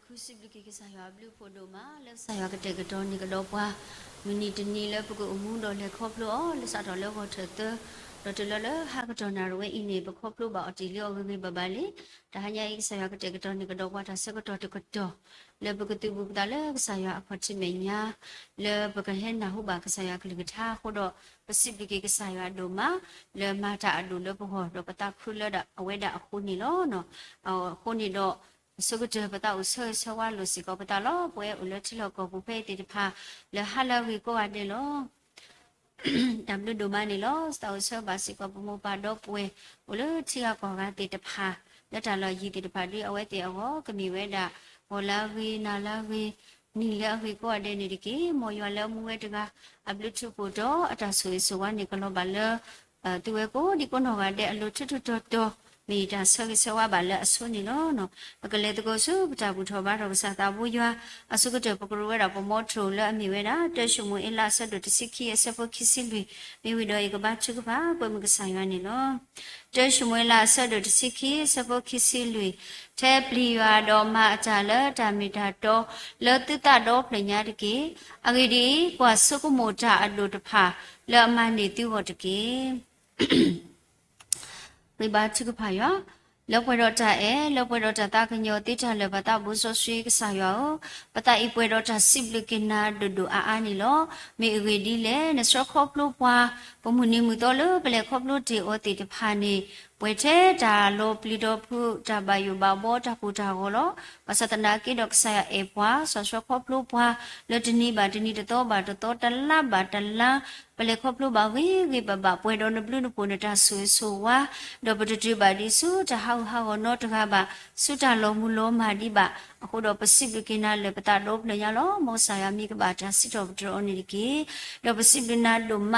Kusibli saya beli foto ma, le saya ketika tahun ni kalau apa minit ni le pukul umum dah le koplo, le satu le kau terter, dah le hak tahun naruh ini berkoplo bawa tilio gigi babali, dah hanya saya ketika tahun ni kalau apa dah sekolah tu le begitu bukan le saya apa cimenya, le bukan hendak hubah saya kelik dah kodo Kusibli saya doma, le mata adu le pukul, dah petak kula dah aweda aku ni lo no, aku ni do Sukutu bata usai sawa lusi ko bata lo boy ulat lo ko bupe ti pa le halawi ko ade lo damlu domani lo sta usai basi ko bumo pa do boy ulat chia ko ga ti pa le ta lo yi ti pa di awe ti awo kami weda holawi nalawi ni le wi ko ade ni ki mo yo le mu we ga ablu chu po do ata sui sawa ni ko lo ba le tu we ko di ko no ga de alu chu toมีแต่สกิสวะบาละสุนีโนโนกะเลตโกสุปะตาบุทบาเราสาตาบุยะอสุกเตปกรุเวดาปโมทรูละมีเวดาเตชุมุอิลาสะดุตสิกิเอสะปคิสิลุมีวิโดอีกบาชุกบาปมกสัยวานีโนเตชุมุอิลาสะดุตสิกิเอสะปคิสิลุเทปลีวาดอมาอาจาละตามิดาโตเลติตาโดปลญาตกิอะกิดีกว่าสุกโมจาอดุตภาละมานิติวตกิไม่บาดชุกพายะแล้วไปรถจ่าแล้วไปรถจ่าตาขยอติจ่าเลยปะตาบุษสุยกสายอปะตาอีไปรถจ่าสิบลิกินาดูอานี่ล้อมีเวดีเลยในสระครอบลูกว่าปมุนีมือโตเลยไปเลยครอบลูกที่โอติที่พานีเวเชจ่าโลปลิโดพูจ่าบายุบาโบจ่าปูจ่าโกโลภาษาตนาคิดอกสายเอปว่าสระครอบลูกว่าแล้วทีนี้บาทีนี้โตบาโตตัลลาบาตัลลาไปเลยครอบลูกบาวิบาป่วยโดนบลูนปูนจ่าสวยสว่าดอกจุบาดิสูจ่าฮาวโนตกาบาสุจ่าโลมุโลมาดิบาအခုတော့ပစိဖိကိနာလေပတာတော့လည်းရလောမောဆာယမိကဘာတာစစ်တော်တော်နေကေတော့ပစိဖိနာလိုမ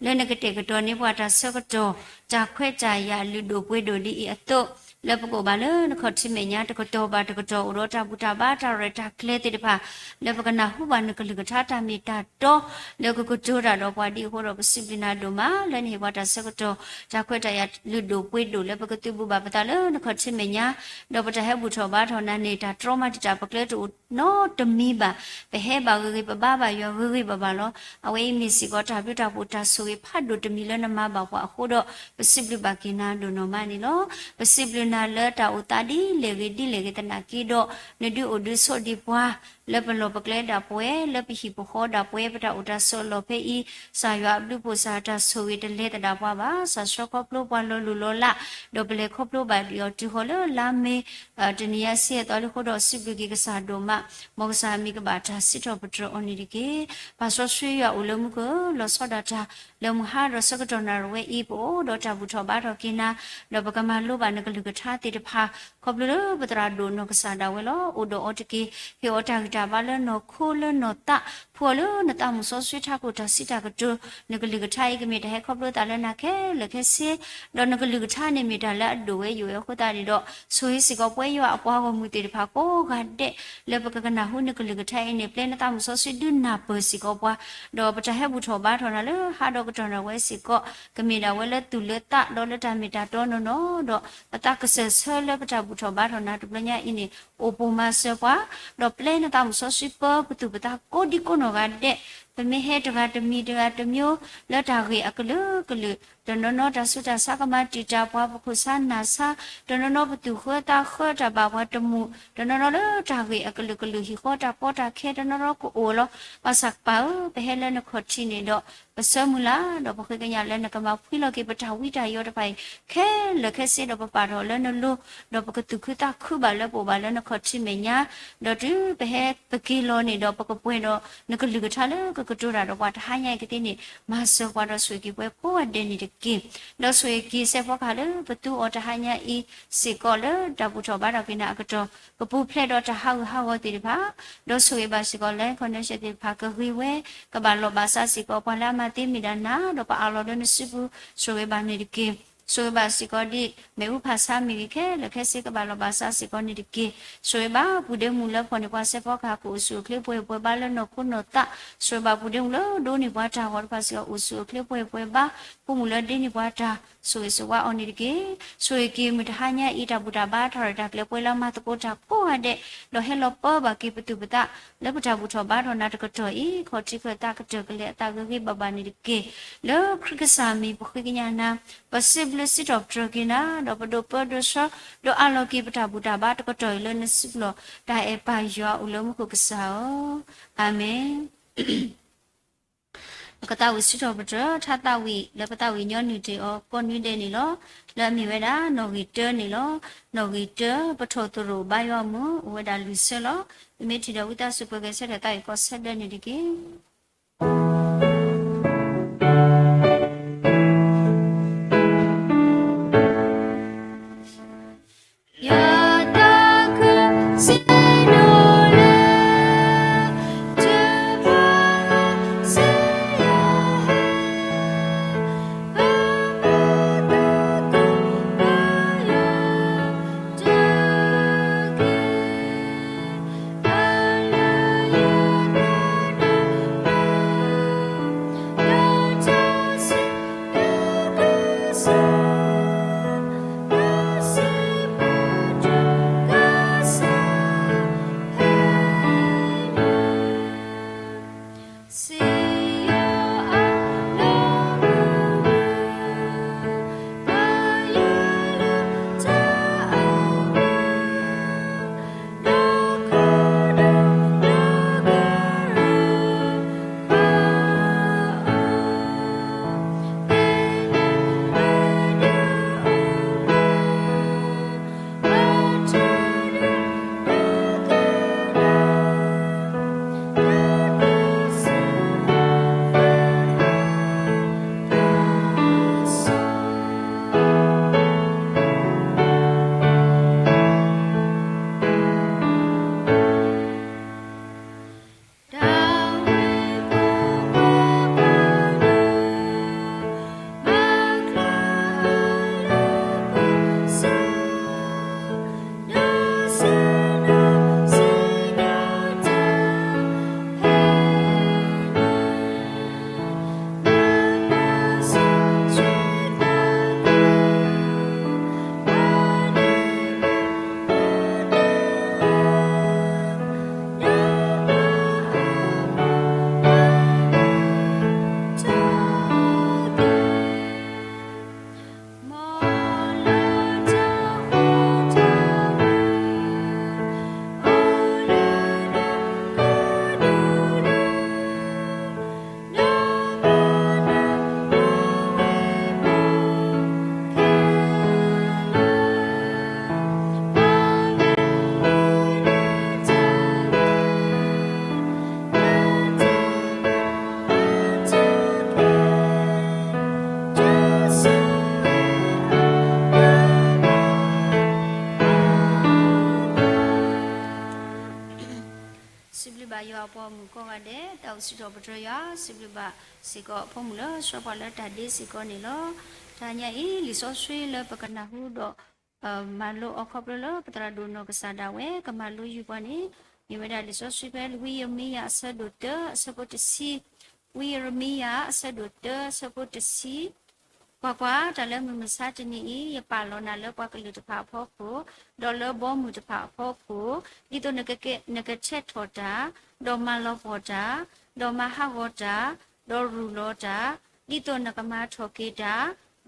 လဲနကတဲ့ကတော့နေဘွားတာဆက်ကတော့ဂျာခွဲကြရလူတို့ပွေးတို့ဒီအတော့လက်ပကိုပါလေနခတိမညာတကတော့ဘာတကတော့ရောတာဘူတာဘာတာရတာကလေတဲ့ဖာလက်ပကနာဟုဘာနကလကထာတာမီတာတော့လက်ကကကြိုးတာတော့ဘွားဒီဟိုတော့ပစိဖိနာတို့မှာလဲနေဘွားတာဆက်ကတော့ဂျာခွဲကြရလူတို့ပွေးတို့လက်ပကတိဘူဘာပတာလေနခတိမညာတော့ပတာဟဲဘူထောဘာထောနာနေတာထရမတာပကလေတူနော်တမီပါဘဟဲဘာဂေပဘာဘာယောဂေပဘာလောအဝေးမီစီကောတာပြတာပူတာဆိုဖတ်တို့တမီလနမဘာကွာအခုတော့ပစိပလဘကိနာဒိုနိုမနီလောပစိပလနာလတာဥတာဒီလေဂေဒီလေဂေတနာကီတော့နဒူအိုဒူဆိုဒီပွားလက်ပလောပကလေတာပွဲလက်ပိဟိပခောတာပွဲပတာဥတာဆိုလောဖေဤစာရွာဘလူပူစာတာဆိုဝေတလေတတာပွားပါဆာရှောကောပလိုပွားလောလူလောလာဒိုပလေခောပလိုပါဒီယောတူဟောလလာမေတနီယာစီတော်လခိုတော့စိပကိကစာဒိုမမောကစာမိကဘာတာစစ်တော်ပထအနိဒီကေပါဆောဆွေရဥလမှုကလောစောဒတာလမဟာရစကတော်နာဝဲဤပိုဒေါတာဘူးထောဘာတော်ကိနာလောပကမလောဘာနကလူကထာတိတဖာခေါပလလပတရာဒိုနောကစာဒဝဲလောဥဒိုအတကိဟေအတာဂတာဘာလနောခိုလနောတဖောလနတမဆောဆွေထာကိုတာစစ်တာကတုနကလူကထာဤကမိတဟဲခေါပလတာလနာခဲလခဲစီဒေါနကလူကထာနေမိတာလာဒိုဝဲယူရခတာဒီတော့ဆွေးစီကပွဲရအပွားကမှုတိတဖာကိုကတဲ့လပကကနာဟုနကလူကထာဤနေပလဲနတမဆောဆွေဒုနာပစီကောပွားတော့ပတဟဲဘူးထောဘာထောနာလေဟာတော့ကတော်နဝဲစီကောကမိတာဝဲလက်တူလက်တဒေါ်လက်တာမီတာတော့နော်တော့ပတကဆဆလက်ပတဘူးထောဘာထောနာတပညာဤနေအိုပမဆပွားတော့ပလဲနတမဆောဆွေပပတူပတာကိုဒီကိုနော်ကတဲ့ပမေဟဲတကတမီတကတမျိုးလက်တာကြီးအကလူကလူတနနောတဆုတာစကမတီတာပွားပခုဆာနာစာတနနောပတူခေတာခေတာဘာဝတမှုတနနောလတာကြီးအကလူကလူဟီခေတာပေါ်တာခဲတနနောကိုအိုလောပစက်ပါဘဟဲလနခတ်ချီနေတော့ပစမူလာတော့ပခေကညာလဲနကမဖွိလောကေပတာဝိတာယောတပိုင်ခဲလခဲစေတော့ပပါတော့လဲနလို့တော့ပကတုခတာခုပါလဲပေါ်ပါလဲနခတ်ချီမညာတော့ဒီဘဟဲပကီလောနေတော့ပကပွင့်တော့နကလူကထားလဲကတူတာတော့ဘာတဟိုင်းရိုက်ကတိနေမဆောကွာတော့ဆွေကပွဲပေါ်တဲ့နေကင်းတော့ဆွေကီဆက်ဖို့ခါလဲဘတူအတဟိုင်းရဤစီကောလဲတပူထောဘာတော့ကိနာကတော့ကပူဖလက်တော့တဟောက်တိတပါတော့ဆွေပါစီကောလဲခွန်နဲ့ရှိတဲ့ဖာကဝီဝဲကဘာလောဘာစာစီကောပလာမတိမီဒနာတော့ပါအလောဒနစီဘူးဆွေပါနေကင်း ဆိုပါစီကောဒီမေဥဖာစာမီခဲလခဲစေကဘာလဘာစာစီကောနီဒီကေဆိုပါပူဒေမူလဖော်နေပါစေဖောခါကိုဆူခလေပွဲပါလနခုနတာဆိုပါပူဒေမူလဒိုနီပွားတာဟောပါစီကိုဆူခလေပွဲပါပူမူလဒီနီပွားတာဆိုဝါအော်နီဒီကေဆိုရကီမတဟာညာဤတာဘူတာဘာထရတာကလေပွဲလာမတကိုတာကိုဟတဲ့လောဟဲလောပဘာကေပတုပတာလေပတာဘူထောဘာထောနာတကတော်ဤခေါတိခတာကတကလေတာကေဘဘာနီဒီကေလောခရကစာမီပခိကညာနာ possibility of drugina do do producer do aloki pata buddha ba to to le nislo da e pa yo ulo mu ko kasao amen ကတာဝစီတော်ပဒထတာဝီလပတာဝီညောနူတေအောကွန်နူတေနီလောလမီဝဒနော်ဂီတနီလောနော်ဂီတပထောတရဘယောမဝဒလူဆလောမိတီတော်ဝိတဆုပကေဆက်တဲ့တိုင်ကောဆက်တဲ့နေဒီကေတောက်စီတော်ပထရစိပပစီကောဖုံးမလို့ဆောပါလက်တဒေစီကောနေလို့ဒါညာဤလီဆောဆွေလပကနာဟုတော့မလိုအခပလပတရဒုနောကစားတာဝဲကမလိုယူပါနေဒီမဒါလီဆောဆွေပဲဝီယမီယာဆဒုတဆပတစီဝီယမီယာဆဒုတဆပတစီကွာတလည်းမစားတနီရပါလောနာလကွာကလူတဖာဖို့ကိုဒေါ်လာဘောမှုတဖာဖို့ကိုဒီတော့နကချက်ထော်တာဒေါ်မလောပေါ်တာဒေါ်မဟာဝတာဒေါ်ရူလောတာဒီတော့နကမထော်ကေတာ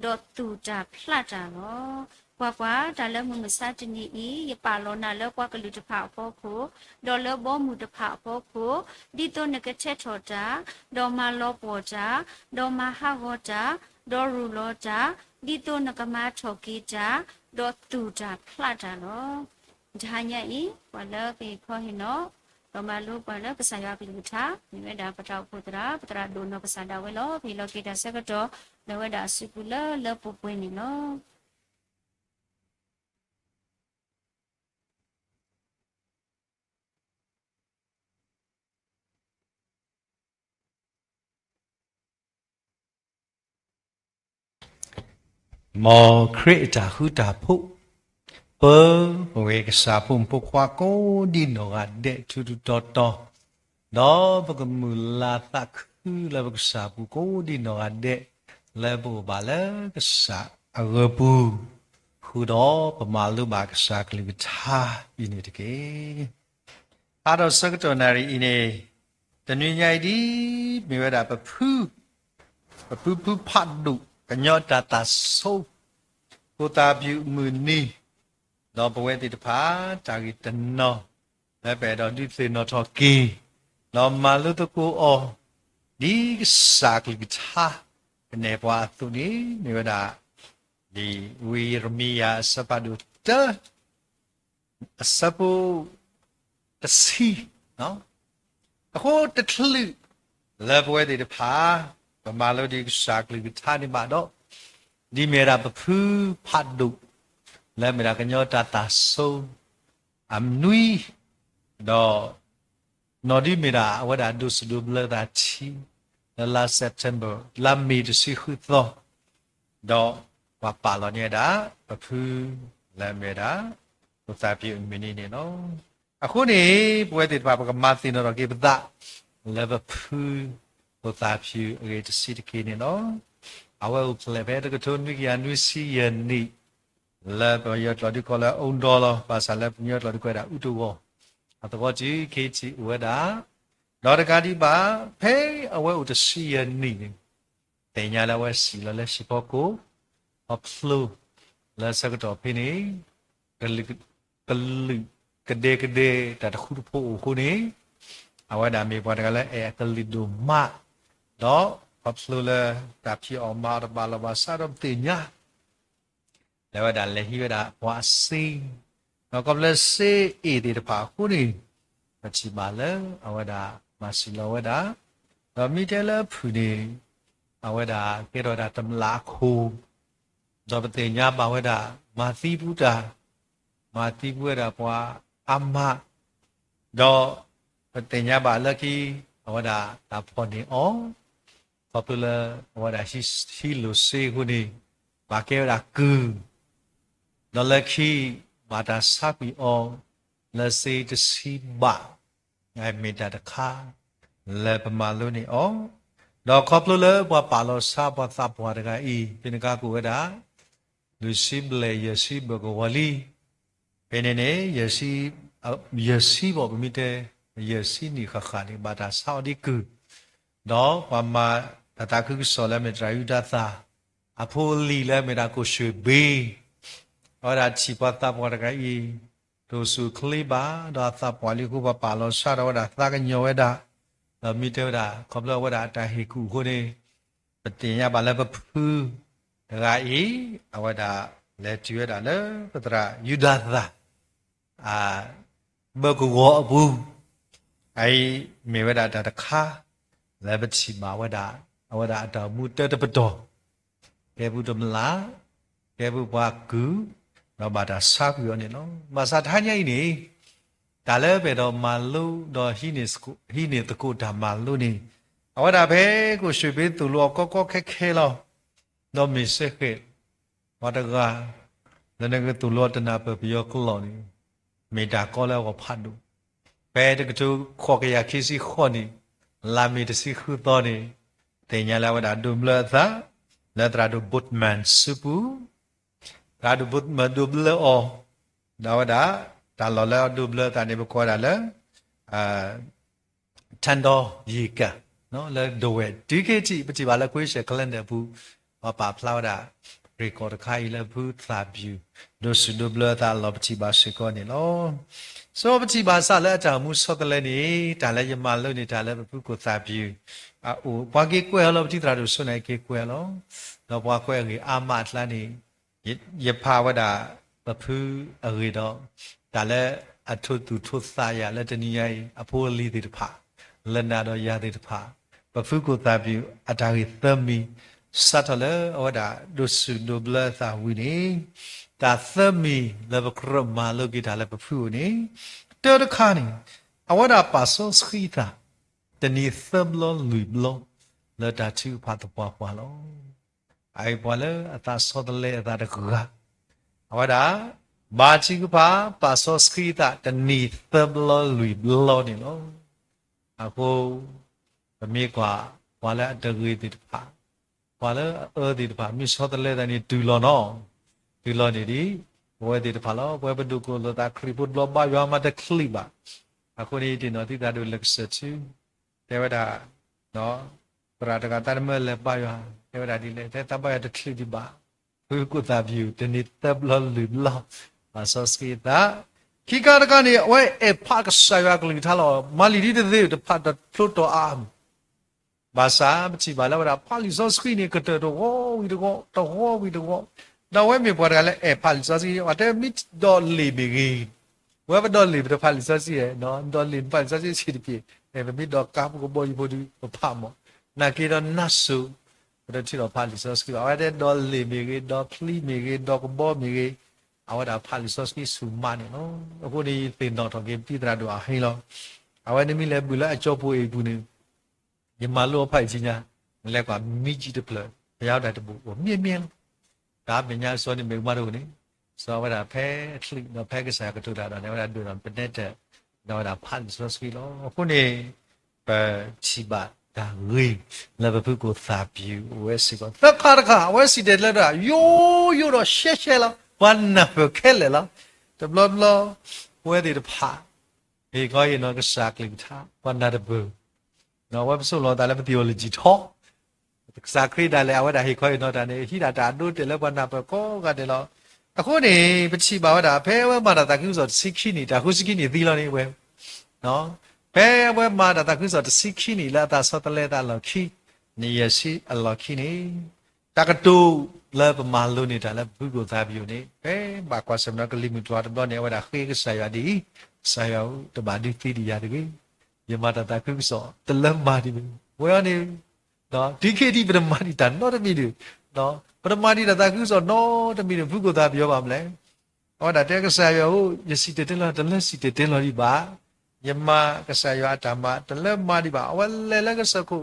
ဒေါ်တူတာဖလတ်တာနော်ကွာတလည်းမစားတနီရပါလောနာလကွာကလူတဖာဖို့ကိုဒေါ်လာဘောမှုတဖာဖို့ကိုဒီတော့နကချက်ထော်တာဒေါ်မလောပေါ်တာဒေါ်မဟာဝတာဒေါ်ရူလောတာဒီတော့နကမထော်ကေတာဒေါ်တူတာဖလတ်တာနော်ဂျာညာဤဝလာကေခေါ်ဟိနောရမလုပလပစယပိလူထာမိဝဒပတောဖုတရာပတရာဒုနောပစဒဝေလောဖိလောကေတဆကတောလဝဒစုကုလလပပွေးနေလော มอคริตาหุตาพุเปอเวกษาพุ่มปควาโกดินอเดทุตุตอตอดอปกมุลาตักคือลบกษาปุโกดินอเดลบุบาลกษาอเรปูခုတော့ပမာလူမာကစားကလေးထားဤနေတကေအားတော့စကတော်နာရီဤနေတနွေညိုက်ဒီမြေဝဒပဖူးဖတ်ဒုကညောတာတာဆိုကိုတာပြူမူနီတော့ဘဝတိတဖာတာဂီတနောလည်းပဲတော့ဒီစေနောထောကီတော့မာလူတကူအောဒီကစားကလေးထားကနေပွားသူနေမြေဝဒdi wirmiya sapaduta sapu tasi no ako tatlu labwe de pha pamalo di sakli bitha ni ba do di mera phu phadu la mera kanyo ta ta so amnui do no di mera awada du sudu bla da chi last September la mi de si khu tho doว่าป่าเราเนี่ยด่าปะพื้นแล้วเมื่อด่าตัวสาพิวมินีเนี่ยเนาะอะคุณนี่ป่วยติดป่าปกมาสินเราเก็บด่าแล้วปะพื้นตัวสาพิวเอจะสิทธิ์เนี่ยเนาะเอาไว้อุปเลเวตก็ทุนวิญญาณวิสียันนี่แล้วพอยอดเราดีก็แล้วองค์ดอลภาษาแล้วยอดเราดีก็ได้อุตุวอะตัวจีเคจีอุด่าดอดการที่บ้าเพ่เอาไว้อุตสียันนี่แต่ยาแล้วว่าสีแล้วสิพอกูอัพลูแล้วสักต่อไปนี้กระเดแต่ถ้าคุณพูดคนนี้เอาไว้ดามีพอดีกันแล้วกระลิดูมาเนาะอัพลูแล้วแต่พี่ออกมาระบาดระบาดสารพัดเนี่ยแล้วว่าดาเลยที่ว่าดาว่าซีแล้วก็เลยซีอีดีแต่พาคนนี้ปัจจุบันแล้วเอาไว้ดามาสิแล้วว่าดาเรามีแต่ละผู้นี้เอาไว้ดาเกี่ยวกับตำราคูတော့ပတင်ညာပါဝဒမာသီဗုဒ္ဓမာတိဝဒပွားအမတော့ပတင်ညာပါလကီဝဒတာဖော်နေအောင် popular ဝဒရှိလို့စေခုနေဘာကဲရကူတော့လကီမာတာစပီအောင်လက်စေတစီဘာငါမေတ္တာတခါလက်ပမာလို့နေအောင်တော့ popular ဘွာပါလို့စဘသဘွာတကဤပိနကကူဝဒလူစီဘလေယစီဘဂဝလီပင်နေယစီဘောမိတဲ့ယစီနိခခါနေဘာသာဆောဒီကူတော့ပမာတတခုဆောလမေတရာယုဒသာအဖိုလီလဲမေတာကိုရွှေဘေးဟောရာချီပတာဘောတကဤဒိုစုခလိဘာတော့သပွားလီခုပါလောဆာတော့ဒါသကညောဝဒမိတဲ့ဒါခေါပလဝဒတာဟေကူခုနေပတင်ရပါလဲပဖူးဒါကဤအဝဒလက်ကျွဲတာလေပတရာယူဒသာဘဂဝဘူးအဲမေဝဒတာတခါလက်ပချီမာဝဒအဝဒအတော်မူတတပတော်ကဲဘူးတမလားကဲဘူးဘွားကူတော့ဘာသာစားပြီးရောနေနော်မစာထားညိနေဒါလည်းပဲတော့မလူတော့ဟိနေတကုဓမ္မလူနေအဝဒဘဲကိုရွှေပေးသူလောကောခဲလောတော့မစခဲဘာတကားလည်းငါတူလောတနာပပြကလောနီမေတာကောလဲဝဖတ်ဒူဘဲတကတူခေါ်ကရခိစီခေါ်နီလာမီတစီခုတော်နီတင်ညာလာဝဒဒုမလသာလက်တရာဒုဘုတ်မန်စပူရာဒုဘုတ်မဒုဘလအောဒါဝဒဒါလောလဲဒုဘလတာနေဘခေါ်တာလဲတန်တော်ရီကနော်လဲဒိုဝဲဒီကေတီပတိပါလဲခွေးရှယ်ကလန်ဒဘူးပါဖလာဝဒရေကော်ဒခိုင်လဘူးသလာဗျူဒိုဆုဒဘလတာလောပတိပါစေကောနေလောစောပတိပါဆလဲအတာမှုစောတလဲနေတာလဲယမလုံးနေတာလဲဘူးကိုသဗျူအိုဘာကေကွဲလောပတိတရာဒိုဆွနိုင်ကေကွဲလောတော့ဘွားကွဲကြီးအာမလှမ်းနေယဖဝဒပဖူးအရေတော့ဒါလဲအထုသူထုစာရလက်တနီယအဖိုးလေးတိတဖလနာတော့ရတိတဖပဖူးကိုသဗျူအတာရီသမီစတလေအဝဒဒုစုဒဘလသာဝီနေတာသမီလဘကရမလောကိတာလပဖူနေတောတခါနေအဝဒပါဆောစခိတာတနီသမလောလူဘလောလတာချူဖတ်ပွားပွားလော ai bola ata sodle ata de ga awada ba chi ku pa pa so skrita de ni tablo lui blo ni lo ako mi kwa wala de gui ti pa wala di pa mi sodle da ni tu lo no tu lo ni di we di pa lo we bu ko lo ta kri put lo ba yo ma de kli ba ako ni di no ti da do lek se chi de wada no pra da ka ta me le ba yo de wada di le te ta ba ya de kli di ba ku ku ta view de ni tab lo lu lo ma so skrita ki ka da ka ni we e pa ka sa ya kli tha lo ma li di de de pa da plo to am ba sa ma chi ba la wada pa li so skri ni ka to ho wi de ko to ho wi de ko da we mi pa da le e pa li so skri wa de mi do li bi gi we ba do li bi de pa li so skri e no do li pa li so skri chi di pi e mi do ka ko bo yi bo di pa mo na ki do na su da chi do pa li so skri wa de do li mi gi do kli mi gi do ko bo mi gi awada pa li so skri su ma ni no ko ni tin do to ke pi tra do a hin lo awa ni mi le bu la a cho po e bu ni ညီမလို့ဖိုက်ချင်းညာလက်ကမိကြီးတပလဘရောက်တဲ့တပူမြင့်မြင့်ဒါပညာစောနေမိမတို့နေစောဝဒဖဲအထလိတော့ဖဲကစားကတူတာတော့လည်းဝဒတူတော့ပတဲ့တဲ့တော့ဒါဖန်ဆိုစကီလောခုနေပချီပါဒါငွေလည်းဘဖုကိုသာပြူဝဲစီကသခါရခဝဲစီတဲ့လည်းတော့ယိုးယိုးတော့ရှက်ရှက်လောဘာနာဖခဲလေလောတဘလဘလဝဲဒီတဖာဒီကောရင်တော့ကစားကလေးထားဘာနာတဘူးနော်ဝဲဆိုလောဒါလည်း theology ထောစာခရီးဒါလည်းအဝဒဟိခွေနော်ဒါနေဟိတာတာတို့တယ်လည်းဘာနာပကောကတယ်လောအခုနေပချိပါဝဒဖဲဝဲမာတာတကုဆိုစိခိနေတာခုစိခိနေသီလောနေဝဲနော်ဖဲဝဲမာတာတကုဆိုစိခိနေလာတာဆောတလဲတာလောခိနေရရှိအလောခိနေတကတူလဲပမာလို့နေတာလဲဘုကိုသားပြူနေဖဲဘာကွာစမနကလိမီတွားတော့နေဝဒခေကဆာယဒီဆာယောတဘာဒီသီဒီယာတကေယမတာတကုဆိုတလမာဒီဝဲနေနော်ဒီခေတိပရမဏိတာတော့တမီးနော်ပရမဏိတာတကုဆိုတော့တမီးဘုကိုသားပြောပါမလဲဟောဒါတဲကဆာယောယစီတေတလာတလက်စီတေတလာဒီပါယမကဆာယောဓမ္မတလက်မာဒီပါအဝလဲလကစကု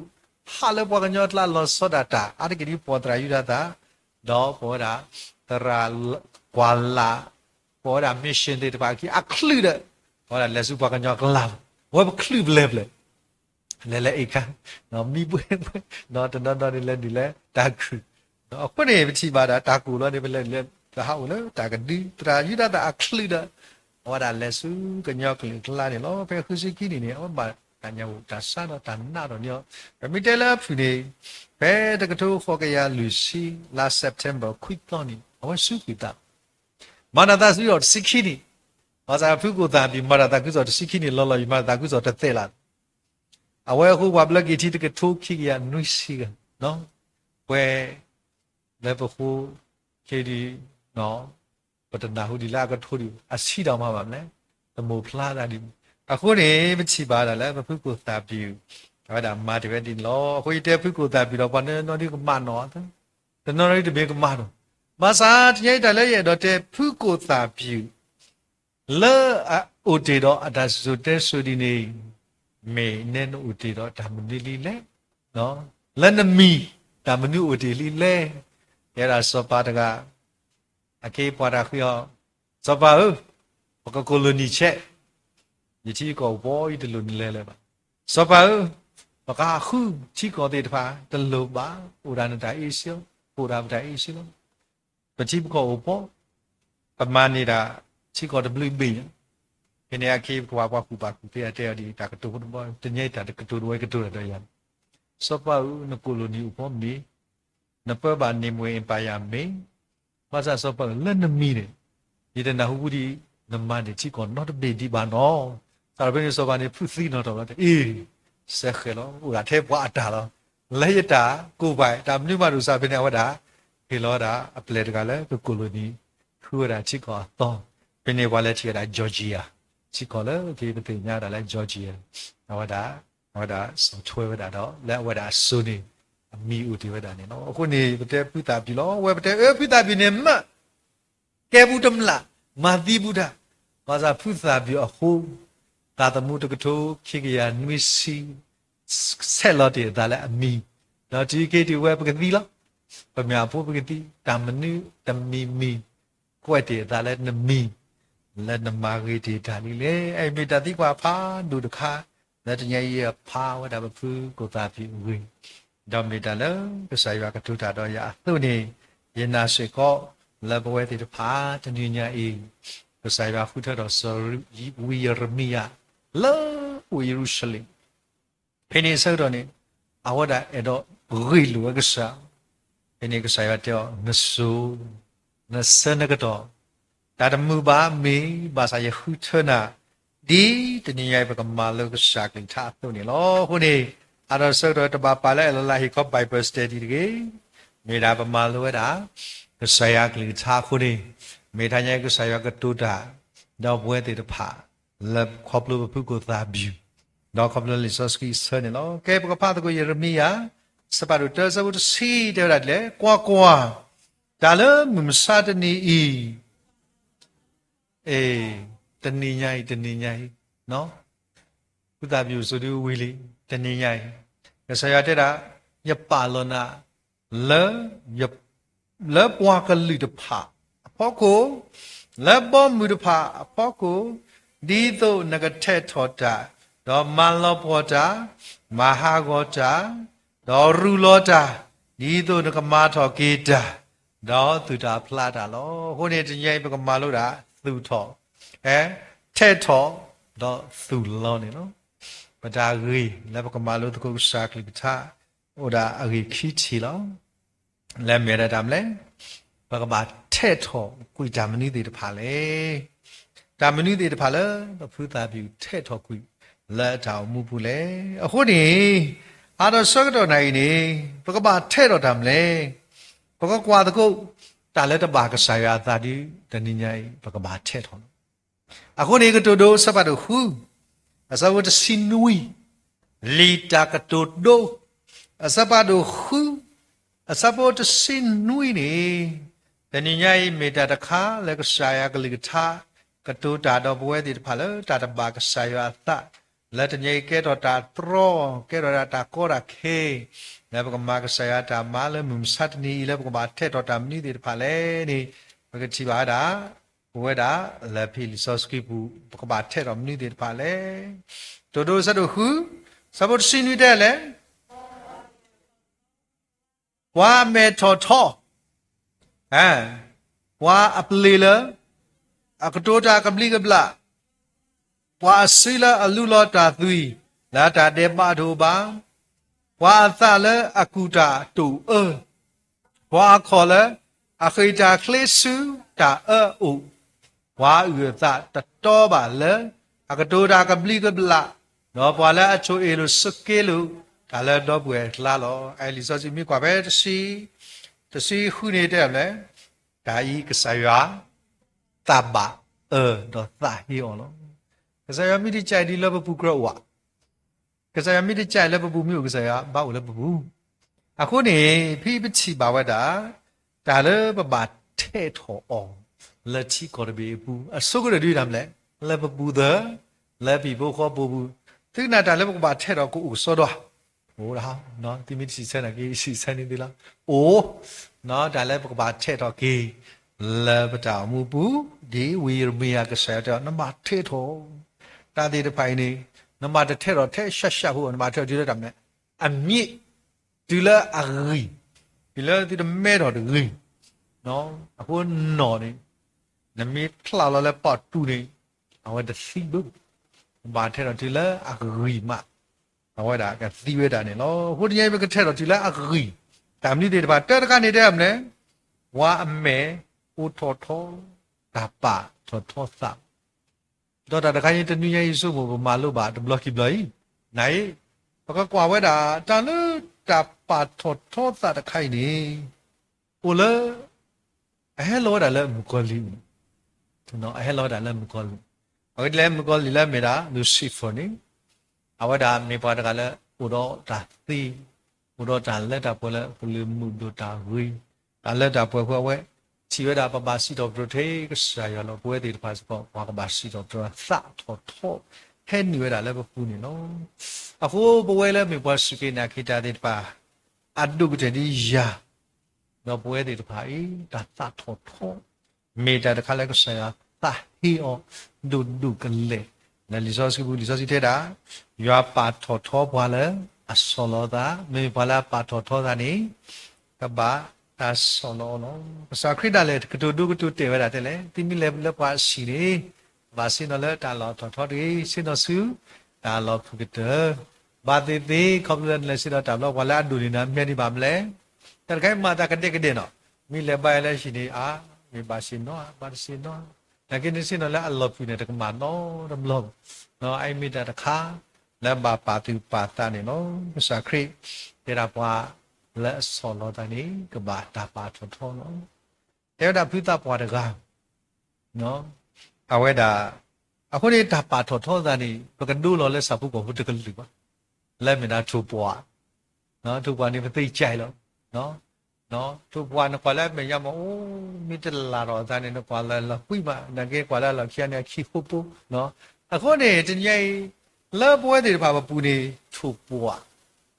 ဟာလဘောကညောတလာလောစောဒတာအတကတိပေါ်တရာယူဒတာတော့ပေါ်တာတရာကွာလာပေါ်တာမစ်ရှင်တေတပါခိအခလူတဲ့ဟောဒါလက်စုဘောကညောကလာဝဘခလူဘလဲဘလဲလဲလဲအိခါနော်မိပွေးနော်တနော်နေလဲဒီလဲတာကူနော်အခုနေပချိပါတာတာကူလို့နေပဲလဲဒါဟာလို့တာကဒီတရာယူဒတာအခလူတဲ့ဟောဒါလက်စုကညောကလေးကလာနေလို့ပဲခုစီကီနေဟောပါတညာဝဒါဆာတော့တနာတော့ညောမီတဲလာဖူနေဘဲတကထိုးခေါ်ကရလူစီလာစက်တမ်ဘာခွိပလော်နီအဝဆုကိတာမနာတာစီရောစိခိနီဘာသာဖူကိုတာဒီမနာတာကုဆိုစိခိနီလော်လော်ယမတာကုဆိုတသက်လာအဝဲခုဝဘလကီတီတကထိုးခိကရနွိစီကနော်ဝဲလေပခုခေဒီနော်ပတနာဟူဒီလာကထိုးဒီအစီတော်မှာပါမလဲတမိုဖလာတာဒီအခုနေမချီပါတာလဲဖုကိုတာပြူဟောဒါမာတပဲဒီလောအခုတဲဖုကိုတာပြတော့ဘာနေတော့ဒီကမနော်တနော်ရီတဘေကမတော့မစာတညိတလဲရတော့တဲဖုကိုတာပြူလဲအိုတေတော့အဒါဆိုတဲဆိုဒီနေမေနဲ့အိုတေတော့ဒါမနီလီလဲနော်လဲနမီဒါမနုအိုတေလီလဲရတာစောပါတကအကေပွားတာခေောစောပါဟုတ်ဘကကိုလိုနီချက်ယတိကောဘောဤတလူလဲလဲပါစောပါဘကခုချီကောတေတဖာတလူပါဥရဏတာအေရှေပူရာပတာအေရှေပချိဘကောဘောပမာနေတာချီကော WB ခနေအခေကွာပွားခုပါခုတဲ့တဲ့ဒီတာကတူဘောတညိတာကတူဝဲကတူရတဲ့ရစောပါနကိုလိုနီဥဘောမီနပဘာနေမွေအပါယမေမဆာစောပါလက်နမီနေဒီတနာဟုဒီနမနေချီကောnot be di ba no sa be so ba ne phu si no to ba e se khe lo u ga the bwa ata lo le yata ko bai da mnu ma ru sa be ne wa da he lo da a ple da le ko colony khu da chi ko to be ne wa le chi da Georgia chi ko le ke be nya da le Georgia wa da so chwe wa da do le wa da so ni mi u ti wa da ne no ko ni be te pu ta bi lo we be te pu ta bi ne ma ke bu dam la ma di bu da ဘာသာဖုသာပြီးအခုသာသမှုတကထိုးခိကရနွိစီဆက်လို့တဲ့ဒါလည်းအမီတော့ဒီကေတီဝဲပကတိလား ပမြဖို့ပကတိတမနုတမီမီကွက်တေဒါလည်းနမီလက်နမဂေတီဒါလီလေအဲ့မေတ္တာတိကွာဖာဒုတခါလက်တညရဲ့ဖာဝဒဘဖူကိုသာပြီဝိဒေါမေတ္တာလကဆိုင်ရကထုတာတော့ရသူနေယနာစေကောလက်ဘဝတိတဖာတညညာဤကဆိုင်ရခုထတော့ဆိုဝီရမီယာလောဝီရုရှလင်ဖိနေဆောတော့နေအဝဒအဲ့တော့ဂိလူကစားဖိနေကဆိုင်ရတော့နဆူနစနကတော့ဒါတမှုပါမေဘာသာယခုထနာဒီတနည်းရိုက်ပကမာလောကရှာကင်သာတုန်လောခုနေအရဆောတော့တပါပါလဲလာဟိကောဘိုင်ဘယ်စတေဒီကေမေဒါပမာလောဒါကဆယာကလီသာခုနေမေထိုင်ရဲ့ကဆယာကတူတာတော့ဘွဲတေတဖာလက်ခေါပလိုပုကိုသာဘီတော့ခေါပလိုလီဆော့စကီဆန်လောကဲပကဖာတကိုယေရမီယာစပါရတဆဘုတ်စီတဲ့ရလေကွာဒါလမမစာတနီဤတဏိညာတဏိညာနော်ကုသပြုဆိုသူဝီလီတဏိညာကဆရာတဲ့တာယပါလောနာလပွားကလိတဖာအဖို့ကိုလပေါ်မူတဖာအဖို့ကိုဒီသို့ငကထဲထောတာတော့မန်လောပေါ်တာမဟာဂောတာတော့ရူလောတာဒီသို့ငကမာထောကေတာတော့သူတာဖလာတာလောဟိုနေတညိပကမာလို့တာသူထောထဲထောတော့သူလောနေနော်ပဒါရီလက်ပကမာလို့တကုစာကလိပတာဟိုဒါအရီခီချီလောလဲမြဲတဲ့တမ်းလဲပကမာထဲထောကိုဂျာမနီတွေတဖာလေဂျာမနီတွေတဖာလဲဖူးတာပြူထဲထောကိုလက်တောင်မှုဘူးလေအခုနေအာတော့ဆော့ကတော့နိုင်နေပကမာထဲတော့တမ်းလဲပကကွာတကုတာလက်တပါကဆာယာတာဒီတနိညာပကမာထဲထောအခုနေကတိုဒိုစပတ်တို့ဟူအစဝတ်စင်နွီလီတာကတိုဒိုအစပတ်တို့ဟူအစပတ်စင်နွီနေတနိညာမေတ္တာတခါလက်ကဆာယာကလိကထာကတိုတာတော့ဘဝတိဖာလတာတပါကဆာယာသလက်တညေကဲတော့တာထရောကဲတော့တာကောရခေလက်ပကမာကဆာယာတာမာလမုံစတ်နီလက်ပကမာထဲတော့တာမနီတိဖာလေနေပကတိပါတာဝဲတာလက်ဖီလီဆော့စကီပူပကဘာထဲတော့မနီတေပါလေတိုဒိုဆတ်တို့ဟူစဘတ်စင်းနီတဲ့လေဝါမေထောထောဝါအပလီလာအကတိုတာကပလီကပလာဝါဆီလာအလူလောတာသွီလာတာတဲ့ပါတို့ပါဝါသလဲအကူတာတူဝါခေါ်လဲအခိတာကလစ်ဆူတာအိုဝါဥသတတော်ပါလေအကတိုတာကပလီကပလာတော့ပွာလာအချိုအေလိုစကေလိုဒါလည်းတော့ပွဲလာလောအဲလီစောစီမိကွာပဲတစီခုနေတဲ့လေဒါဤကဆယာတဘာတော့သာဟီအောလောကဆယာမိတိကြိုက်ဒီလဘပူကရောဝါကဆယာမိတိကြိုက်လဘပူမြို့ကဆယာဘာလို့လဘပူအခုနေဖိပချီပါဝတ်တာဒါလည်းပပထဲထောအောင်လက်ချီကော်ဘေပူအစုကရတွေ့တယ်မလဲလက်ပပူတဲ့လက်ပီဘိုခေါ်ပူတိနာတာလက်ပပထဲတော့ကိုဥစောတော့ဟိုလားနော်တိမိစီဆန်ကေစီဆန်နေသေးလားအိုးနော်ဒါလက်ပပထဲတော့ကေလက်ပတာမူပူဒီဝီရမီယာကဆာတော့နမထဲတော့တာဒီတဖိုင်နေနမတထဲတော့ထဲရှက်ဟိုနမထဲဒီလက်တယ်မလဲအမြင့်ဒီလက်အရီဒီလက်ဒီမဲတော့ဒီနော်အခုနော်နေနမီထလာလဲပတ်တူနေအဝတ်တစီဘဘာထဲတော့ဒီလဲအရီမအဝတ်ဒါကသီးဝဲတာနေလောဟိုတည်းပဲကထဲတော့ဒီလဲအရီတမ်နီတွေတပါတက်တကနေတယ်မလဲဝါအမဲဦးထောထောဒါပါထောထောသတော့တာတခါရင်တနည်းရေးစုဖို့မလို့ပါဘလော့ကီဘလော့နိုင်ဘကကွာဝဲတာတန်လို့တာပါထောထောသတခိုင်နေဟိုလဲအဲလောတာလဲမကောလီနော်အဲလောတာလဲမကောလီအခုလဲမကောလီလဲမေတာလူစီဖိုနီအဝဒါမေပါတကလဲဟိုတော့တာသီဟိုတော့တာလက်တာပွဲလဲဘလူမှုဒိုတာဝီတာလက်တာပွဲခွဲဝဲချီဝဲတာပပစီတော့ဘရထေကဆာရလောပွဲတီတပါစပေါ့ဘာကပါစီတော့တော့သထောထောဟဲနေဝဲတာလဲပပူနေနော်အခုပွဲလဲမေပါစကေနာခိတာတဲ့ပါအဒုကတဒီယာ no puede ir para ahí ta ta thotho me ta kha la ko sa ta hi o du ka le na li so si bu li so si the da ywa pa thotho bwa le asolo da me bwa la pa thotho da ni ka ba ta solo no sa khrit da le ka tu te wa da te le ti mi le pa si ni ba si no le ta lo thotho di si no su ta lo phu ke de ba ti ti khop le le si no ta lo wa la du ni na me ni ba mle แต่ก็มาแต่กันเด็กเด่นเนาะมีเลบายแล้วสินี่มีบาสินเนาะบาสินเนาะแต่กินสินเนาะแล้วอัลลอฮ์พี่เนี่ยแต่ก็มาเนาะดำลมเนาะไอ้มีแต่ตะขาแล้วบาปาติปาตาเนี่ยเนาะภาษาคริสต์เดี๋ยวว่าและสอนเราตอนนี้ก็บาตาปาทนทนเนาะเดี๋ยวดาพิตาปวดกันเนาะเอาไว้ดาเอาคนนี้ตาปาทนทนตอนนี้ประกันดูเราเลยสับผู้ก่อผู้ตะกันหรือวะแล้วมีนาทูปวดเนาะทุกวันนี้มันตีใจแล้วနော်သူဘွားနကွာလဲမရမအိုးမိတလာတော့သားနေနကွာလဲလပွိမနကေကွာလဲလခရနေခိဖို့ဖို့နော်အခုနေတညိလဲပွဲတွေဘာပူနေသူဘွား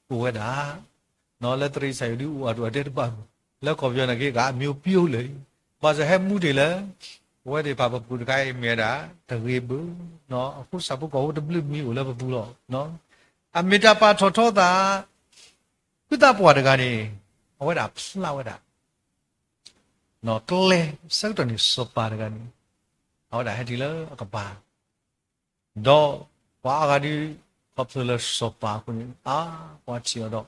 ဘွားတာနော်လဲတရိဆိုင်ဒီဥအတူတဲ့ပါလဲခေါ်ပြောနေကေကအမျိုးပြုတ်လေဘာစဟဲမှုတွေလဲပွဲတွေဘာပူတကိုင်းမြဲတာတရေဘူးနော်အခုစပုကောဝမီကိုလဲပူတော့နော်အမေတာပါထောထောတာကုသပွားတကနေဝဲတာဖလာဝဲတာနော်ကလေစက်တော်နေစပါရကနေဟောတာဟဲ့ဒီလောကပါတော့ဘာကဒီပပလစပါကုနဘာချီတော့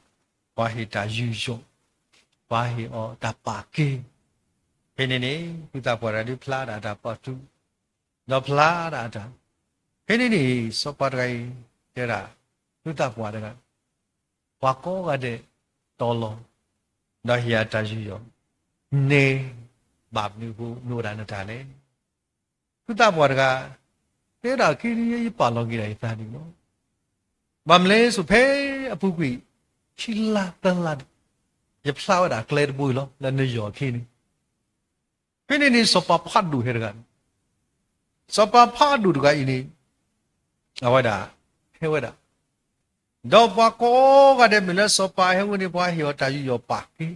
ဘာဟီတာယူယုံဘာဟီအောတာပါကေဘယ်နေနေကုသပွားရဒီဖလာတာတာပတ်တူတော့ဖလာတာတာဘယ်နေနေစပါရိုင်းတဲ့တာကုသပွားတဲ့ကဘာကောကတဲ့တော်လုံးတော့ဟိယတာယူရောနေဘာမျိုးကိုနိုးတာနဲ့တာလေကုသဘွားတကတဲတာခိရိယပါလောကြီးတိုင်းသာဒီနော်မမလဲဆိုဖဲအပုကွေချီလာတလာရဖလာဝတာကလေဘူလောလနေရောခိနေဖိနေနေစပဖတ်ဒူဟဲရကန်စပဖတ်ဒူတကဤနေအဝဒါဟဲဝဒါတော့ဘကောကတဲ့မလဲစပါဟဲဝင်ဘွားဟီယောတာယူယောပါကီ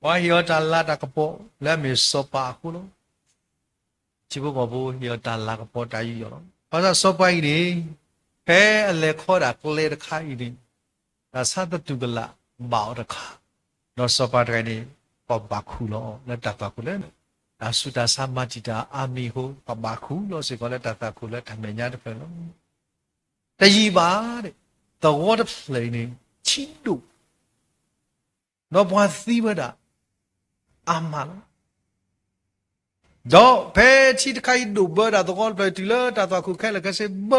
ဘွားဟီယောတာလာတာကပေါ်လဲမစပါခုလုံးချိဘဘောဟီယောတာလာကပေါ်တာယူယောဘာသာစပါဤနေဖဲအလေခေါ်တာကလေတခါဤနေဒါသတ်တူကလာဘောက်တခါတော့စပါတိုင်းနေပပခုလောလက်တပခုလဲဒါစုတာသမတိတာအာမီဟိုပပခုလို့စေကောလက်တပခုလဲထမညာတဖဲလို့တကြီးပါတဲ့ the water plane ချီဒူတော့ဘာသီးဝဒအာမန်တော့ဖဲချီတခိုင်ဒူဘဒါတော့ပဲတီလာတာတော့ခုခဲလကစေဘ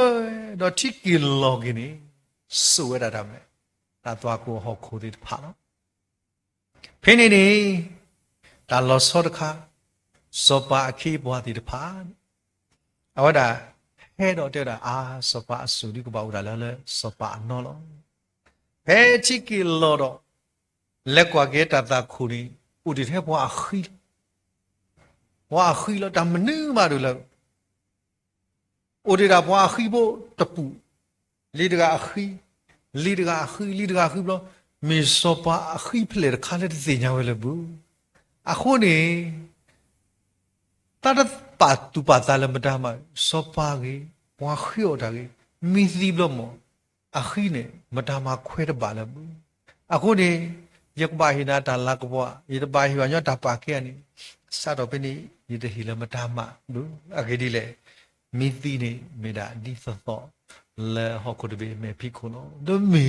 တော့ချီကီလောကင်းနေဆိုရတာမယ်တာတော့ကိုဟောခိုးတဲ့ဖာနော်ဖင်းနေနေဒါလောစောတခါစောပါအခိဘွားတဲ့ဖာအဝဒါဟဲတော့တဲ့တာစပါအဆူဒီကဘာဦးလာလဲစပါနော်လောဖဲချီကီလောတော့လက်ကွာကေတာတာခူရီဥဒီထဲဘွားအခီလောတမနူးမာတို့လောဥဒီတာဘွားအခီဖို့တပူလီတကအခီဘလောမေစပါအခီဖလေခါလက်တဲ့ညာဝဲလေဘူးအခုနေတာပါတူပါတာလမတာမစောပါကြီးဘွားချော့တာကြီးမီစီဘလမောအခီနေမတာမခွဲတပါလဘူးအခုနေယက်ဘာဟိနာတာလကဘွားယတဘာဟိဝညတာပါခဲနေစတော့ပဲနေယတဟီလမတာမဘူးအခေဒီလေမီစီနေမေတာဒီသောလဲဟောကုတဘေမေဖိခုနောဒမီ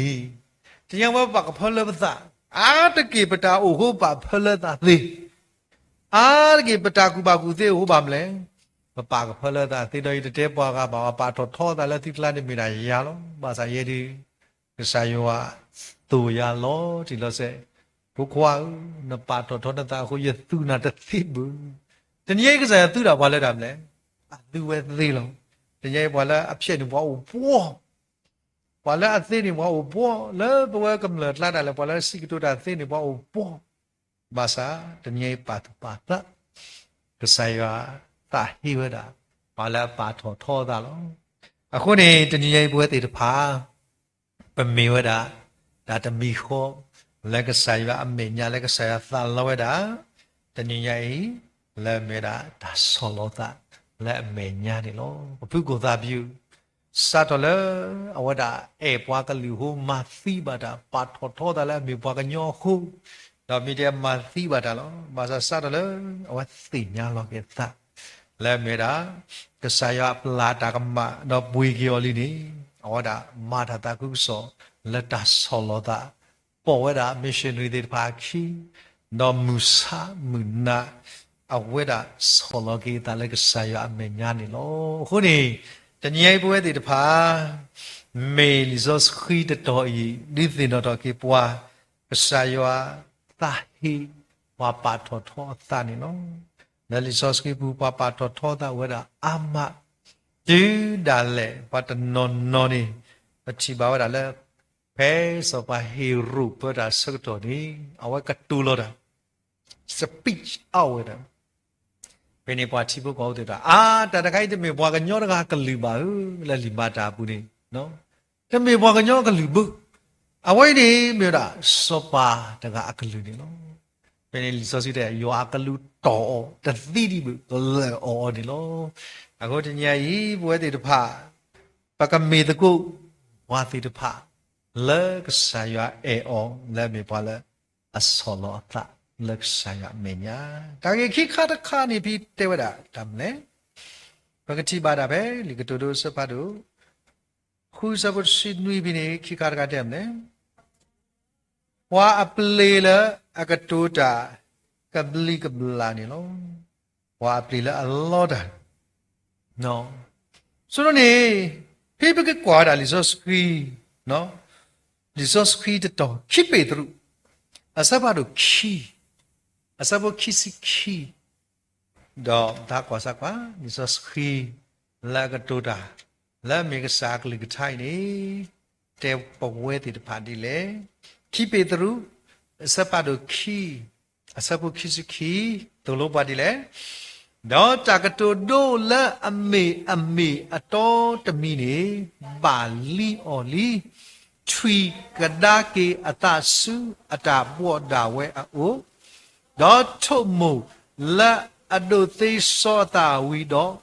တရားမပါကဖလဘသာအာတကေပတာအိုဟောပါဖလသာသေးအာကေပတာကူပါကူသေးဟောပါမလဲမပါကဖလတာသေတော်ရတဲ့ပွားကဘာပါထောတာလဲတိကလာနေမိတာရလောဘာသာရည်ဒီစာယောဝတူရလောဒီလောစေဘုခွာနပါထောတာဟိုရသူနာတသိဘူးတနည်းကစားသူတာဘာလဲတာမလဲအသူဝဲသေးလောတနည်းဘာလဲအဖြစ်နေဘွားဘောဘာလဲအသိနေဘွားဘောလဲဘဝကမ္လလာတာလဲဘာလဲစိကတူတာသိနေဘွားဘောဘာသာတနည်းပါတာကစားရတာဟိဝဒဘာလဲပါထောတာလောအခုနေတနည်းပွဲတေတဖာပမေဝဒဒါတမီခော လက်ကဆိုင်ရအမေညာလက်ကဆိုင်ရသာလောဝဲတာတနည်းရဲ့လက်မေတာဒါဆောလောတာလက်အမေညာနေလို့ဘုကိုသာပြုစာတော်လေအဝဒအေပွားကလူဟိုမာသီဘာတာပါထောထောတာလေမြေပွားကညောခုတော့မြေတဲ့မာသီဘာတာလောဘာသာစာတော်လေအဝသိညာလောကေသလက်မေတာကဆိုင်ရပလာတာကမတော့ပွေကျော်လီနေအဝဒမာထာတာကုဆောလက်တာဆောလောတာပေါ်ဝဲတာ missionary တွေပါခီနော်မူဆာမူနာအဝဲတာဆောလောကေတာလက်ကဆိုင်ရအမေညာနေလို့ခုနေတညိုင်ပွဲတွေတဖာမေလီဇော့ခီတတော်ဤဒီသင်တော်ကေပွားကဆိုင်ရတာဟီဝါပါထောထောတာနေနော်နယ်လီဇော့ကေပူပါပါထောထောတာဝဲတာအမဒီဒါလေပတ်နော်နော်နေအချီပါဝဲတာလေဖဲဆိုပါဟီရူပဒါစကတော်နေအဝဲကတူလို့တာ speech အဝဲတာဘယ်နေပွားချိဖို့ကောင်းတဲ့တာတတခိုက်တမေပွားကညောတကာကလူပါလဲလီမာတာဘူးနေနော်တမေပွားကညောကလူဘူးအဝဲနေမြေတာစောပါတကအကလူနေနော်ဘယ်နေလီစောစီတဲ့ယောအကလူတော်တသီးဒီဘူးလဲအော်ဒီလောအခုတညာကြီးပွဲတွေတဖပကမေတကုဝါစီတဖလက်ဆိုင်ရအောလက်မေပွားလဲအစောလောတာလက်ဆိုင်ရမေညာတာကြီးခိခါတခါနေပြီးတဲဝတာတမ်းလေပကတိပါတာပဲလီကတိုဒိုစပါဒိုခုစဘစီနွီဘီနေခိခါတကတဲ့လေဝါအပလေလအကတိုတာကဘလီကဘလာနေလောဝါအပလေလအလောတာနော်ဆိုတော့နေဖေဘကကွာတာလီဆိုစခရီနော်လီဆိုစခရီတတော်ခိပေတရုအစပါဒိုခိအစဘခိစီခိတော့ဒါကွာစကွာဒီစခရီလာကတိုတာလာမေကစားကလေးကထိုင်နေတဲပဝဲတီတဖာဒီလေခိပေတရုအစပါဒိုခိအစဘခိစီခိဒလိုပါဒီလေတော့တကတိုဒိုလာအမေအတော်တမီနေပါလီအော်လီချွီကဒါကေအတဆုအတာဘောဒါဝဲအိုတော့ထုံမလာအဒိုသိစောတာဝီတော့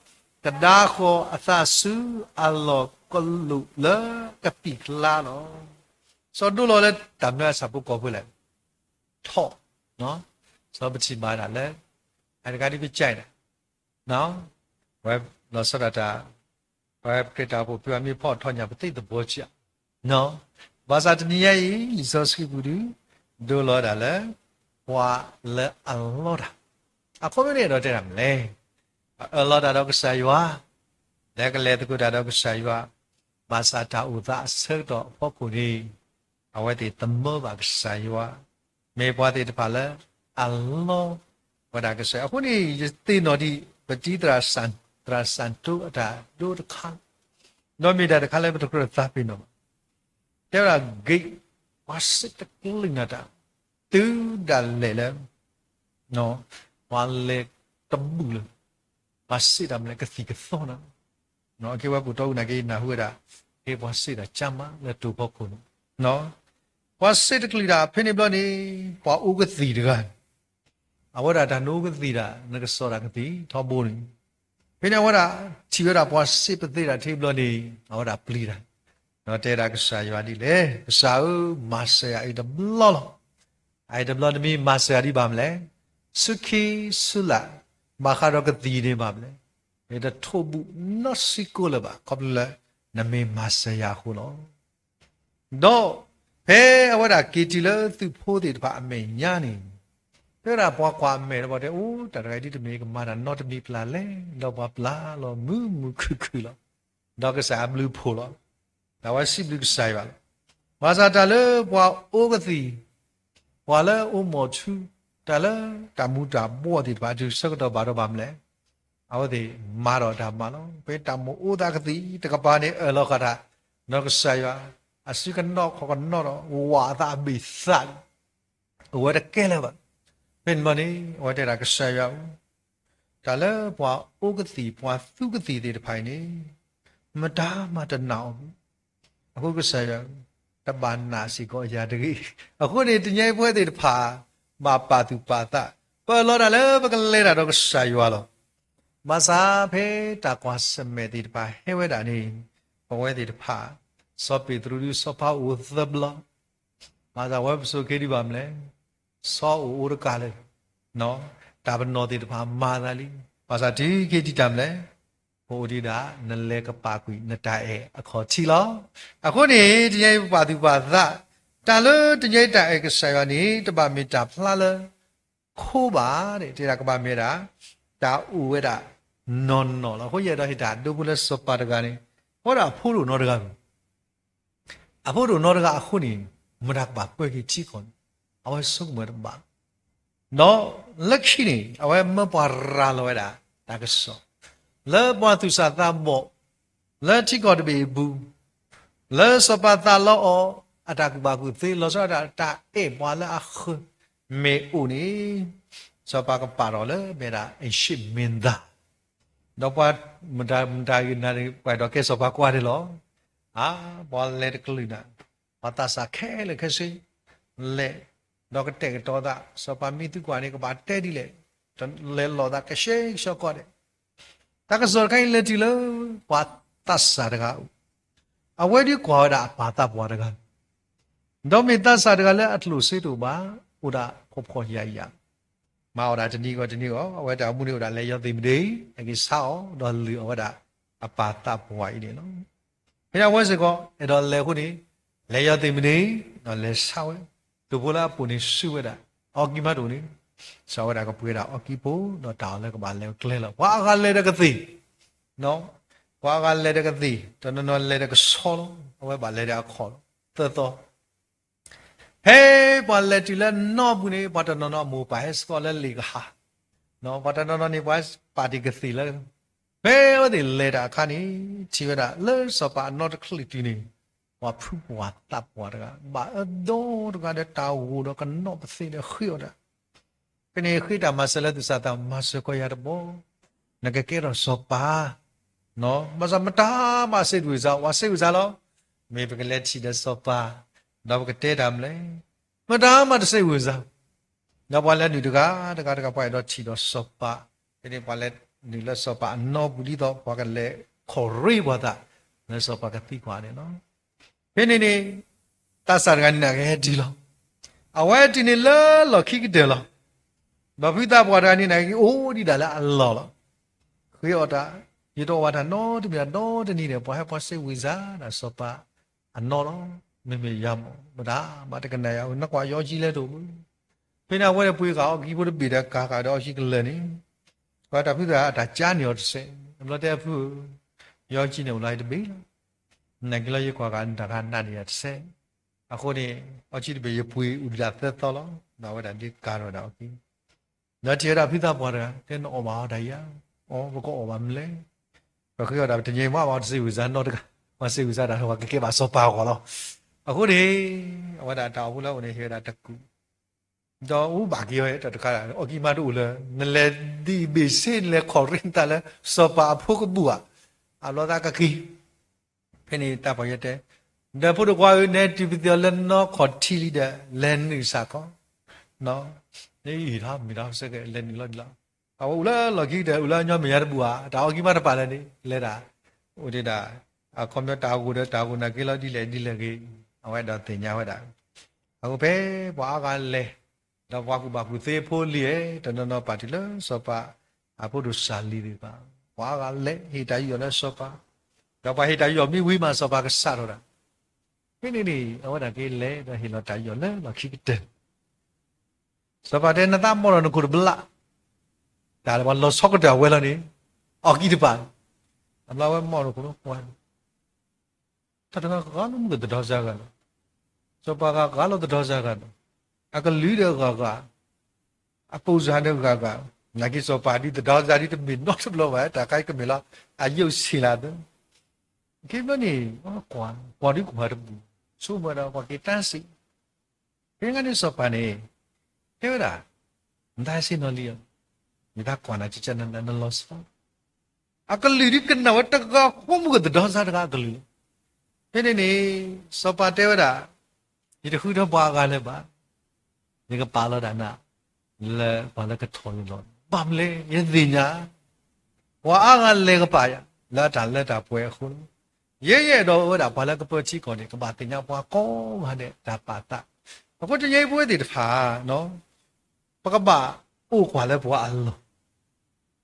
ကဒါခောအသဆုအလောကလုလာကပိကလာနော်စောဒူလောလေတမ်နာစပုကောဖွလေထော့နော်စောပချိမာတာလေအဲ့ဒါကဒီပြကြိုက်တယ်နော်ဝဲလောစရတာဝဲပြတာဖို့ပြမြေဖော့ထော့ညာပသိတဲ့ဘောချနော်ဘာသာတနည်းရေးလီစောစကိဘူးဒူလောတာလေဝါလေအလောတာအခုမနေတော့တဲ့မလဲအလောတာတော့ကစားရွာလက်ကလေးတကူတာတော့ကစားရွာဘာသာတာဥဒဆောတော့ပုဂ္ဂိုလ်ကြီးအဝဲတီတမောပါကစားရွာမေပွားတဲ့တပါလဲအလောဝဒါကစားအခုနေတင်တော်ဒီပတိတရာစန်တုအတာဒုတခါနော်မိတာတခါလဲပတကူသပိနောတဲ့ရာဂိတ်ဝါစစ်တကလင်းတာတူဒါလေလေနော်ဝါလေတဘူလဝါစစ်တမလေကစီကသောနာနော်ကေဝဘူတော့နာကေနာဟူရာေဝါစစ်တာချမ်းမလက်တူဖို့ခုနော်ဝါစစ်တကလီတာဖိနေဘလနေပွားဥကစီတကအဝရဒါနိုကစီတာနကစောတာကတိထောပိုးနေဖိနေဝရချီရတာပွားစစ်ပသိတာထေဘလနေအဝရပလီတာနော်တဲတာကစားရွာဒီလေကစားဦးမဆရာအိတဘလောအိတဘလောတမီမဆရာဒီပါမလဲสุขีสุละมาคารกตีနေပါမလဲအဲ့ဒါထို့ဘူးနော့စီကိုလပါကဘလနမေမဆရာခုလောတော့ဖဲအဝဒကီတီလသူဖိုးတဲ့တပါအမေညာနေပြောတာပွားကွာအမေတော့တဲ့အိုးတရဂိတိတမေကမာတာနော့တမီပလာလဲတော့ပါပလာလောမူခုလောတော့ကစားဘလူးဖိုလောဒါဝစီဘလူးဆိုင်ပါမာစာတလေပွားအိုးကစီပွားလဲအိုးမော်ချူတာလတမူတာဘောဒီဘာသူစကတော့ဘာတော့ဗာမလဲအော်ဒီမာတော့ဒါမလောဘေတမူဥဒကတိတကပါနေအလောကတာနောကဆာယအစကနောခကနောဝါသာဘိသတ်ဝရကဲလဘပင်မနီဝတဲ့ရကဆာယတာလပွာဥကတိပွာသုကတိတဲ့ဖိုင်နေမတာမတနောအခုကဆာယ တဘာနာစီကိုရာတကြီးအခုနေတညိုင်ပွဲတွေတဖာမပါသူပါတာပေါ်လောတာလေပကလေးတာတော့ဆာရွာလောမစာဖေတာကွာစမဲတီတဖာဟဲဝဲတာနေဘဝဲတီတဖာစောပီထရူစောပါဦးသဘလမစာဝဲပစုကေဒီပါမလဲစောဦးရကလေနော်တာဘနောတီတဖာမာသာလီမစာဒီကေဒီတမ်လဲဟိုဒီတာနလဲကပါကွီနတိုင်အခေါ်ချီလောအခုနေတညိုင်ပါသူပါသတာလို့တညိုင်တိုင်ကဆာယနီတပါမီတာဖလာလခိုးပါတဲ့တေရာကပါမီတာတာဥဝဲတာနော်နော်လောဟိုရတော့ဟိတာဒုပုလစပါတကနေဟောတာဖိုးလို့နော်တကားအဖိုးလို့နော်တကားအခုနေမရပါပွဲကြီးချီခွန်အဝဲဆုမရပါနော်လက်ရှိနေအဝဲမပါရာလောတာတာကဆောလဲပွားသူစာသမောလဲချီကောတဘေဘူးလဲစပါတာလောအတာကူပါကူသေးလောစတာတာအေပွားလာအခုမေဦးနေစပါကပါရောလဲမေရာအရှိမင်းသားတော့ပါမတာရနာပဲတော့ကဲစပါကွာတယ်လောဟာဘောလဲတကလူနာပတာစာခဲလေခစီလေတော့ကတဲ့တော့တာစပါမီတူကွာနေကပါတဲ့ဒီလေလဲလောတာကရှိရှော့ကွာတယ်တကစောခိုင်လက်တီလောပတတ်စာတကအဝဲဒီကွာတာပါတာပွားတကတော့မေတ္တာစာတကလည်းအထလို့စေတူပါဥဒါခေါ်ရရမာဝဒါတနီကောအဝဲတာမှုနေဥဒါလည်းရသိမသေးအကိဆောက်တော့လူအဝဲတာအပါတာပွားဤနေနော်ဘယ်ဝဲစကောအဲ့တော့လေခုနေလည်းရသိမသေးတော့လည်းဆောက်တူဘလာပူနေစုဝဲတာအော်ကီမတူနေဆောက်တာကပွေးတာအော်ကီပိုတော့တောင်းလည်းကပါလဲကလဲလောဝါကလည်းတကသိနော်ဝါကလည်းတကသိတနော်လည်းတကဆောလောအဝဲပါလဲတာခေါ်တော့ဟေးဘာလဲတီလဲနော်ဘူးနေဘာတနော်မိုပါစကောလဲလီကဟာနော်ဘာတနော်နေပါပါတီကစီလဲဘယ်ဝဒီလဲတာခါနေချီဝတာလဲစပါနော်တခလီတီနေဝါဖူဝါတပ်ဝါတကဘာဒိုတကတဲ့တာဝူတော့ကနော်ပစီလေခီယောတာကနေခိတာမဆလတ်စာတာမဆကိုရဘောနကကေရောစပါနော်မစမတာမစိတ်ဝိဇာဝါစိတ်ဝိဇာလောမေပကလက်ချီတဲ့စပါတော့ကတဲ့တမ်းလေမတာမတစိတ်ဝိဇာတော့ဘာလဲဒီတကားပိုက်တော့ချီတော့စပါဒီဘာလဲဒီလက်စပါနော်ဘူးဒီတော့ဘာကလဲခေါ်ရိဘာတာလက်စပါကတိကွာတယ်နော်ဘယ်နေတဆာကနေငယ်ဒီလောအဝဲတင်လေလောခိကတယ်လောဘာဖိတာပွားတာနေနိုင်အိုးဒီဒါလားအလောလောခေယောတာရေတော်ဝါတာနော်တပြာနော်တနေတယ်ပွားဟပွားစိတ်ဝိဇာဒါစပါအနော်လောမေမေရမမဒါမတကနေရောနကွာရောကြီးလဲတို့ဖိနာဝဲပွေးကောဂီဘုဒ္ဓပေတဲ့ကာတော့ရှိကလဲနေဘာတာဖိတာဒါကြားနေရောတစ်စက်ဘလတဲ့ဖူရောကြီးနေလိုက်တပေနကလေးကွာကန်တကနာနေရတစ်စက်အခုနေအချစ်ဘေးပွေးဥဒလာသက်တော်လောဒါဝဲတာဒီကာတော့တော့ကိ那接着皮他包的，跟我妈的呀，不过我们嘞，我可要的，今年我是有啥弄这个，我是有啥的，我给把手包好了，我的，我的到不了，我那些的这个，到我把给我这个，我给妈都了，那来的没事来考虑他了，手包破个布啊，老大个给，给你大朋友的，那不如话那这边的人那考体力的，人有啥个，喏。นี่ท่ามีท่าสักเล่นนี่ละเอาอุล่าหลอกกี้เด้ออุล่าย้อนไม่ยากบัวดาวกี้มาได้ปาเลยนี่เล่ด่าอุดด่าคอมพิวเตอร์กูเด้อดาวกูนักกี่ละดีเลยกี่เอาไว้ดาวติญญาไว้ด่าเอาไปบัวกันเลยดาวกูบักกูเซโพลีตอนนั้นปาติละสปาอาพูดสาลีดีป่ะบัวกันเลยฮิตายอยู่แล้วสปาดาวไปฮิตายอยู่มีวิมาสปาก็สาดละนี่เอาไว้ด่ากี่เลยดาวฮิลตายอยู่แล้วหลอกกี้เด้อสบายแต่หน้าตามองเราคุณเบลล่าแต่เราเราชอบกันเดี๋ยวเวลานี้ออกกี่ดีป่ะเราว่ามองเราคุณวันถ้าเราก็นุ่มก็จะดอกันสบายก็เราจะดอกันอาก็ลีเดอร์ก็อาปูจานเดอร์ก็นักกิจสบายที่จะดอจานที่จะมีนอตบล็อกไว้แต่ใครก็มีละอายุสิลาดคิดว่านี่กวนที่กูมาดูสู้มาเราว่ากี่ตั้งสิเพียงแค่นี้สบายนี่เฮ้ยด่าไม่ได้สินอลีอ่ะไม่ได้กว่านะจิตใจนั้นลอสฟ้าอาก็ลีดิกันนะว่าตะก็พวกมึงก็จะดอซาตะก็ลีเป็นนี่สปาเทวดา你的后头把干了吧，那个扒了的那，来把那个头一落，把嘞也人家，我俺那个把呀，那咱那咱不会混，爷都我把那个不起搞的，个把人家把高嘛的，咱把的，我这也不会的怕喏，把个把不管了不安了。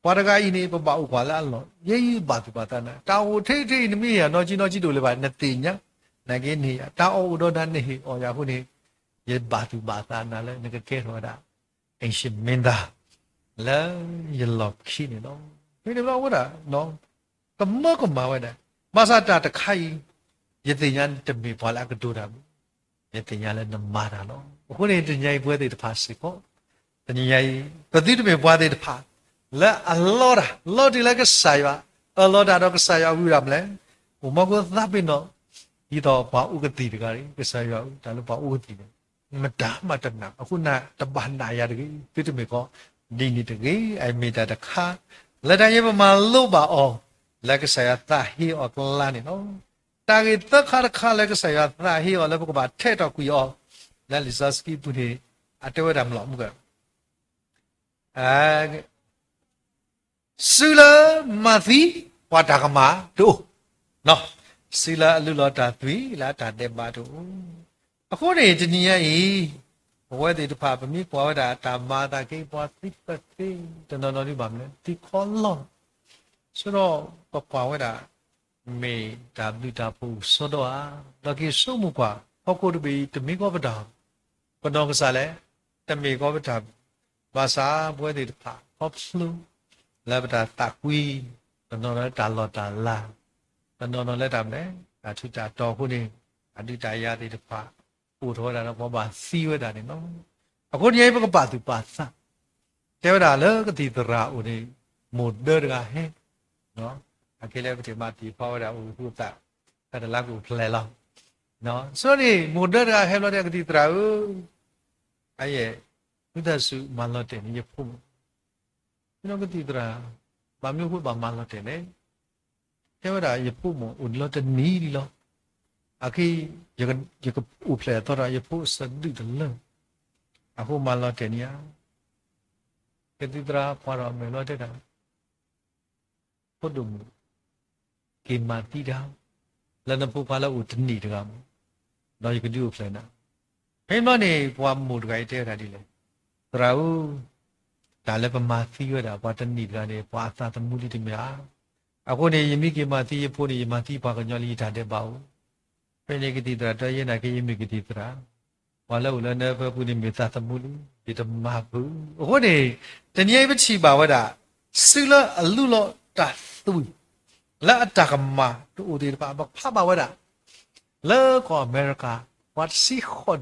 把这个ini bawa ukala lo ye batu batana tahu thei ni mi ya no ji do le ba na tinya na ke ni tahu do dan ni o ya hu ni ye batu batana le na ke ro da ai shin min da la ye lo khi ni no ni lo wa da no ka ma wa da ma sa ta ta khai ye tinya te mi ba la ka do da ye tinya le na ma da no hu ni tinya i pwe de ta si ko tinya i ta ti de me pwa de ta la allora lo di la cái sai ba allora đó cái sai ya wi ram le u ma ko ta pin no yi do ba u ka ti de ga ri cái sai ya da lo ba u ka ti de ma da ma ta na aku na ta ban na ya de ti de me ko ni ni de ge ai me ta ta kha la da ye ba ma lo ba o la cái sai ya ta hi o la ni no ta ge ta kha la cái sai ya ta hi o la ko ba the to ku yo la li sa ski bu ni a te wa da ma lo mu ka Sula mathi wadagama do no sila lulo ta twi la ta de ba do ako ne tiniya e wa de pa pa mi kwa da ta ma ta ke pa ti pa ti no no ni ba mle ti kho lo so do pa pa wa da me da bi da pu so do a da ke so mu kwa ho ko de bi te mi ko ba da pa no ka sa le te mi ko ba da ba sa wa de pa hop flu la ba ta quy no la ta lo ta la no no la ta me ta chu ta to hu ni a di ta ya de pa pu tho da no ba ba si wa da ni no a ko ni ba ka pa tu pa sa te wa da le ka ti tra u ni mo de ga he no a ke le ba ti ma ti pa wa da u hu ta ta da la ku ple lo no so ni mo de ga he lo de ka ti tra u ai ye tu da su ma lo de ni ye phu no ka ti tra ba myo hu ba ma lo de ne te wa da ye phu mo u lo de ni li lo a ki ye ka u ple to da ye phu sa du de le a hu ma lo de ni ya ka ti tra pa ro me lo de da phu du mu ki ma ti da la na phu pa la u de ni de ga mo no ye ka du u ple na he no ni pwa mu de ga te da di le tra uဒါလည်းပမာသီးရတာဘာတနည်းကနေဘာသာတမှုလိတမအခုနေယမိကေမသီးဖို့နေယမသီးဘာကညောလီထားတဲ့ပါဦးဖိနေကတိတရာတရနာကေယမိကတိတရာဘာလို့လဲနေဖပူနေမေသာတမှုလိဒီတမဘူးအခုနေတနည်းပချီပါဝတာစီလအလူလောတသူလာတကမတူဒီပါဘဖပါဝတာလဲကောအမေရိကဝတ်စီခွန်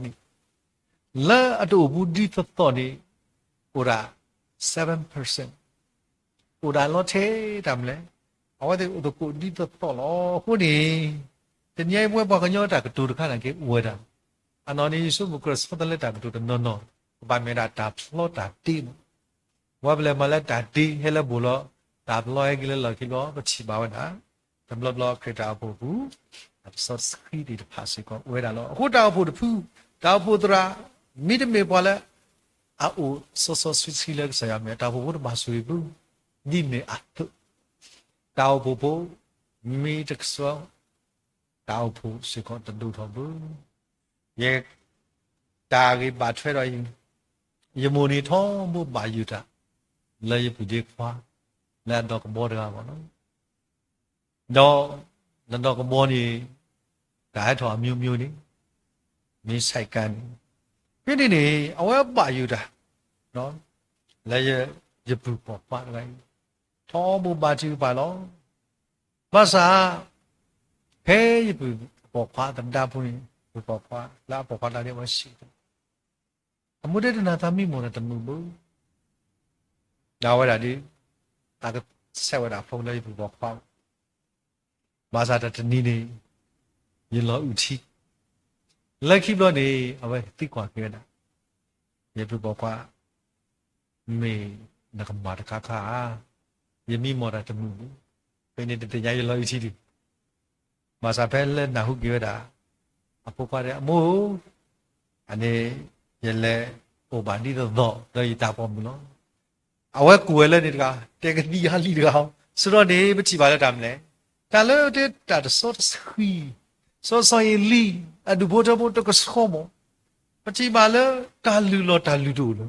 လဲအတူဘူးဒီတော်နေဟိုရာ7% udah lo che tamle awade udah ku di to lo ku ni tenyai bue ba kanyo ta tu kha na ke ueda anoni su bu kras fatale ta tu no no ba me da ta lo ta ti wa ble ma la ta ti hele bu lo ta lo ye ke lo ki lo ba chi ba wa da tam lo kreta bu bu so skri di pa se ko ueda lo ku ta bu pu ta bu tra mi de me ba la a o so switch le sa ya me ta bo ba su bu ni me a tu ta bo mi de so ta bo se ko ta du tho bu ye ta ge ba thwe ro yin ye mo ni tho bo ba yu ta le ye bu de kwa la do ko bo da ba no do ko bo ni ta tho a myu myu ni mi sai kanพิธีนี้เอาไว้บ่ายอยู่ด่ะเนาะแล้วจะปลูกปอกปะอะไรท้อบุบาจิบาล้อภาษาเฮ้ยปลูกปอกปะตันดาพูนี่ปลูกปอกปะแล้วปอกปะอะไรมาสิอมุเดตนาทามีโมนะตมุบุดาวดาดิตาก็เซวดาฟงเลยปลูกปอกปะภาษาตะนี่นี่ยินล้ออุทิလက်ခိလို့နေအဝဲတိကွာခဲ့တာရေပြပေါ်ကွာမေနကမာတခါခါယမိမော်တာတမှုပဲနေတဲ့ရရလို့ရှိတယ်မစာဖဲလဲနာဟုကြတာအပုပါတဲ့အမိုး Ane yele obani do ita pomulo. Awe kuele ni ka tega ni hali ka. Suro ne bachi bala damle. Talo de ta so sui. So li adu boto ko schomo. Bachi bala ta lu do lo.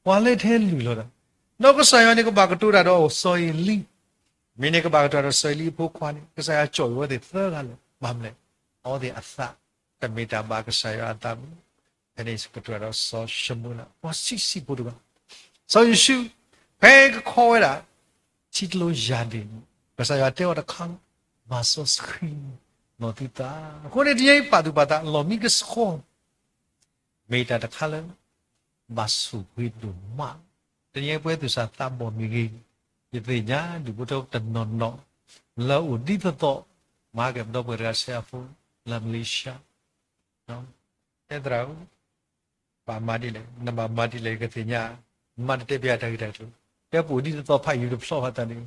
Wale the lu lo da. No ko sayo ni ko ba ko tu da do so li. Mine ko ba ko do so li po kwani. Ko saya choy wo de thơ ga le. Mamle. All the asa. Ta meta ba ko sayo atam. Ane ko tu da so shamula. Wa si bodo ba. So you shoot. Peg call it. Chitlo jadi. Pasaya teo da kang. Maso screen. Notita. Kone dia padu pada lomi ke sko. Meta da kala. Masu hidu ma. Dia pue tu sa tambo migi. Jadi nya di buto tenon no. La udi to. Magam do berasa fu la Malaysia. No. Tedrau. Pa madi le. Nama madi le katanya. Madi te biada kita tu. Dia pun di tu apa hidup so hata ni.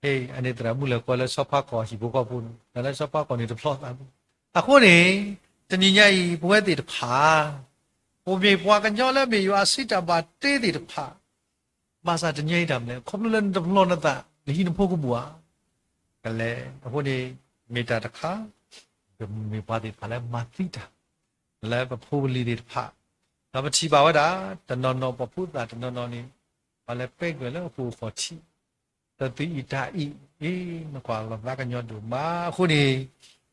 Hey, ane tera mula kuala sopa kau hibu kau pun. Dalam sopa kau ni hidup so hata. Aku ni teninya i buat di depan. Umi buat kan jalan me yu asyik dapat di depan. Masa teninya i dalam le. Kau belum depan nata. Ni hidup aku buat. Kalau aku ni minta dekat. Mi buat di depan le mati dah. Le berpuluh di depan. Tapi ciba wada. Tenono berpuluh dah tenono ni. Wala peg wala pu forti tatu ita I na kwa la ba ka nyo du ma khu ni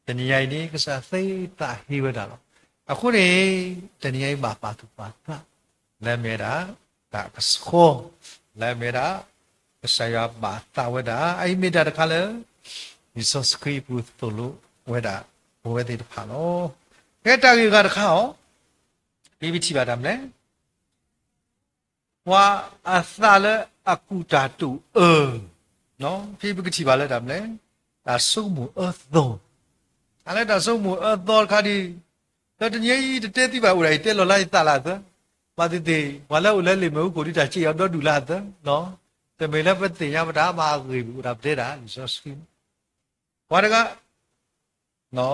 tanyai ni ka sa sai ta hi wa da lo akhu ni tanyai ba pa tu pa ta la me da ta ka so la me da ka sa ya ba ta wa da ai me da ka le ni so script pu to lo wa da wa de pa lo ke ta gi ga da kha ho bi bi chi ba da mle wa asala akuta tu no phi bi chi ba la da mle da so mu tho ala da so mu tho kha di da de yi de te ti ba u dai te lo lai ta la da ba ti ti wa la u le le mu ko di da chi ya do du la da no te me la pa ti ya ba da ma gui bu da de da so skin wa da ga no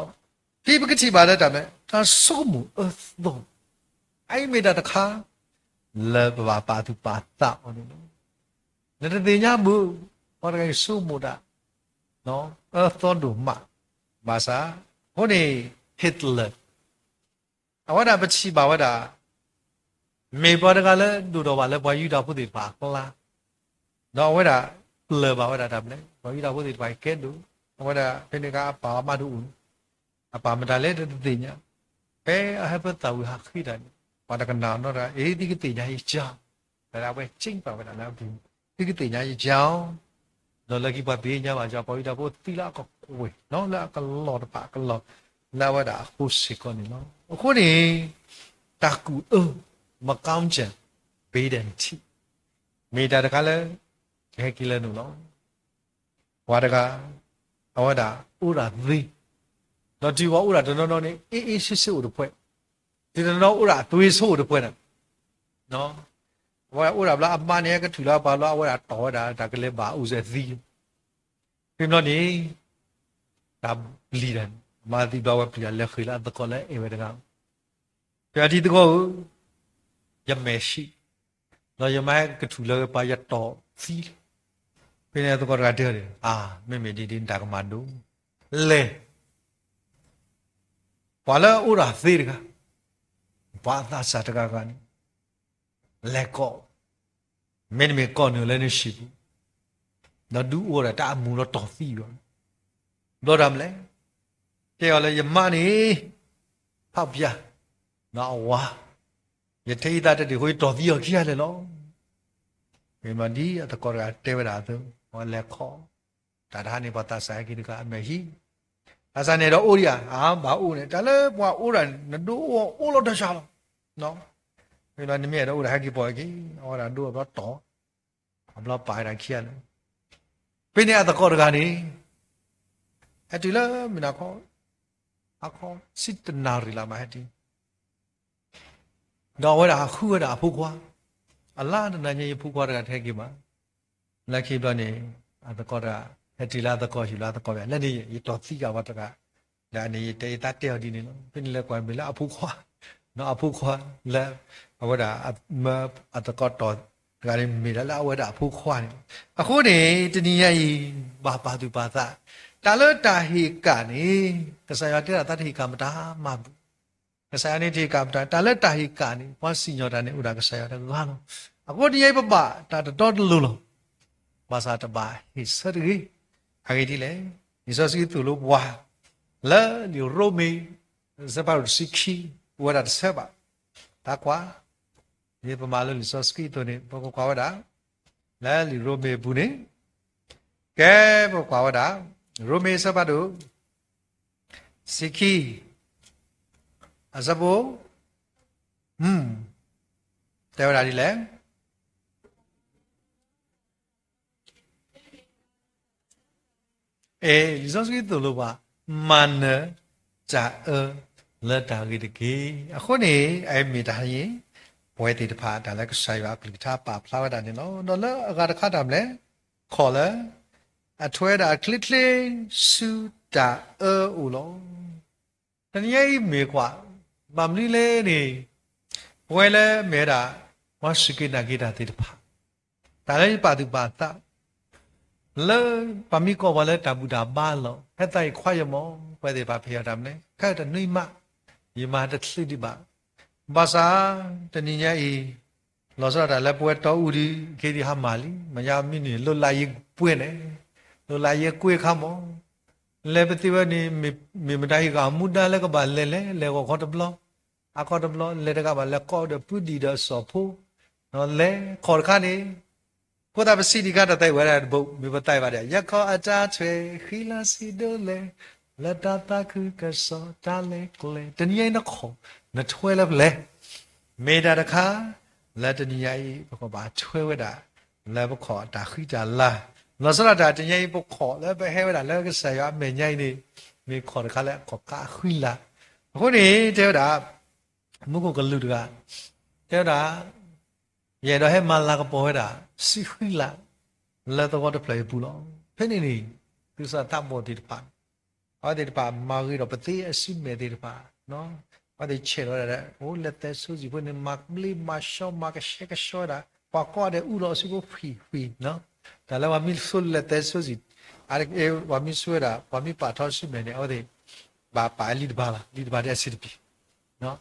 phi bi chi ba la da mle da so mu tho ai me da kha le ba pa tu pa ta oni ne de nya bu orang su muda no thon du ma masa honi Hitler awada ba chi ba wada me ba da le du do ba le ba yu da pu ti pa kla no wada le ba wada da le ba yu da pu ti pa ke du wada pe ne ka pa ma du apa ma da le de nya pe a ha pa ta wi ha khi da pada kenal nora, di kita nyai jauh, pada apa cing pada nabi, di kita nyai jauh, no lagi babi nya macam apa ida pun tidak kau kue, no lah kalau pak kalau, lah ada aku sikon ni no, aku ni takut makam je, beda ni, beda ada kala, kayak kila nu no, wadaga, awada urat zi, no jiwa urat no ni, sisi urat pun. Tidak nak urat tuai so de pun, no. Wah urat lah apa ni ke tulah bala urat tahu dah dah kele ba uzet zi. Pimno ni dah liran, mati bawa pria lekhilah dekola ewedengang. Jadi tu kau yang Messi, no yang mai ke tulah payah tahu zi. Pina tu kau ada ni, memang di tak mandu, le. Wala urat zi kan. Pada saat kan, leko, meni kau ni lene sibu, nadu orang tak mula tofi kan, doram le, dia oleh yang mana papia, nawa, ya tadi dah di hui tofi aja le lo, memang dia atau korang tewe dah tu, orang leko, tak ada ni pada saya kini kan mehi. Asal ni ada uria, bau ni, kalau buat uran, nadu ulo dah salah. No, bila ni ada udah lagi lagi orang dua belas tahun, belas pai kian. Pini ada kau dengan ni, itulah mina aku sit nari lama hati. Dah ada aku ada apa kuah, Allah nanya ibu kuah dengan hegi mah. Lagi bila ni ada kau ada itulah ada kau hilang ada kau. Lani itu tiga watak. Dan ni itu tak tiada di ni. Pini lekau bila apa kuah. နော်အဖို့ခွာလဲအဝဒအတကောတော်ဒါရင်မိလာအဝဒအဖို့ခွာနေအခုနေတနည်းရည်ပါသူပါသတာလတာဟိကနေကဆရာတဲ့တတိကမတာမဘူးကဆရာနေဒီကမတာတာလတာဟိကနေဝါစီညောတာနေဥဒါကဆရာတဲ့ငါလုံးအခုဒီပပတာတော်လို့လို့ဘာသာတပါဟိစရီအဂိတိလေဒီစောစီသူလို့ဘွာလာဒီရိုမီဇဘာစီခီဝရတ်ဆဘာတာကွာဒီပမာလို့ဒီစောစကီတို့နေဘကွာဝဒါလာဒီရိုမီဘူးနေကဲဘကွာဝဒါရိုမီဆဘာတို့စီခီအဇဘောတဲဝဒါဒီလေဒီစောစကီတို့လို့ပါမန်ဂျာလက်တာကြီးတကေအခုနေအဲ့မိသားရင်ဘွဲတီတဖာဒါလည်းဆိုင်ရကလီတာပါဖလာဝတာနေနော်တော့လည်းအကတခါတမ်းလဲခေါ်လဲအထွဲတာကလစ်လင်းစူတာဦးလုံးတနည်းမေကွာမမလီလေးနေဘွဲလဲမဲတာဝါရှိကိနာကိတာတီတဖာဒါလည်းပါတူပါတာလဲပမီကောဝလဲတဘူတာပါလောဟဲ့တိုင်ခွာရမောဘွဲတီပါဖေရတာမလဲခက်တဲ့နှိမယမတသိတိပါဘာသာတနည်းရဲ့လောစရတာလည်းပွဲတော်ဦးဒီခေဒီဟာမာလီမယာမင်းနေလွတ်လာရေးပွင့်တယ်လွတ်လာရေးကွေးခမောလေပတိဝနေမေမတိုင်းကမူတာလည်းကပါလဲကိုခေါ်တဘလအခေါ်တဘလလေတကပါလဲကောဒပူဒီဒဆောဖိုနော်လဲခေါ်ခါနေကိုတာပစီဒီကတတိုက်ဝရတဲ့ဘုတ်မေပတိုက်ပါတယ်ရခေါ်အတားချွေခီလာစီဒိုလေလက်တာတခုကစောတာလေကလေတနည်းနခေါ်နထွဲလလဲမေတာတခါလက်တနည်းဘခေါ်ပါထွဲဝတာလဲဘခေါ်တာခိတာလာလောစရတာတနည်းဘခေါ်လဲပဲဟဲဝတာလဲကဆရာမေညိုင်းနေမေခေါ်တခါလဲခေါ်ကာခိလာအခုနေတဲ့တာမုကကလူတကတဲ့တာရေတော့ဟဲမလာကပေါ်ဝတာစီခိလာလဲတော့တော့ play ဘူးလို့ဖိနေနေသူစားတမောဒီပါအဲ့ဒီပါမာဂီတော့ပတိအစီမေဒီပါနော်အဲ့ဒီချေတော့တဲ့ဟိုလက်သက်ဆူစီဘနေမကလီမရှောမကရှေကရှောတာပါကောတဲ့ဥလို့စီကိုဖီနော်ဒါလည်းဝမီဆူလက်သက်ဆူစီအဲ့ဝမီဆွေတာဝမီပါထောစီမေနေအဲ့ဒီဘာပါလီဒဘာလာလီဒဘာတဲ့စီပီနော်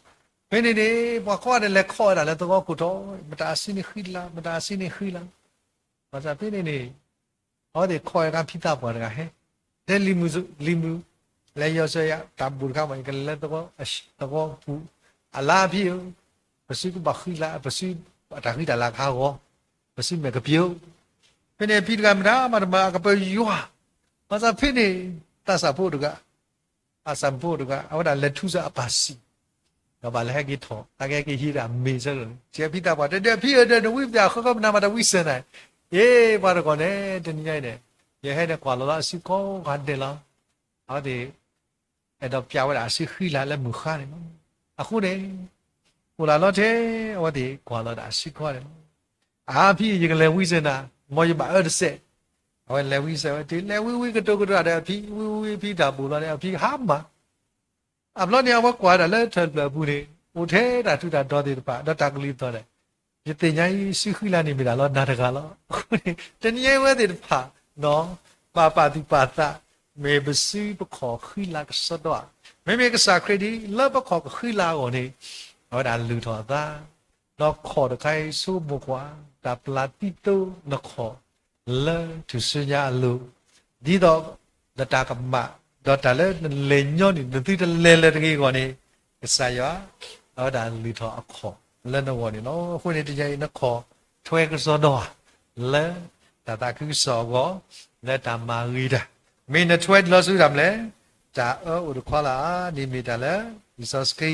ဘယ်နေနေပါကောတဲ့လက်ခေါ်တာလည်းတော့ကိုတော့မတာစီနေခိလာမတာစီနေခိလာဘာသာပြနေနေအဲ့ဒီခေါ်ကဖိတာပေါ်ကဟဲတဲ့လီမူလဲရစရတဘူခါမကလည်းတော့ပူအလာပြီပစီကဘခိလာပစီတာခိတာလာခါရောပစီမကပြုဖိနေဖိကမနာမကပယောဘာသာဖိနေတဆဖို့တကအစံဖို့တကအဝဒလက်ထုစားအပါစီတော့ဘာလဲကိထောတကယ်ကိဟိရာမေစရကျေဖိတာပါတဲ့ဖိရတဲ့ဝိပြခခမနာမတဝိစနေအေးဘာတော့နဲ့တနည်းရိုက်တယ်ရဟဲ့တဲ့ကွာလောစီကောဂတ်တယ်လားအဲ့ဒီအဲ့တော့ပြဝတာစီခိလာလည်းမခါတယ်နော်အခုနေဟိုလာတော့တဲ့ဟောဒီကွာလောတာစီခေါ်တယ်အာဖိရကလည်းဝိစနာမောရပါအဲ့ဆက်ဟောလည်းဝိစဒီလည်းဝိကတော့တဲ့အဖိဝိဖိတာပူလာတဲ့အဖိဟာမအဘလောနေဝကွာတယ်လည်းထပ်ဘူးနေဟိုထဲတာထူတာတော့တယ်ပါတော့တကလေးတော့တယ်ယတိညာစီခိလာနေပြီလားနာတကလားတနည်းဝဲတယ်ပါနော်ပါတိပါတာမေဘစီဘခေါ်ခိလာကစတော့မေကစားခရဒီလဘခေါ်ခိလာကိုနေဟောဒါလူတော်သားတော့ခေါ်တခိုင်ဆိုးဘကွာဒါပလာတီတိုနခေါ်လဲသူစညာလူဒီတော့ဒတာကမတော့တလဲလေညောနေတိတလဲတကြီးကိုနေကစားရဟောဒါလူတော်အခေါ်လဲတော့နေနော်ခုနေတကြိမ်နခေါ်ထွဲကစတော့လဲတခုစောကိုလက်တမာရီတာမင်းနဲ့ထွဲလို့ဆိုရမလဲဒါဥဒခွာလာဒီမီတာလဲဒီစောစကီ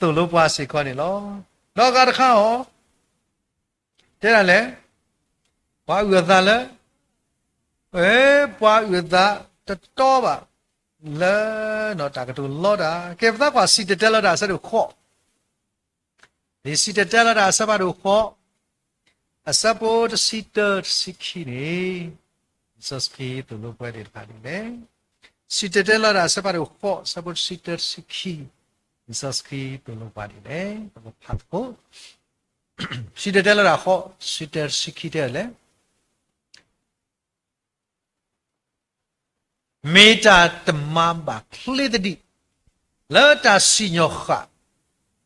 သူ့လို့ပွားစီခေါ်နေလောတော့ကတခါဟောတဲ့ရလဲပွားဥဒလဲပွားဥဒတတော်ပါလဲတော့တာကတူလောတာကေပတာကွာစီတတဲလာတာဆက်လို့ခေါ်ဒီစီတတဲလာတာဆက်ပါတော့ခေါ်အစပေါ်တစီတစီခီနေစစကီတူလို့ပွဲတယ်ပါလိမ့်မယ်စီတတဲလာတာဆက်ပါတော့ခေါ်စပေါ်စီတစီခီ Saski Pelopadi, Patko. She did tell her a hot sitter sikitele. Meta the mamba, clearly. Let us see your heart.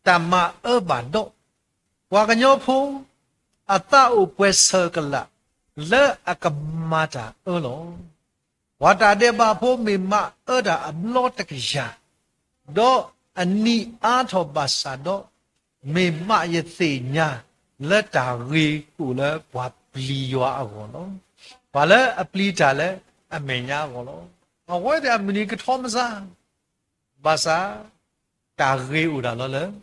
Tama urbano. Waganyopo, a thou west circle. Le akamata alone. What are they about me ma other a lot of ya? Do a ni art of basado me ma ye thina let a re cooler what plea you are one. Pala a plea tale a mania wolo. A word a minic Thomasa Basa ta re udalola.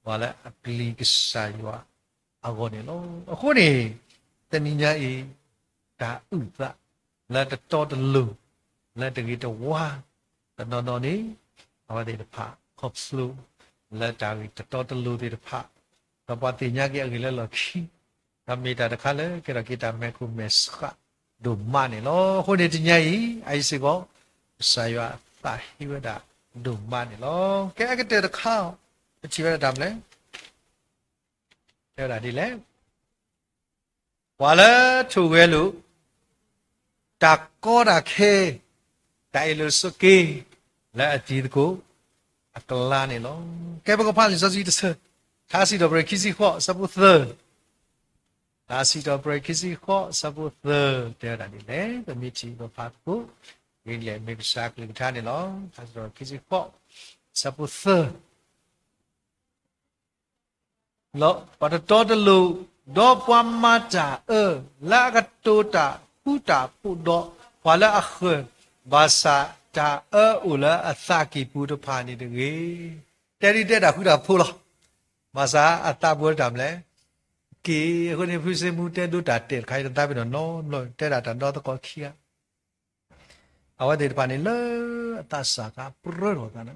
Wala a plea sayua a gonino. A honey. Teninya e ta uta let the total loo let the get a wa the nononi our day the pa hop slew let the total loo the pa the patinya get a little key the meta the color get a kita meku meska do money lo who did nyai I say go saya ta hiwada do money lo get the cow the chiva damle there are delay Wala to welu Takora ke Tailo soke La atidko Akalani long Kebako Pali Sazi the sir Tasi do breakisi hot sabu third Tasi do breakisi hot sabu third There are the meeting of Patko Really make exactly tiny long Tasi do kisi hot sabu third Lo but a total low Do Pamata Lagatota Puta Pudo Wala Akhur Basa Ta Ula Athaki Pudapani the way. Terry did a Huda Pula Masa Atabur Damle Ki when if you say Mute do that tell kind of David no tell at another call here. Our did Panilla Tasaka Purotana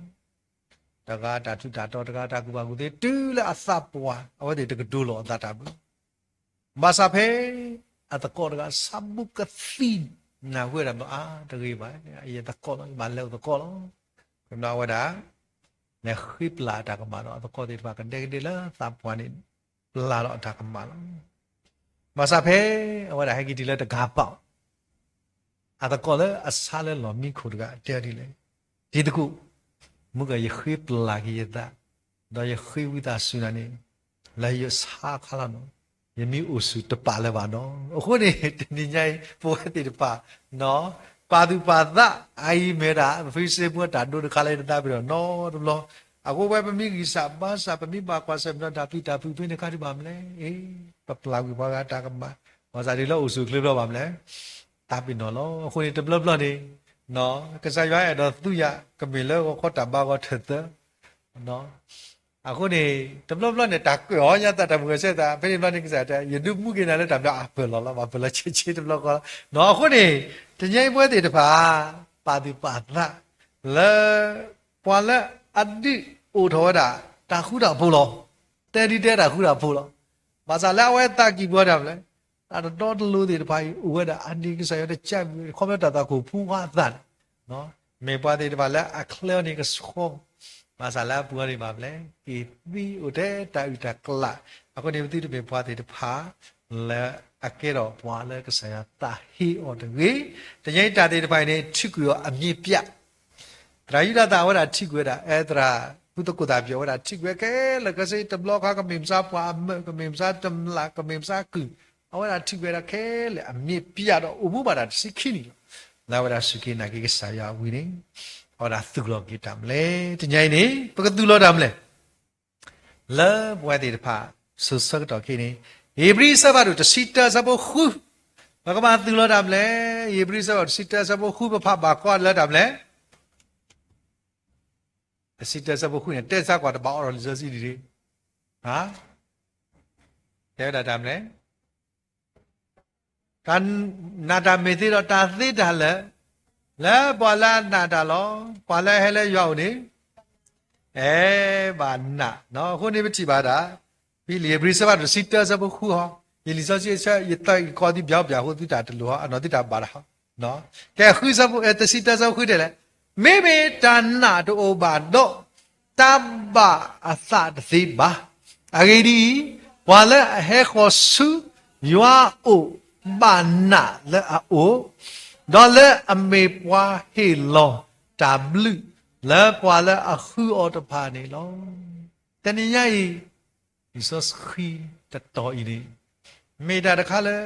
Taga Tatu Tato Taku de Tula Athapua our did a dulo that abu. Masape at the corner sabuka feed. Now where am the river? I the column, my level the column. From now what I ne hip la takamano, the cottage back and dig dealer, tap one in la takamano. Masape, what I get let the gap out. At the color, a salad or me could get dirty. Did the cook Muga ye hip like ye that. Do you hip with us soon? Lay your sa colano. Yemi usu te palevano. Hone ninyai poeti de pa. No. Padu pada ai mera. Fise mo tado de kala de tabiro. No lo. Ako wa pami gisa ba sa pami ba kwa sa na tapi pe ne kari bamle. Papla ba ga ta kama. Wasa de lo usu klip lo bamle. Tapi no lo. Hone te blo ni. No. Kasa ya do tu ya. Kamile ko khota ba ko thete. No. Ako ni tablo ne tak ko ya ta ta mu se ta pe ni ni sa ta ye du mu ke na le ta bla a pe lo la ba pe la che che tablo ko no ako ni te nyai pwe de ta pa di pa na le pwa le adi o tho da ta khu da phu lo te di te da khu da phu lo ma sa la we ta ki bo da le ta do de lu de pa u we da adi ke sa yo de cha ko me ta ko phu wa da no me pwa de ba le a clear ni ke so Masala buari mable, kipi ude ta uta kla. Aku ni betul betul buat itu pa le akero buat le kesaya tahi ordewi. Ternyata tadi depan ini cikgu amni pia. Terakhir dah awak dah cikgu dah, tera putu kuda pia awak dah cikgu ke le kesaya temblok kah kemimsa buat kemimsa temla kemimsa ku. Awak dah cikgu dah ke le amni pia dah ubu barat sikini. Lawan dah sikini lagi kesaya winning. Ora tulo kita mle tnyai ni pakatulo damle la bwadi pa susak to kini hebri sabaru to sita sabo khu bakama tulo damle hebri sabaru sita sabo khu pa ba kwa la damle sita sabo khu ne te sa kwa ba oro li si di ha te da damle kan nada me ti ro ta thi da le La bola nada lo, bola hele yau ni. Ba na, no, kau ni betul pada. Pilih beri sebab sita sebab kau ha. Ini sahaja saya kita kau di biar kau tidak terlalu ha, nanti tak barah. No, kau sebab sita sebab kau deh. Maybe tanah tu obat do. taba asa desiba agidi wala he khosu ywa o bana le a o dole ame pwa he lo tablu le pwa le a khu o ta pha ni lo tani yai Jesus khi ta to ini me da da kha le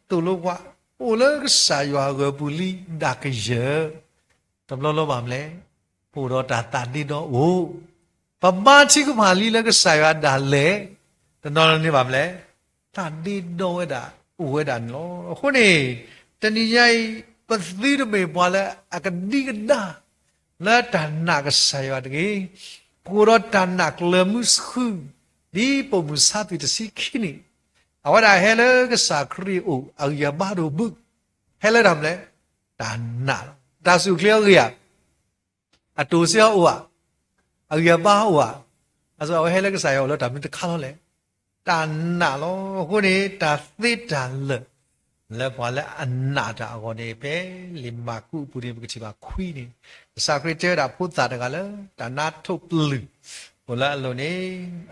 tu lo wa o le sa ywa go buli da ke ye tam lo lo ba mle po do ta ta ni do o pa ma chi ku ma li le ke sa ywa da le ta no ni ba mle ta ni do we da o we da no khu ni tani yai pa thi de me pwa le a ka ni ka da la ta na ka sa ywa de ke po do ta na le mu khu di po mu sa pi de si khi ni awada hele ke sa kri o agya ba do bu hele dam le ta na ta su clear ya atu sia o agya ba o aso hele ke sa yo lo ta mi de kha lo le ta na lo ko ni ta thi ta le bwa le anna ta ko ni pe limma ku pu ni bu chi ba khwi ni sa kri te da phu ta da ka le ta na thuk plu ko la lo ni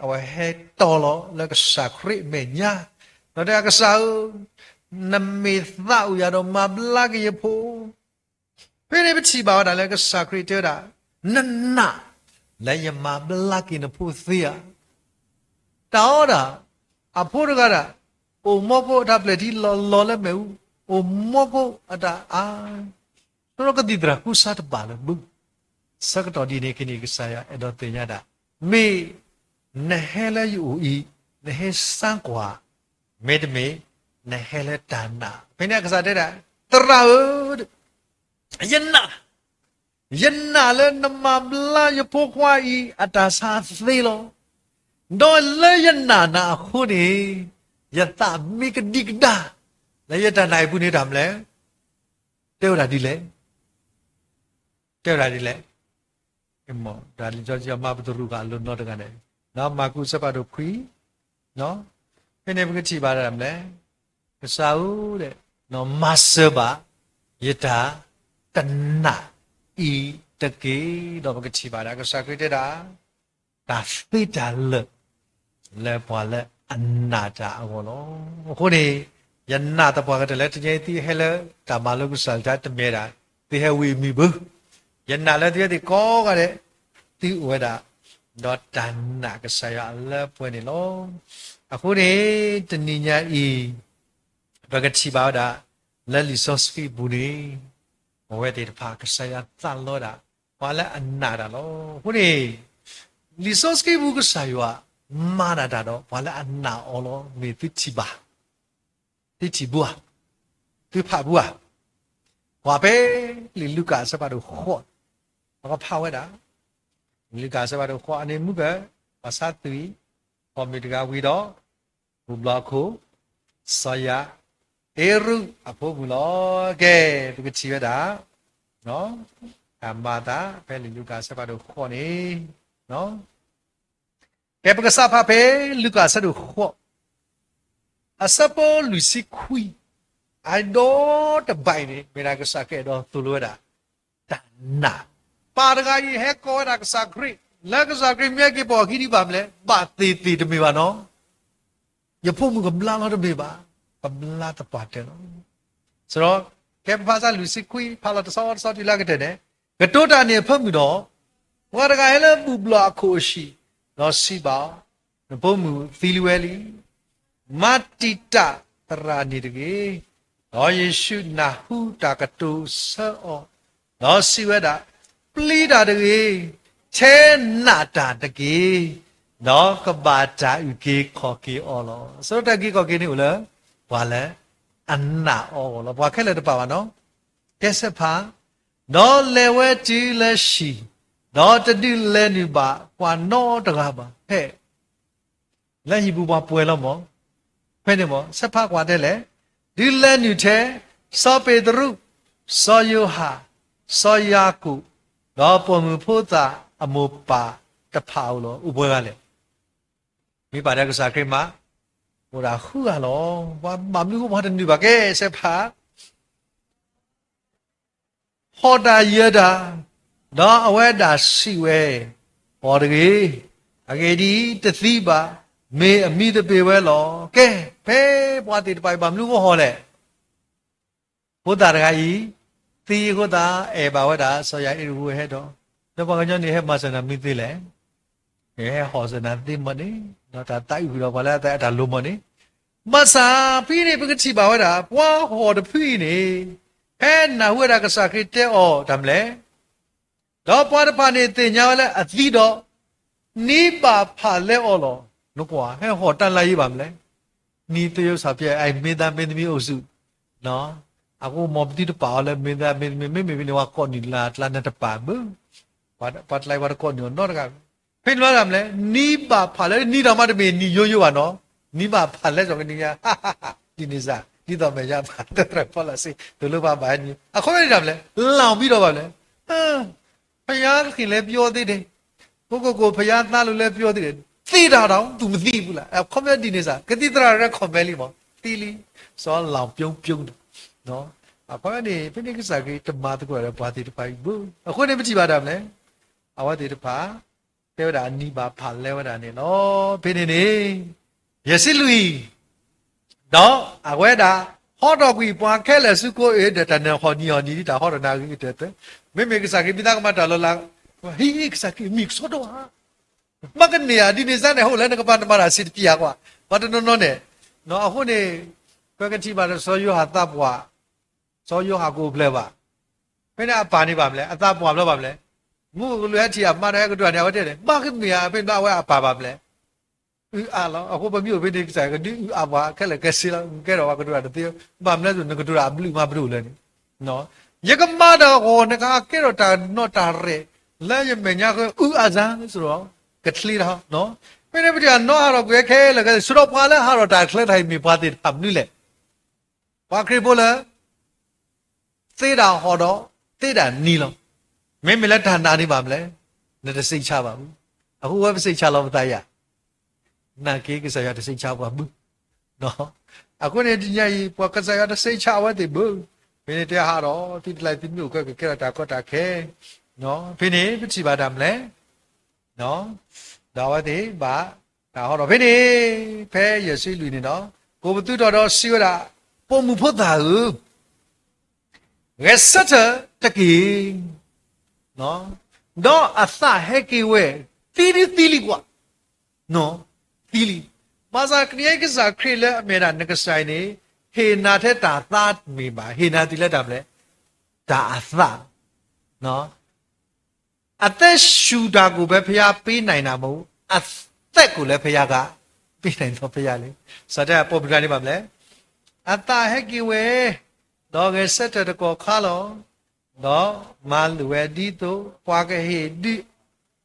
awa he to lo le ke sa kri me nya no da ka sa na me tha u ya do ma bla ke ye phu pe ni bu chi ba da le ke sa kri te da na na le ye ma bla ke na phu thia ta da a phu da ka da o mo po da ple di lo le me o mo po ada a to ka di dra ku sa ta ba le bu sa ka to di ne ke ni ke sa ya e do te nya da me na he le yu i na he san kwa me de me na he le ta na pe ne ka sa de da tra yenna le na ma bla ye po kwa i ata sa thi lo do le yenna na khu ni yata mi ka dik da la yata nai pu ni dam le teo da di le mo da li jo ja ma bu ru ka lo no da ka ne na ma ku sa pa do khwi no pe ne bu ka chi ba da le ka sa u de no ma sa ba yata tanna i ta ke do bu ka chi ba da ka sa kri de da ta spi da le pwa le anna ta awo lo ko ni yanna ta pwa ka de le te ti he le ta ma lo ku sa ta te me da ti he wi mi bu yanna le ti ko ka de ti we da do tan na ka sa ya le pwe ni lo aku ni te ni nya i ba ka chi ba da le li so sfi bu ni we de pa ka sa ya ta lo da wa le anna da lo ko ni li so sfi bu ka sa ya ma da da do wa le anna o lo me ti chi ba ti chi bu ti pha bu wa pe li lu ka sa ba do kho ba pha we da li ka sa ba do kho ane mu ba ba sa tui ko mi ga wi do bu bla ko sa ya eru a pho bu lo ke tu ki chi we da no ka ma da pe li lu ka sa ba do kho ni no ke pa ka sa pha pe lu ka sa do kho a sa po lu si khui ai do ta bai ni me ra ka sa ke do tu lo da ta na pa da ga yi he ko da ka sa kri la ka sa kri me ke po ki di ba mle ba ti de me ba no ye pho mu ka bla la de me ba ka bla ta pa de no so ro ke pa sa lu si khui pha la ta so ti la ka de ne ka to ta ne pho mu do wa da ga he le bu bla ko shi no si ba no pho mu ti lu we li ma ti ta ra ni de ge no Yesu na hu ta ka tu sa o no si we da pli da de ge che na ta de ge no ka ba ta u ge kho ke o lo so ta ge kho ke ni u le wa le an na o lo wa khe le de pa ba no ke se pha no le we ti le shi no ta di le ni ba kwa no ta ga ba he le hi bu ba pwe lo mo phe ni mo se pha kwa de le di le ni the so pe dru so yo ha so ya ku no po mu pho ta a mo pa ta pha lo u pwe ga le mi pa da ka sa kri ma ho da hu ga lo wa ma mi ko ma de ni ba ke se pha ho da ye da no awe da si we ဟောတကြီးအကေဒီတသိပါမေအမိတပေဝဲလောကဲဖဲပွားတိတပိုင်ပါမလို့ဟောလေဘုဒ္ဓရဂါကြီးသီဟောတာအေဘာဝတာဆောရဣရဝဟဲတော့တော့ဘာကြောင့်နေဟဲမဆန္ဒမိသေးလဲဟောစနာတိမနေတော့ဒါတိုက်ပြီးတော့ဘာလဲတဲ့ဒါလုံးမနေမဆာဖိနေပကတိပါဝတာပွားဟောတဖိနေဟဲနာဝရကစားခိတဲအော်ဒါမလဲတော့ပွားတဖာနေတင်ညာလဲအသီးတော့နိပါဖာလဲအော်လောနကွာဟဲဟောတန်လာရေးပါမလဲနီတရုပ်စာပြဲအဲ့မင်းသားမင်းသမီးအုပ်စုနော်အခုမော်ပတိတပါလဲမင်းသားမင်းသမီးမေနေဝါကောနီလာတလာနဲ့တပါဘူးပတ်လိုက်ဝါကောနီနော်တကဖိလွားရမလဲနိပါဖာလဲနိတော်မတမေနိရိုးရိုးပါနော်နိပါဖာလဲဆိုကနေညာဒီနေစားဒီတော့မရပါတဲ့ပေါ်လာစီဒလိုပါဘာနီအခုရရမလဲလောင်ပြီးတော့ပါလဲဖယားခင်လဲပြောသေးတယ်ကိုဖယားသားလို့လဲပြောသေးတယ်သိတာတော့ तू မသိဘူးလားကွန်မတီနေစားကတိတရာရကွန်ပဲလီမောတီလီစောလောင်ပြုံးနော်အခုနေဖိနိကစားကြီးတမတ်ကိုရပါတိတပိုင်ဘူးအခုနေမကြည့်ပါတော့မလဲအဝတိတပါတဲဝဒအနိပါဖာလဲဝဒနေနော်ဖိနေရစစ်လူနော်အဝဲတာဟောတော့ကွီပွားခဲလဲစုကိုအေးတနဟောနီဒါဟောရနာကြီးတဲ့မေကစားကြီးပိတာကမတာလောလာဟိကစားကြီးမိဆောတော့မကနေရဒီနေစနဲ့ဟုတ်လဲကပန်တမရာစစ်ပြကွာဘာတနော်နဲ့နော်အခုနေကွက်ကတိပါတော့စောယောဟာတပ်ပွားစောယောဟာကိုဖလဲပါဖိနေပါနေပါမလဲအတပ်ပွားလို့ပါမလဲငုလွဲချီအမှန်တည်းကတော့နေဝတ်တယ်မကနေရဖိနေဝဲအပါပါမလဲအားလောအခုဘမျိုးဖိနေကစားကဒီအပါခက်လဲကစီလာကဲတော့ကတော့တေဘာမလဲဆိုငကတူအဘလူမဘလူလဲနော်ယကမတော့ဟောနကကဲတော့တာနော်တာရဲလဲရမညာကဥအဇန်ဆိုတော့ကထလီတော့နော်ဖိနေပြနော်ဟာတော့ကွဲခဲလဲကစတော့ပါလဲဟာတော့တာခလက်ထိုင်မိပါတဲ့အဘလူလဲဘာခရီပိုလဲသေတာဟောတော့သေတာနီလောမင်းမလဲဌာနာနေပါမလဲနဲ့တစိတ်ချပါဘူးအခုဝက်စိတ်ချလို့မတတ်ရနာကေကစားရတစိတ်ချပါဘူးနော်အခုနေဒီညကြီးပွားကစားရတစိတ်ချဝတ်တယ်ဘူးမင်းတရားဟာတော့တိတလိုက်တိမျိုးကဲတာကောတာခဲနော်ဖိနေပြချပါတာမလဲနော်ဒါဝတိဘာဒါဟောတော့ဖိနေဖဲရရှိလူနေနော်ကိုဘသူတော်စီရတာပုံမှုဖို့တာဟုရဲစတ်တကီနော်တော့အသဟဲကေဝဲတီလီကွာနော်တီလီဘာသာခရိယကစားခရလဲအမေရာနကဆိုင်နေဟေနာတဲ့တာသားမိပါဟေနာတီလက်တာမလဲဒါအသနော်အသက်ရှူတာကိုပဲဖျားပေးနိုင်တာမဟုတ်အသက်ကိုလည်းဖျားကပေးနိုင်တော့ဖျားလေစတဲ့ပေါ်ပြနေပါမလဲအသဟဲကေဝဲတော့ကဲဆက်တဲ့ကောခါလောတော့မလူဝဲဒီတို့ပွားကဟေဒီ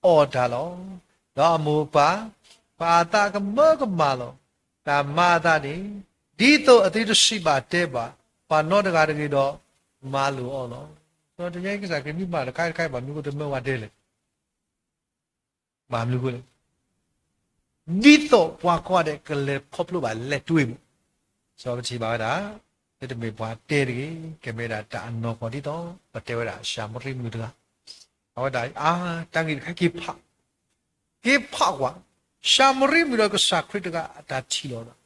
အော်ဒါလောတော့မူပါတာကမကမလောဒါမာတာဒီဒီတို့အတိတရှိပါတဲ့ပါနောတကားတကြီးတော့မလူအော်လောတော့တကယ်ကစားကမိပါခိုင်ပါမြို့တို့မဝတဲ့လေမမလူကိုလေဒီတော့ပွားခွားတဲ့ကလေးဖောက်လို့ပါလက်တွေ့မှုစောပချီပါတာတဲ့မေပွားတဲရီကင်မရာတာနော်ခေါ်ဒီတော့ပတဲဝရာရှာမရိမှုတကားဟောတာတန်ကြီးခိဖကွာရှာမရိမှုကစာခရစ်တကအတာချီတော့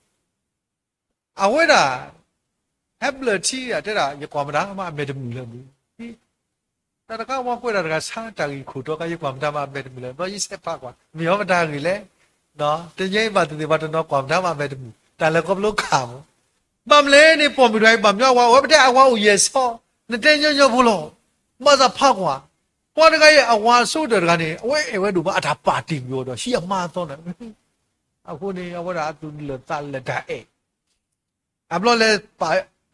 အဝဲတာဟက်ဘလချီရတဲ့တာရကွာမတာအမအမေတမှုလဲဘူးတရကဝကွဲတာကစားတာကြီးခုတော့ကရကွာမတာမအမေတမှုလဲတော့ရေးစက်ဖကွာမြောမတာကြီးလဲနော်တကြိမ်ပါတူတယ်ဘာတော့ကွာမတာမအမေတမှုတာလည်းကောဘလို့ခါမဘမ်လဲနေပေါ်ပြီးတော့ဗမြောက်ဝါဝပတဲ့အဝါကိုရေဆောနေတဲ့ညညဘူးလို့မစားဖကွာပွားတကရဲ့အဝါဆိုးတယ်ကနေအဝဲတို့ဘာအတာပါတီမျိုးတော့ရှိအမှားတော့တယ်အခုနေအဝါရာသူလတလက်တဲ့အဘလို့လဲပါ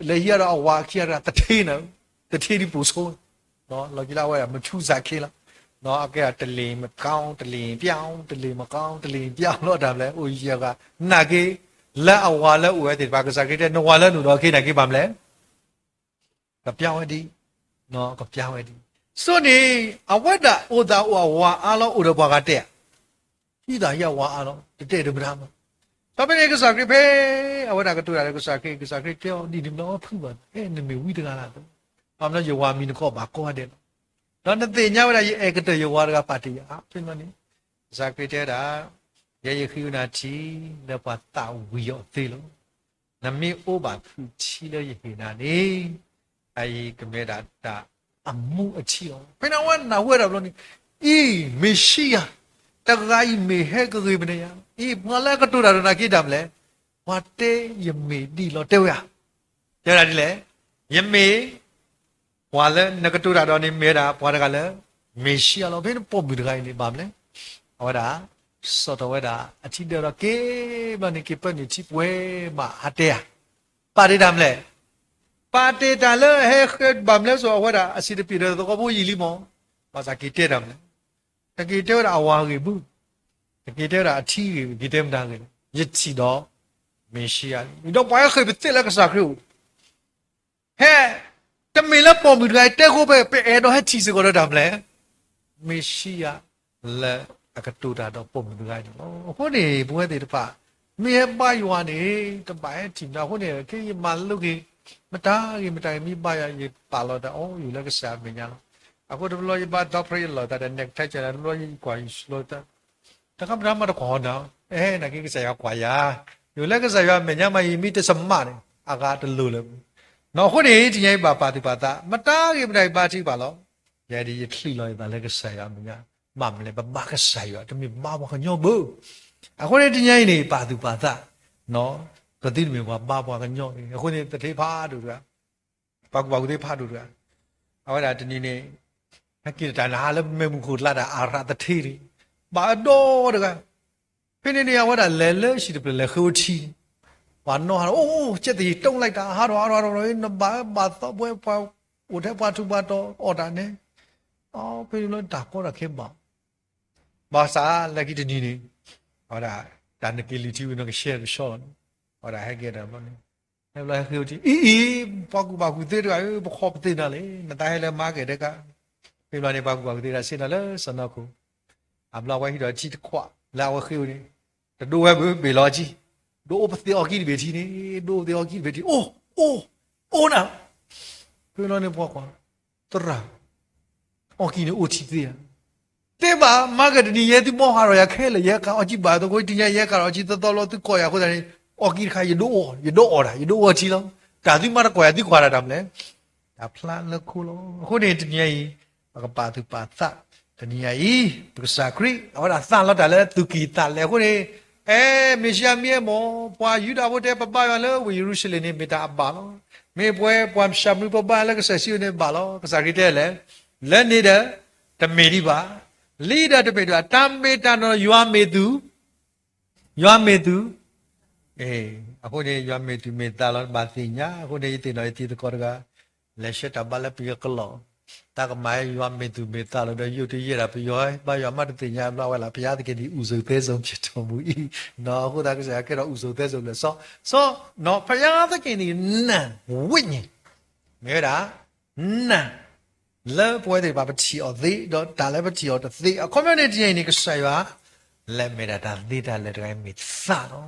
လေရတော့အဝါခရတထေးနော်တထေးဒီပူဆိုးနော်လော်ကြီးလာဝဲမချူစားခေးလားနော်အကဲတလင်မကောင်းတလင်ပြောင်းတလင်မကောင်းတလင်ပြောင်းတော့တယ်လေအိုကြီးကနာကေလက်အဝါလက်ဦးတဲ့ဘာကစားခဲ့တဲ့နဝါလက်လို့တော့ခေးနိုင်ခဲ့ပါမလဲကပြောင်းဝဲဒီနော်ကပြောင်းဝဲဒီစွနေအဝတ်တာအိုတာဝါအားလုံးအိုတော့ဘာကတဲ့ဤတာရဝါအားလုံးတဲ့တယ်ဗျာမတပည့်ကစားခဲ့ဖေးအဝတ်တာကတူရတယ်ကစားခဲ့တဲ့ဒီနော်ဖူပါနေမီဝီတကားလားဘာမလဲယဝါမီနကောဘာကောတဲ့တော့တဲ့ညဝရရဲ့ကတဲ့ယဝါကပါတီဟာပြင်မနေ Zakritera Yayakunati Lepata Wio Thilo Nami Oba Chile Yahinani I committed that Amu a chill. When I want now where I'm Messiah the guy may have a ribbon. If Malaka to Ranaki Damle, what day you may deal or tell ya. Yaradile, you may Walla Nakatura on him made up what a color. Messiah of any pop with guy in Bamle. Ora, sort of weather, a chider of cave and a keeper in cheap way, ma hatea. Party Damle. Party Taler, heard Bamles or what I see the Peter of the Obo Yilimo was a kitedam. The gitter our rebu. The gitter are tea, get them down. Yet see dog, Messiah. You don't buy a bit like a sacru. Hey, the miller pomp with like take over a no head cheese got a damle. Messiah, le a catuda dog pomp with like, oh, honey, where did the pa? Me have buy one, to buy a team now, honey, can you man looking? Mata mi buy a palo that oh, you like a salmon. I would have loyal about doctor lot that a neck touch and loyal quite slaughter. The come down the corner, and I can say, Aquaya. You like as I am, Menyama, meet some money. I got the lulum. No, what age ye papa pata, Mata, you may bati balo. Yadi, you clean like the leg say, Mamma, but Marcus say, to me, Mamma, on your boo. I wanted to ye patu pata. No. The deal me what Baba and Yon, who need the tape hard to that. Pagba de Padura. I went at the Nine. I get an halab mem could ladder are at the tea. But a door. Penny, I want a lele, she'd be like Hochi. One no, oh, Chetty, don't like that hard in the bar, but where would have part to battle or done. Oh, Penny, Dakota came back. Basa, like it in Nini. Or that, done the guilty with a share the shore. Or I get a money. I'm like, Paku did I hop dinner, Natala market. People on the Paku did I see a little Sanako. I'm not waiting to cheat quack, Lawa Hilly. The do have be logi. Do open the orchid betini, do the orchid betty. Oh, now. People on the Paku. Tora. Orchid Uchi there. Teba, Margaret, the Yeti Mohara, Kela, Yaka, Ojiba, the way to Yaka, Ojita Dolo to Koya. Orchid, you do order, you do what you know. Tadi Marakoya, the Quaradamle. A plan the cool. Who did ye? A patu pata. The Niai, the Sacri, or a Salad to Kita Lehone. Eh, Misha Miemo, why you don't ever buy a low, we usually name it a ballon. May wear one shabu by like a session in ballo, Saritele. Learn leader, the Mediba. Leader to be a tambetano, you are me do. You are me do. Ako ni yung may talon bati niya, ako ni itinoy tito ko nga, lesya tabala piya kalo. Taka may yung may talon na yung tiyera piyoy, ba yung matati niya, wala piya, kaya di uso tesong chito mo no, ako taka siya, kaya uso tesong na. So, no, piya ka kaya ni na, winyi. Mira, na. Le, pwede ba chi o di, do, tala ba chi o di, a community niya ni kasayo, le, mira, di, tala, mit sa, no.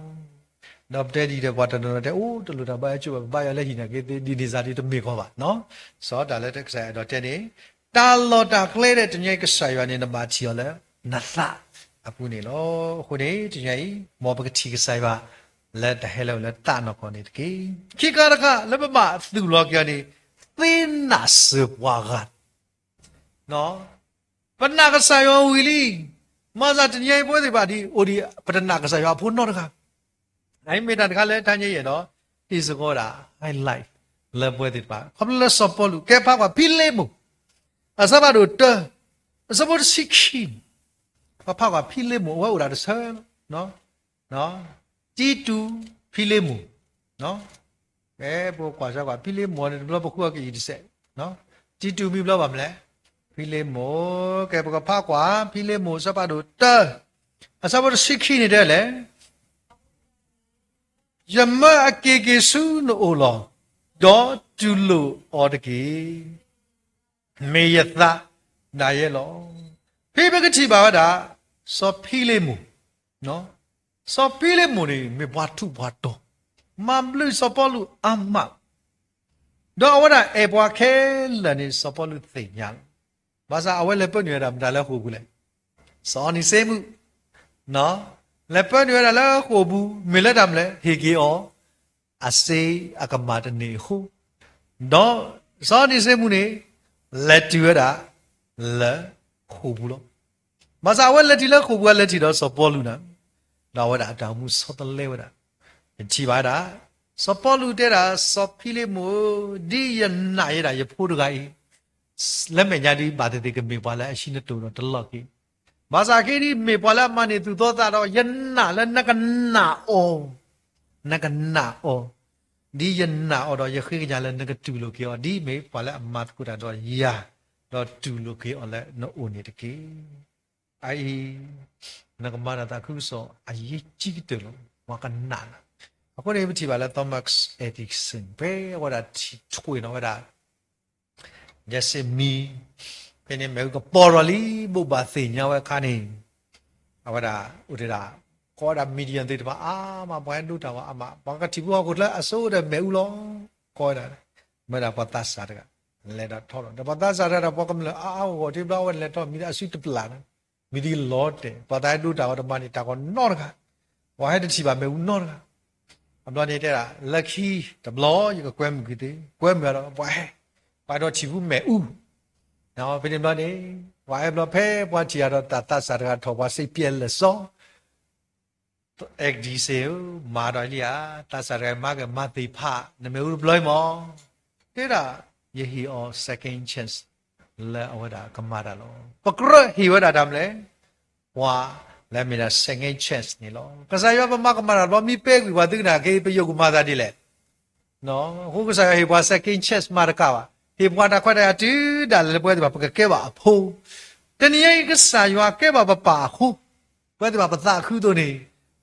No, daddy, the water, oh, the little by you, by a legina, get the decided to make over, no? So, the letter said, or Teddy, Talo, dark lady to make a siren in the Batiola, Natha, Apunilo, Hune, Jay, Mobaka Saiva, let the hello, let Tan upon it, key. Kikaraka, Lebaba, through Logiani, thin Nassup Wagat. No? But Nagasayo willing. Mother to Yay body, Odi, but a Nagasayo, put not. I made that color, Tanya, you know, is a goda. I like. Love with it, but come let's support you. Keep up a pilemu. As about to, as about 16. Papa, pilemu, what would I say? No, G2 pilemu. No, Quasha, pilemu, and blubber cook, you say. No, G2 be blubber, pilemu, Kapaka, pilemu, Sabado, as about 16 in Yama keke soon olo, do to lo or the key. May yet that Nayelo. People get chibada, so pilemu. No, so pilemuni, me batu bato. Mam blue sopolu amma. Do what I ebuake, and is sopolu thing young. Basa away lepon you have dala hugule. So on his same, နော်လက်ပတ်ရတာလဲကိုဘူးမေလက်တမ်လဲဟေကေအောအစေအကမာတနေဟုတော့စောနေစေမှုနေလက်တူရတာလက်ခုဘူးလို့မစာဝဲလက်တီလက်ခုဘူးလက်တီတော့စောပေါ်လူနာတော့ဝဲတာတောင်မှုစောတလဲဝဲတာချီပါတာစောပေါ်လူတဲ့တာစောဖီလေးမို့ဒီရနာရတာရဖို့တကကြီးလက်မညာဒီဘာတဲ့ကမေပါလဲအရှိနေတူတော့တလော့ကြီးဘာသာကေဒီမေပါလာမနေသူတော့တာတော့ယနာလဲနကနာအောနကနာအောဒီယနာအောတော့ရခေကြလဲနကတူလို့ပြောဒီမေပါလာအမတ်ကူတာတော့ယာတော့တူလို့ခေအော်လဲနိုအိုနေတကေအိုင်နကမာရတာခုဆိုအရေးကြီးတယ်လို့ဝကနာအခုနေမတီပါလဲ Thomas Edison ပဲဝါတာထွေနော်ဝါတာ Jesse me ဖင်းနေမဲကပေါ်ရလီဘုဘာသိညာဝခါနေအဝဒါဥဒရာခေါ်တာမီဒီယန်တေတပါအာမဘွိုင်းလူတာဝအမဘာကတိဘောကိုလည်းအစိုးရမဲဦးလောခေါ်တာမဲတာပတ်သစားတကလက်တော့ထော်တော့ပတ်သစားတာဘောကမလို့အာဟိုဒီဘဝလက်တော့မီဒီအဆွတ်ပလာမီဒီလော့တယ်ပတ်တိုင်းလူတာဝတမနေတာကောနော့တကဝါဟဲ့တချီပါမဲဦးနော့တကအမလို့နေတဲ့ lucky တဘလောရကကွဲမှုကြီးတယ်ကွဲမြတော့ဘွိုင်းဘာတော့ချီဘူးမဲဦးနော်ဖိနေမနေဝါဘလဖဲပွားချီရတော့တတ်စားရထောပါစိတ်ပြဲလက်စောเอกดีเซลมาดอยลียตาสารมากมาติพะนเมอุบลอยมอเตระยฮีอ second chance ละอวดากมาดาโลปกรฮีวดาดามเลวาละมีละ second chance นี่โลกษายบมากมาดาบ่มีเปกวิวาตึกนาเกปยกมาซาดิเลเนาะฮูกษายฮีบ่ second chance มาดกาวะฮีบ่ตาခွက်တတူဒါလည်းပွဲဒီပါပကဲပါအဖိုးတနည်းကစားရွာကဲပါပါခုပွဲဒီပါပသခုတို့နေ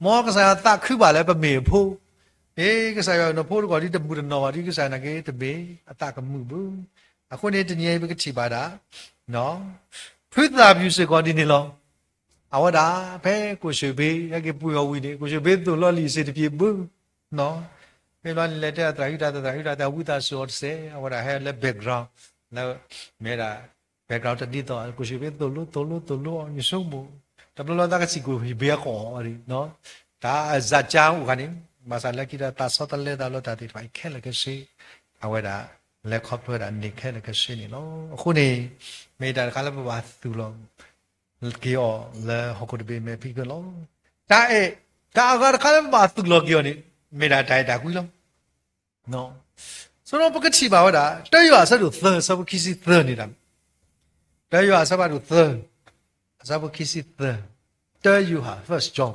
မောကစားတခုပါလဲပမေဖိုးအေးကစားရွာနဖိုးကောဒီတမှုနော်ဒီကစားနာကေတဘေအတကမှုဘူးအခုနေတနည်းပကတိပါတာနော်ဖွေးတာပြူစကောဒီနေလောအဝဒါဖဲကိုရွှေဘေးရကေပူရဝီနေကိုရွှေဘေးတို့လော်လီစေတပြေဘူးနော်ဖဲလော်လက်တဲ့တရာဟိတာဝိတာဆော့စေအဝဒါဟဲလက် background နော်မေရာ background တတိတော့ကိုရွှေဘေးတို့လို့ညဆုံးဘူးတဘလောတာကစီကိုဘေးကောရီနော်ဒါဇာချောင်းကနေမဆာလက်ကိတာတာဆော့တလဲတာလို့တာတိဖိုင်ခဲလကစီအဝဒါလက်ခေါပရနေခဲလကစီနေလို့အခုနေမေတာခါလဘဘာသူလို့ကေောလဲဟောကုတဘေမေဖိကလောဒါဒါအကခါလဘဘာသူလို့ကေောနေမေတာတိုင်တာကွီလောနော်ဆိုတော့ပကတိပါဝဒါတရွာဆက်လို့သဆဘခိစီသနေတာတရွာဆက်ပါလို့သဆဘခိစီသတရွာ first job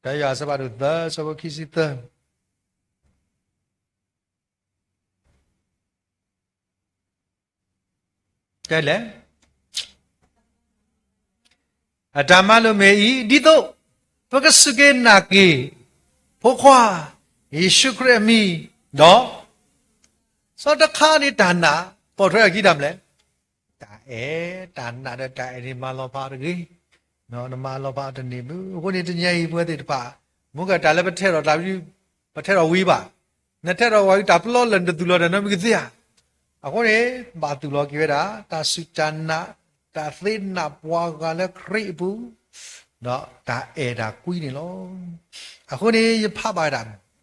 တရွာဆက်ပါလို့သဆဘခိစီသကဲလေအတမလိုမေဤဒီတော့ပကစကေနာကေဖို့ခွာယေရှုခရစ်မီနော်စောတခါနေဒါနာပေါ်ထွက်ကြည့်တယ်မလဲဒါနာတဲ့တိုင်ဒီမလောပါရကြီးနော်နမလောပါတနေဘူးခုနေတညကြီးပွဲတဲ့တပါမုကဒါလည်းပထဲတော့ဒါပြီးပထဲတော့ဝီးပါနဲ့ထဲတော့ဝါဒါပလောလန်တူလောတယ်နော်မကသိရအခုနေဘာတူလောကြည့်ရတာတာစုချနာတာသိနာပွားကလည်းခရိဘူးနော်ဒါဒါကွီးနေလောအခုနေဖပါတာ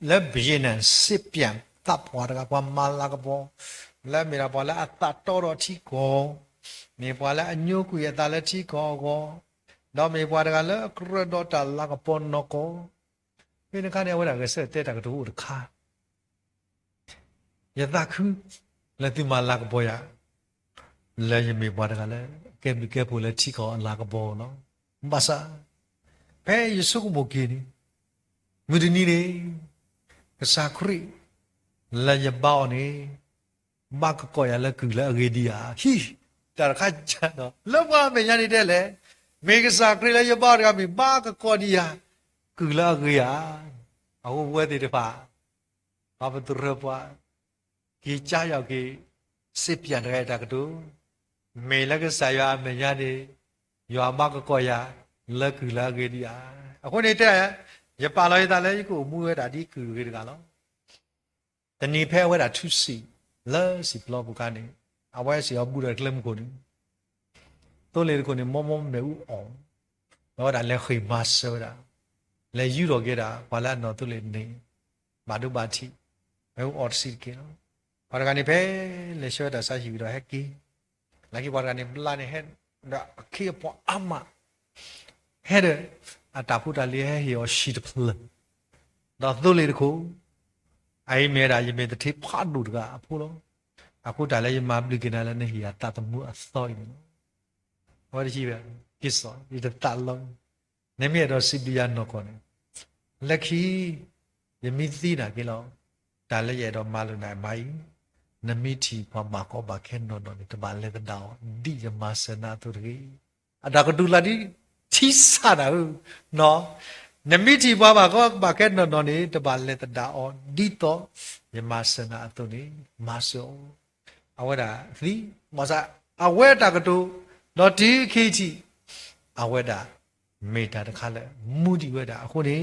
လက်ဘင်းနဲ့စစ်ပြန်တပ်ပွားတကပွားမလာကပေါ်လက်မီရာပေါ်လာအတတော်ချီကိုမေပွားလာအညိုကူရတာလက်ချီကိုတော့မေပွားတကလည်းကရဒတာလာကပေါ်နကိုဘယ်နကနေဝရကစတဲ့တကတူတခါယသခုလက်ဒီမလာကပေါ်ရလဲရမေပွားတကလည်းကဲမီကဲဖို့လက်ချီကိုလာကပေါ်နော်မဆာဖဲယေဆုကိုမကင်းနီမူဒီနီလေကစားခရီလာရပေါနေမကကောရလက်ကူလက်အဂေဒီယာဟီတာခါချာတော့လောကမညာနေတဲ့လေမေကစားခရီလာရပေါရမီမကကောဒီယာကူလာဂေယာအဝဝဲတဲ့တပါဘာဘသူရပွားကြီးချရောက်ကြီးစစ်ပြန်တဲ့တကတူမေလကစားရမညာနေရွာမကကောရလက်ကူလာဂေဒီယာအခုနေတဲ့ရပါလာရတာလေကိုမူရတာဒီကူရေတကလောတဏီဖဲဝဲတာထုစီလဲစီဘလော့ဘူကနေအဝဲစီအဘူရကလမ်ကိုနေတိုးလေကိုနေမောမောမဲဦးအောင် đó đã là khởi mà sơ đã là yu rồi kia đã và là nó tôi lên này mà đâu bà chị mấy ông ọt xịt kia nó và cái này phải là sơ đã sao hiểu đó hết kia là cái và cái này là này hết đã kia bỏ âm à hết rồi à ta phụ ta liền hiểu xịt phật đó tôi lên được ai mẹ đã gì mẹ ta thấy phát đủ cả phụ đó à phụ ta lấy mà bị cái này là này hiểu ta tầm mua soi nữaว่าที่แบบกิสออีตะลงในเมียดอสิบิยานอกอนลักขียมิตีน่ะกิลอตาละเยดอมาลุนายไมนมิทีพอมาก็บาแค่นอนนี่ตบาเลตดาวดิยมาสนาตุรีอะดากดูลาดิชิสาดาเนาะนมิทีพอมาก็บาแค่นอนนี่ตบาเลตดาวดิโตยมาสนาตุนี่มาโซเอาว่าดาสิมาซะเอาเวตากดูတော့ဒီခေတ်ကြီးအဝဲတာမေတာတခါလဲမူဒီဝဲတာအခုနေ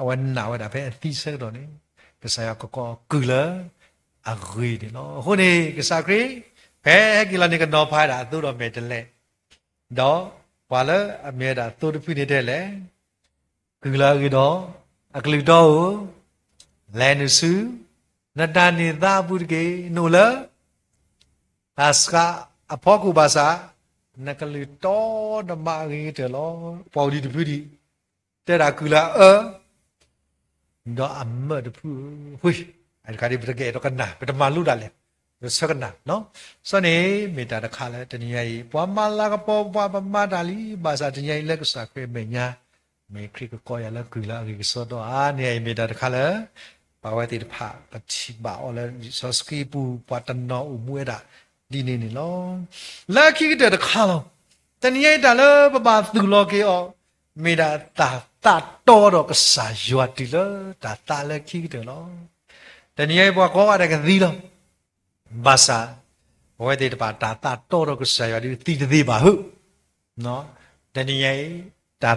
အဝဲနာဝဲတာပဲအသိဆက်တော့နေကစားရကောကူလာအဂွေတယ်နော်အခုနေကစားခရီဘဲကီလာနေကတော့ဖိုင်တာသူ့တော့မေတလဲတော့ဘာလဲအမေတာသူ့တဖိနေတဲ့လဲကူလာကတော့အကလူတော့လဲနစုနတနေသာပုဒကေနိုလာအစကအဖောကူပါစာนักลีโตดมารีเถอะล้อปอดีดูดีแต่ละคือละดออัมเมอดูหุ้ยไอ้การที่ประเกตกันหนาเป็นมาลู่ดันเลยรู้สึกกันหนาเนาะส่วนนี้มีแต่ละคาเลยแต่นี่ไอ้ปวมาลากปอปวมาดาลีภาษาที่นี่เล็กสักเป็นเมียมีคลิกก็ยังละคือละคือสอดนี่ไอ้มีแต่ละคาเลยปาวติดผ้าปัจฉิบ่าวแล้วสอสกีปูปัตนออุมวยดาဒီနေနေလောလာခိတဲ့တခါလောတနည်းတာလောပပသူလောကေအောမေတာတာတော်တော့ကစားရွတ်တီလောတာလက်ခိတဲ့လောတနည်းဘွားကောရတဲ့ကသီလောဘာသာဝဲတဲ့ပါတာတော်တော့ကစားရွတ်တီတည်ပါဟုတ်နော်တနည်းတာ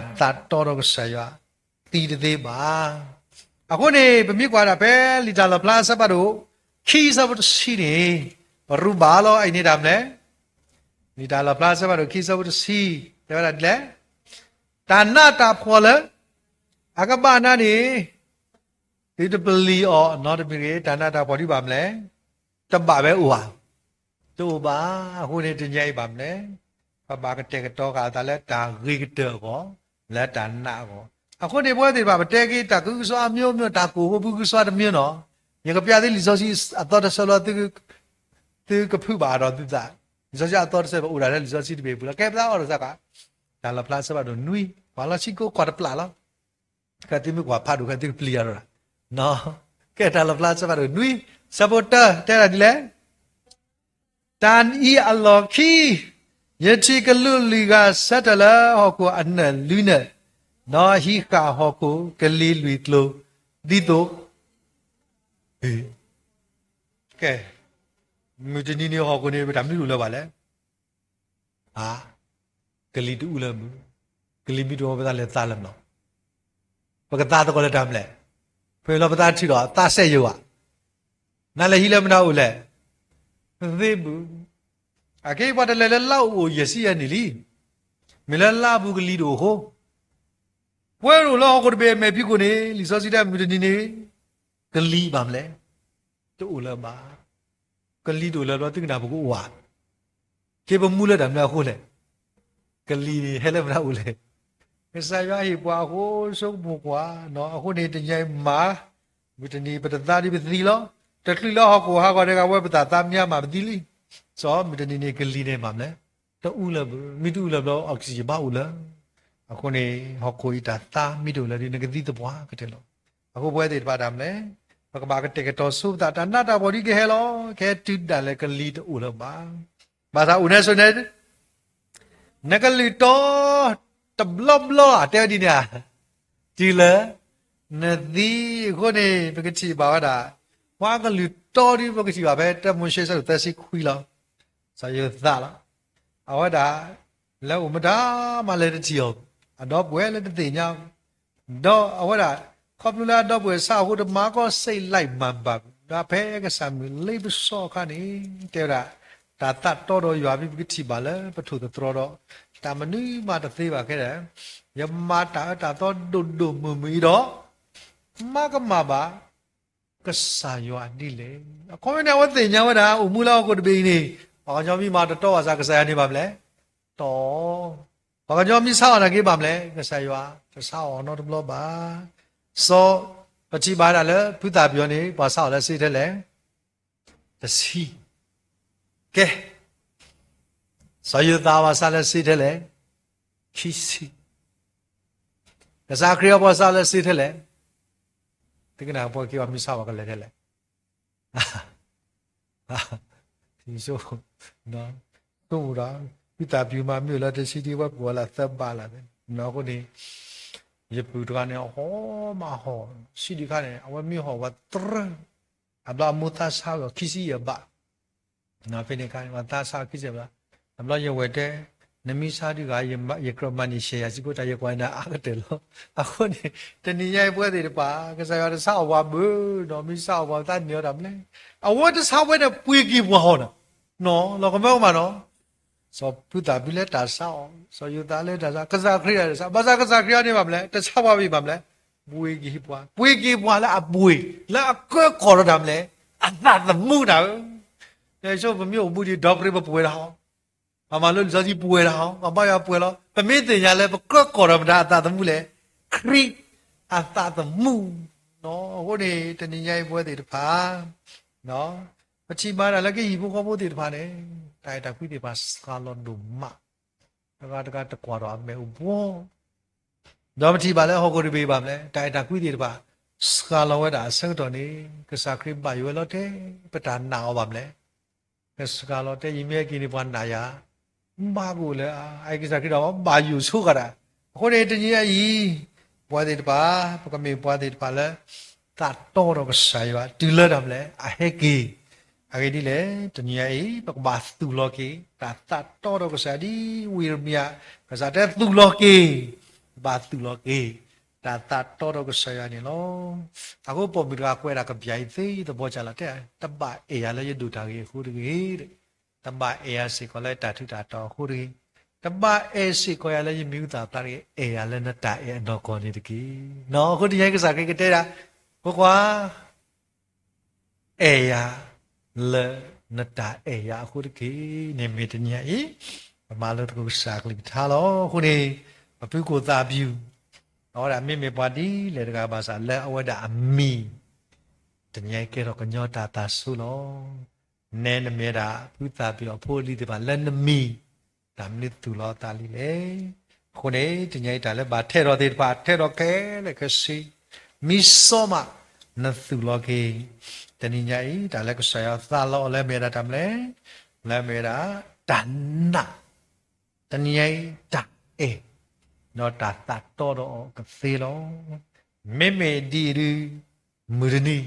တော်တော့ကစားရွတ်တီတည်ပါအခုနေပမြစ်ကွာတာပဲလီတာလပလာစပ်ပါတော့ခီးစပ်ဖို့ရှိတယ်รูบาลอไอ้นี่ดำเลยนี่ดาลาพลาสบารุคีสบุตสีเดี๋ยวอะไรเลยตาหน้าตาพอเลยอากาบ้านนั่นนี่ที่จะเปลี่ยนนอตมีเรื่องตาหน้าตาพอที่บ้านเลยจะบ้าไปอ้วตัวบ้าคนนี้จะใหญ่บ้านเลยพอบ้าก็เตะกันโตกันตาแล้วตารีกเตอก็แล้วตาหน้าก็อ่ะคนนี้พอที่บ้านเตะกันตาคือสวามีมีตากูก็คือสวามีเนาะยังกับยาที่ลิซอซีอัตตาสโลติသူကဖူပါတော့သူသားဒီစကြတော့ဆက်ဥရာလဲဒီစစီတပေဘူးလားကဲပလာအော်စကားဒါလာပလာစပါတော့နွီဘာလာရှိကိုကွာပလာလားကတိမကွာဖာဒုကတိပလီရတော့နော်ကဲဒါလာပလာစပါတော့နွီစပေါ်တာတဲ့ရဒီလဲတန်ဤအလော်ခီယတိကလူလီကစတလာဟောကိုအနလူနေနော်ဟီကာဟောကိုကလီလူကလိုဒီတော့ဟေးကဲမြစ်နီနေဟောကိုနေဗဒါမလို့လောက်ပါလဲဟာကလီတူလမ်ကလီမီတော်ပဒါလဲသားလမ်နော်ပကတာတော့လည်းတမ်းလဲဖေလောပဒါထီတော့တာဆက်ရွာနာလည်းဟီလည်းမနာဘူးလဲသေဘူးအကေပတ်လည်းလောက်ကိုရစီရနေလီမလလာဘူးကလီတို့ဟိုဝဲလို့လောက်ကိုတပေမေပြီကိုနေလီစောစီတဲ့မြစ်နီနေကလီပါမလဲတူလမ်ပါကလီတို့လည်းတော့တိကနာဘကိုဝါကေပမူလက်တယ်မလားဟုတ်လေကလီဟဲလည်းမလားဦးလေမစားရဟိပွားဟိုဆုံးဘကွာနော်အခုနေတကြိုင်မာမတနီပတသားဒီပတိလောတကလီလောဟကိုဟာကတဲ့ကဝဲပတာသားမြမှာမတိလီစောမတနီနေကလီနေမှာမလဲတူလည်းမိတူလည်းတော့အောက်ဆီဂျင်ပါဦးလားအခုနေဟကိုဤတာသားမိတူလည်းဒီငကတိတပွားကတဲ့လောအခုပွဲတွေပါတာမလဲပကဘာကတေကတော်ဆုတာတနာတာဘော်ဒီကဟဲလောခဲတူတလည်းကလီတူလပါဘာသာဦးနေဆိုနေနကလီတော်တဘလဘလအတဲဒီညာဒီလေနဒီခုနေပကတိပါဝတာဝါကလီတော်ဒီပကတိပါပဲတမွန်ရှိစသက်စီခွီလောစာရသလားအဝတာလောမတာမလည်းတချီအောင်အတော့ပွဲလည်းတည်ညာတော့အဝတာขอบนุลาดอกบัวสาวหุดมาก็ใส่ไล่มันบักดาเพก็สามีเลยไปซ้อคันนี้เดี๋ยวละตาตัดต่อดอยู่อาบิกิที่บาลปะทุตตรอดตามันนี่มาตะเตบาแค่ Yamata tato dundu mumido magamaba kasayo adile. Ako na wate nya wada umula ko de ni. Baka nyo mi ma to asa kasaya ni bamle. To. Baka nyo mi sa na ki bamle kasayo sa no to ba. So ပချိပါတာလေဘုဒ္ဓပြောနေဘာဆောက်လဲစိတ်ထဲလဲတစီကဲဆယသာဝါဆာလဲစိတ်ထဲလဲခီစီကစားခရဘောဆာလဲစိတ်ထဲလဲဒီကနာဘောကေဝမိဆောက်ကလည်းထဲလဲဒီဆိုနော်တို့ရာဘုဒ္ဓပြောမှမြို့လာတစီဒီဘဘောလာသပ်ပါလာတယ်နော်ကိုဒီये पुटका ने हो मा हो सीधी का ने अव मी हो व तर अबला मुता सा किसी ये बा ना पे ने का ता सा किसे बा अबला ये वेटे नमी सा दी का ये क्रमनी शे या सिको ता ये क्वा ना आ गते लो ako ne tani yai pwe de ba ka sa ya sa wa bu no mi sa wa ta nyo da mle awo de sa we de pwe ki bwa ho na no lo ko ma no so puta bile ta sao so yu ta le ta sa ka sa khriya sa ba sa ka sa khriya ne ba mle ta sa ba bi ba mle pwe ki bwa la a pwe la a ko ko da mle a ta the mu da ne so ba myo mu di dog ri ba pwe da ho ba ma lo sa ji pwe da ho ba ba ya pwe lo ba mi tin ya le ba ko ko da da ta the mu le khri a ta the mu no ho ni tani nyai pwe de pa no ပချိမာလာကေဟိဘကိုဘိုတေတဖာနေတိုင်တာခွိတေပါစကာလောဒုမတကတကွာတော့အမေဘောတော့မတိပါလဲဟောကိုရပေးပါမလဲတိုင်တာခွိတေတဖာစကာလောဝဲတာဆက်တော်နေကစားခရပါရွယ်လို့တဲ့ပတာနာအောင်ပါမလဲကစကာလောတဲ့yimmeကိနေပွားနာယာမာကိုလေအိုက်ကစားခရတော့ဘာယူဆုခတာခေါ်နေတကြီးအကြီးပွားတေတပါပကမေပွားတေတပါလဲတတ်တော်တော့ကစားရွာတူလဲတယ်မလဲအဟက်ကီAgak ni le, dunia ini pakbas tu loki, tata toro kesadi wirmia kesada tu loki, bas tu loki, tata toro kesaya ni lo. Aku pemikir aku ada kebiayaan sih, tu bocah lah dia, tambah ayah lah je duduk lagi huri, tambah ayah si kalau tatu tatu huri, tambah ayah si kalau lah je miu tatu lagi ayah lah nak tak ayah nak kau ni lagi, no aku dia kesakit kita dah, kau ayah le nata ya khu ki ne me tnya I ma lo ko sa kli tha lo khu ni ba pu ko ta byu no da me me pa di le da ba sa le awada ami tnya ke ro ko nyo ta ta su lo ne ne me da pu ta byu pho li de ba le ne mi da mi tu lo ta li le khu ni tnya da le ba the ro de ba the ro ke le ke si mi so ma na tu lo keတနည်းညာဤဒါလည်းကဆရာသာလောလည်းမေတာတမလဲလည်းမေတာတဏတနည်းတအေနောတာတတော်တော့ကသေးလောမေမေဒီရမူရနီ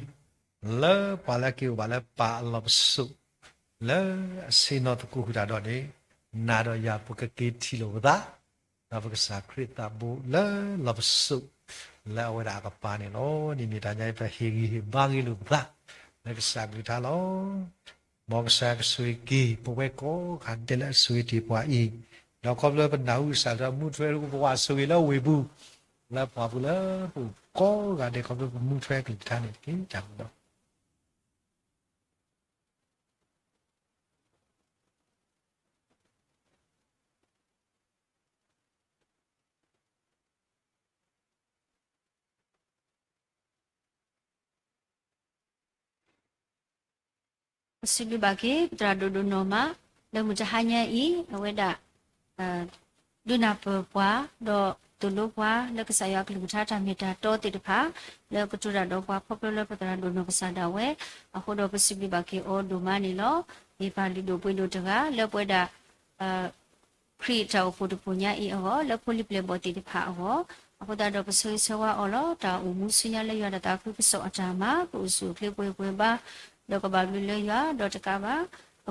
လဲပါလကေဘာလဲပါလဘဆုလဲအစေနောတကူခတာတော့နေနာတော့ရပကကေတီလိုသာနာပကစာခရစ်တာဘူလဲလဘဆုလဲဝရကပါနေလောဒီမိတာညိုင်ပဲဟေဂီဘာဂီလိုသာလက်စာဂီတာလောမောကစာဆွေကီပဝဲကိုခန်တယ်ဆွေတီပွားဤတော့ခေါ်လို့ပနာဟုစာရမှုထွဲကိုဘဝဆွေလောဝေဘူးလက်ပွားဘူးလားပူကောကတဲ့ခေါ်လို့မှုထွဲကီတာနေကင်းကြတော့Sibi bagi teradu noma le mujahanya I aweda duna pwa do tulu pwa le kesaya keluta tamita to tidpa le kutura do pwa popular patra do no kesada we aku do sibi bagi o do mani lo I pali do pwe do tega le pweda kri tau putu punya I ho le puli ple boti tidpa ho aku da do pesoi sewa olo ta umusunya le yada ta ku so atama ku su kle pwe ba do ka ba le ya do ta ka ba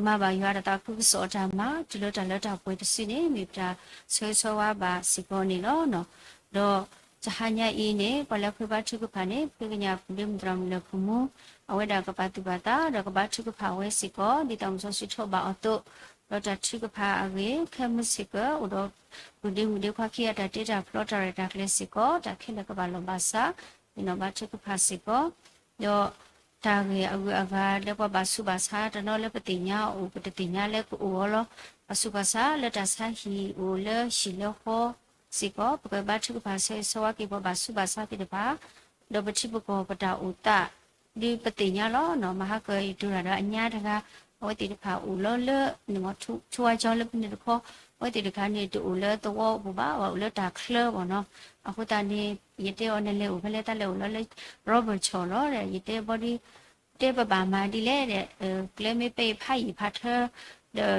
ma ba ya ta ku so ta ma ti lo ta lo ta pwe ti si ni mi ta so wa ba si ko ni lo no do jahanya I ni pa la khu ba chu ku pha ni pi nya lim dram le khu mu awe da ka pa tu ba ta do ka ba chu ku pha we si ko di tam so si tho ba o to လောတာချိကဖာအဝေခမစစ်ကဥတော်ဘူဒီဘူဒီခွာခိရတာတေတာဖလောတာရတာကလစစ်ကောတာခိလကဘာလောဘာစာဒီနောဘာချိကဖာစစ်ကောယောတာငယ်အဝအကလက်ပဘာစုဘာစာတနောလက်ပတိညာဥပတတိညာလက်ကိုဩလောအစုဘာစာလက်တာစာဟီဥလရှိလခောစစ်ကောပကဘာချိကဖာဆေဆဝကိဘဘာစုဘာစာတိတပါလောပချိပကောပတာဥတာဒီပတိညာလောနော်မဟာကေတူရတာအညာတကဝတိတဖာဥလောလနမထုချွာကြောလပနိတခောဝတိတခါနေတူလတောဘဘာဝလတာခလဘောနော်အခုတန်ဒီယတေောနလေဥဖလေတလေဥလောလေရောဘတ်ချောလောတဲ့ယတေဘောဒီတေပပါမာဒီလေတဲ့ကလမေပေဖိုင်ဖတ်တဲ့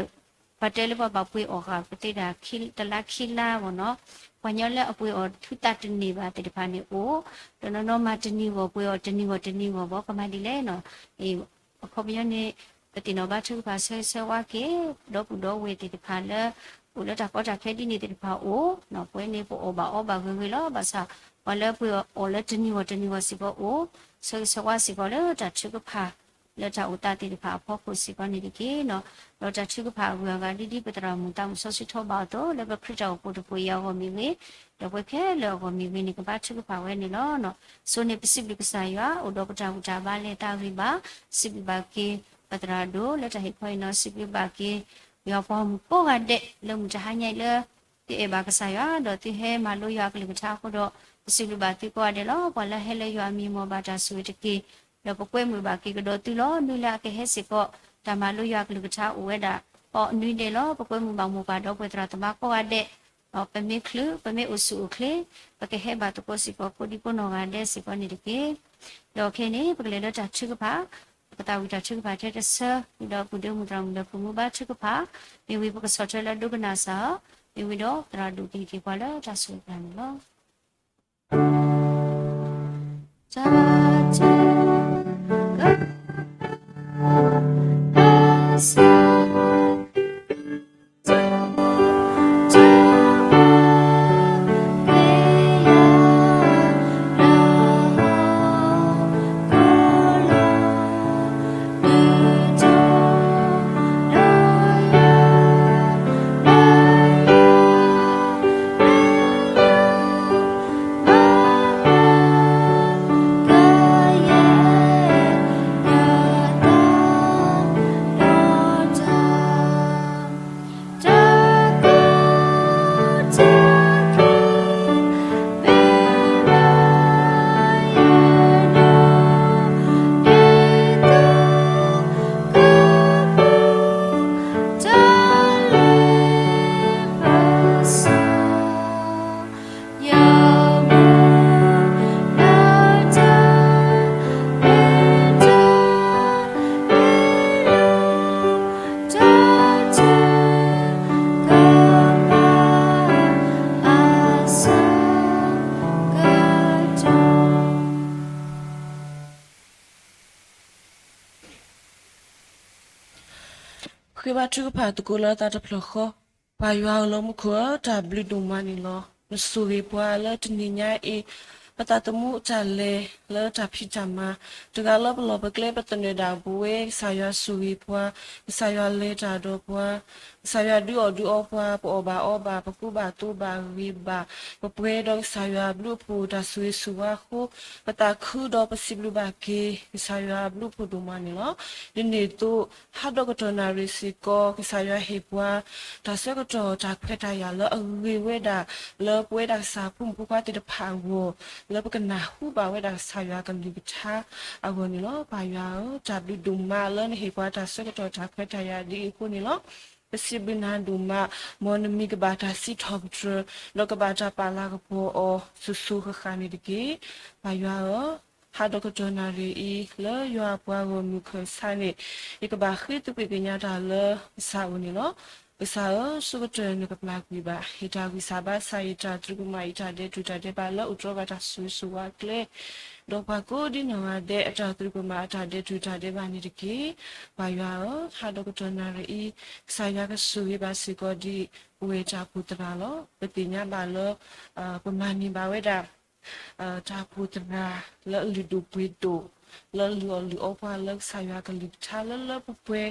ပတ်တယ်လဘဘပွေအော်ကပတိတာခိတလာခိလာဘောနော်ပညောလေအပွေအော်ထုတတနေပါတေတဖာနေအိုတနနောမတနီဘောပွေအော်တနီဘောဘောကမဒီလေနော်အေခေါပယနေပတိနောဘချုပါဆေဝါကေဒေါပူဒေါဝေတိတဖာလေဥလတာကောတာခဲဒီနေတဲ့တဖာအိုနော်ပွဲနေပိုအောဘာဝေလောဘာသာဝလပွေအော်လေတနီဘောစီဘောအိုဆေဝါစီဘောလေတာချုကဖာလောတာဥတာတိတဖာဖို့ခုစီဘောနေဒီကေနော်လောတာချုကဖာဝေကဒီဒီပတရာမူတမ်ဆောစီထောဘာတော့လေဘခရတောပိုတပွေယောမီဝေတပွေခဲလောကမီဝေနေကဘာချုကဖာဝဲနေလောနော်ဆိုနေပစိပလိကဆိုင်ယာဥဒေါပတာဥတာဘာလေတာဝိဘာစိပိဘာကေပတရာဒိုလက်တဟိခွိနော်စိပိဘာကေယောဖောမပိုကတဲ့လုံကြဟညိုင်လေတိဘာကဆိုင်ယာတော့တိဟဲမလိုရကလိကချာခုတော့စိပိဘာတိကောတယ်လောဘလဟဲလေယောမီမောဘာတာဆွေတကေလောပကွဲမှုဘာကေကတော့တိလောနုလာကေဟဲစစ်ကောတမလိုရကလိကချာဥဝဲတာအော်နွိတယ်လောပကွဲမှုဘောင်မဘာတော့ပွေတရာတမကောကတဲ့ပမေခလပမေဥစုခလေပကေဟဲဘာတကိုစီကောကိုဒီကိုနောကတဲ့စီကောနေတကေလောခဲနေပကလေတော့ချစ်ကပါပတာဝိတာချစ်ကပါတဲ့ဆာဒီတော့ကုဒေမူတရံလကုမဘာချစ်ကပါဒီဝိပကဆောချလာဒုကနာစာဒီဝိတော့တရာဒုတိကေပါလာတဆွေပြန်လောဇာချာကဆာคือว่าชุกผ่าตะกูละตาตะพลอขอปายาวลมขอตาบลิดูมานี่ลอมสุริปัวละตนิญาเอปตาตมุจาเลละตาพิจามาตกาลบลบเกลปตเนดาบุเวสายาสุริปัวสายาเลตาดอปัวสายาดูอปัวปอบาปกุบาตุบาวิบาปปเวดองสายาบลูปูตาสุยสุวาโคปตาคูดอปสิบลูบาเกสายาบลูปูดูมานี่ลอดิเนตุฮัดดอกตนาริสิโกสายาเฮปัวตาเสกตอจากเพตายาละเวดาเลปเวดาสาพุ่มปุกว่าติดพาโวแล้วปกันนาหูบาเวดาสายากันลิบิชาอาวนี่ลอปายาจับดูมาเลนเฮปัวตาเสกตอจากเพตายาดีคูนี่ลอสิบินาดูมามอนมีกบาตาสิทอบทรแล้วกบาตาปาลากโปอสุขคานิดิกีปายาฮาดกจนารีอีเลยัวปัวโกมุขสานิอีกบาခိตุปิกญาตาเลสาอุนิโลสาสุกเจนกับลากุบาฮิตากุสาบาสายตาตรุกุมาอิตาเดตุตาเดบาลอุตรบาตาสุสุวาเกลดอกปาโกดินวาเดอตาตรุกุมาตาเดตุตาเดบานิดิกีปายาฮาดกจนารีสายากสุวิบาสิโกดิเวจาพุตราโลปติญญาบาโลปมานิบาเวดาจาพุตราและลิดูปิโต了lu o kwa le sa ya ka li cha le pu pwe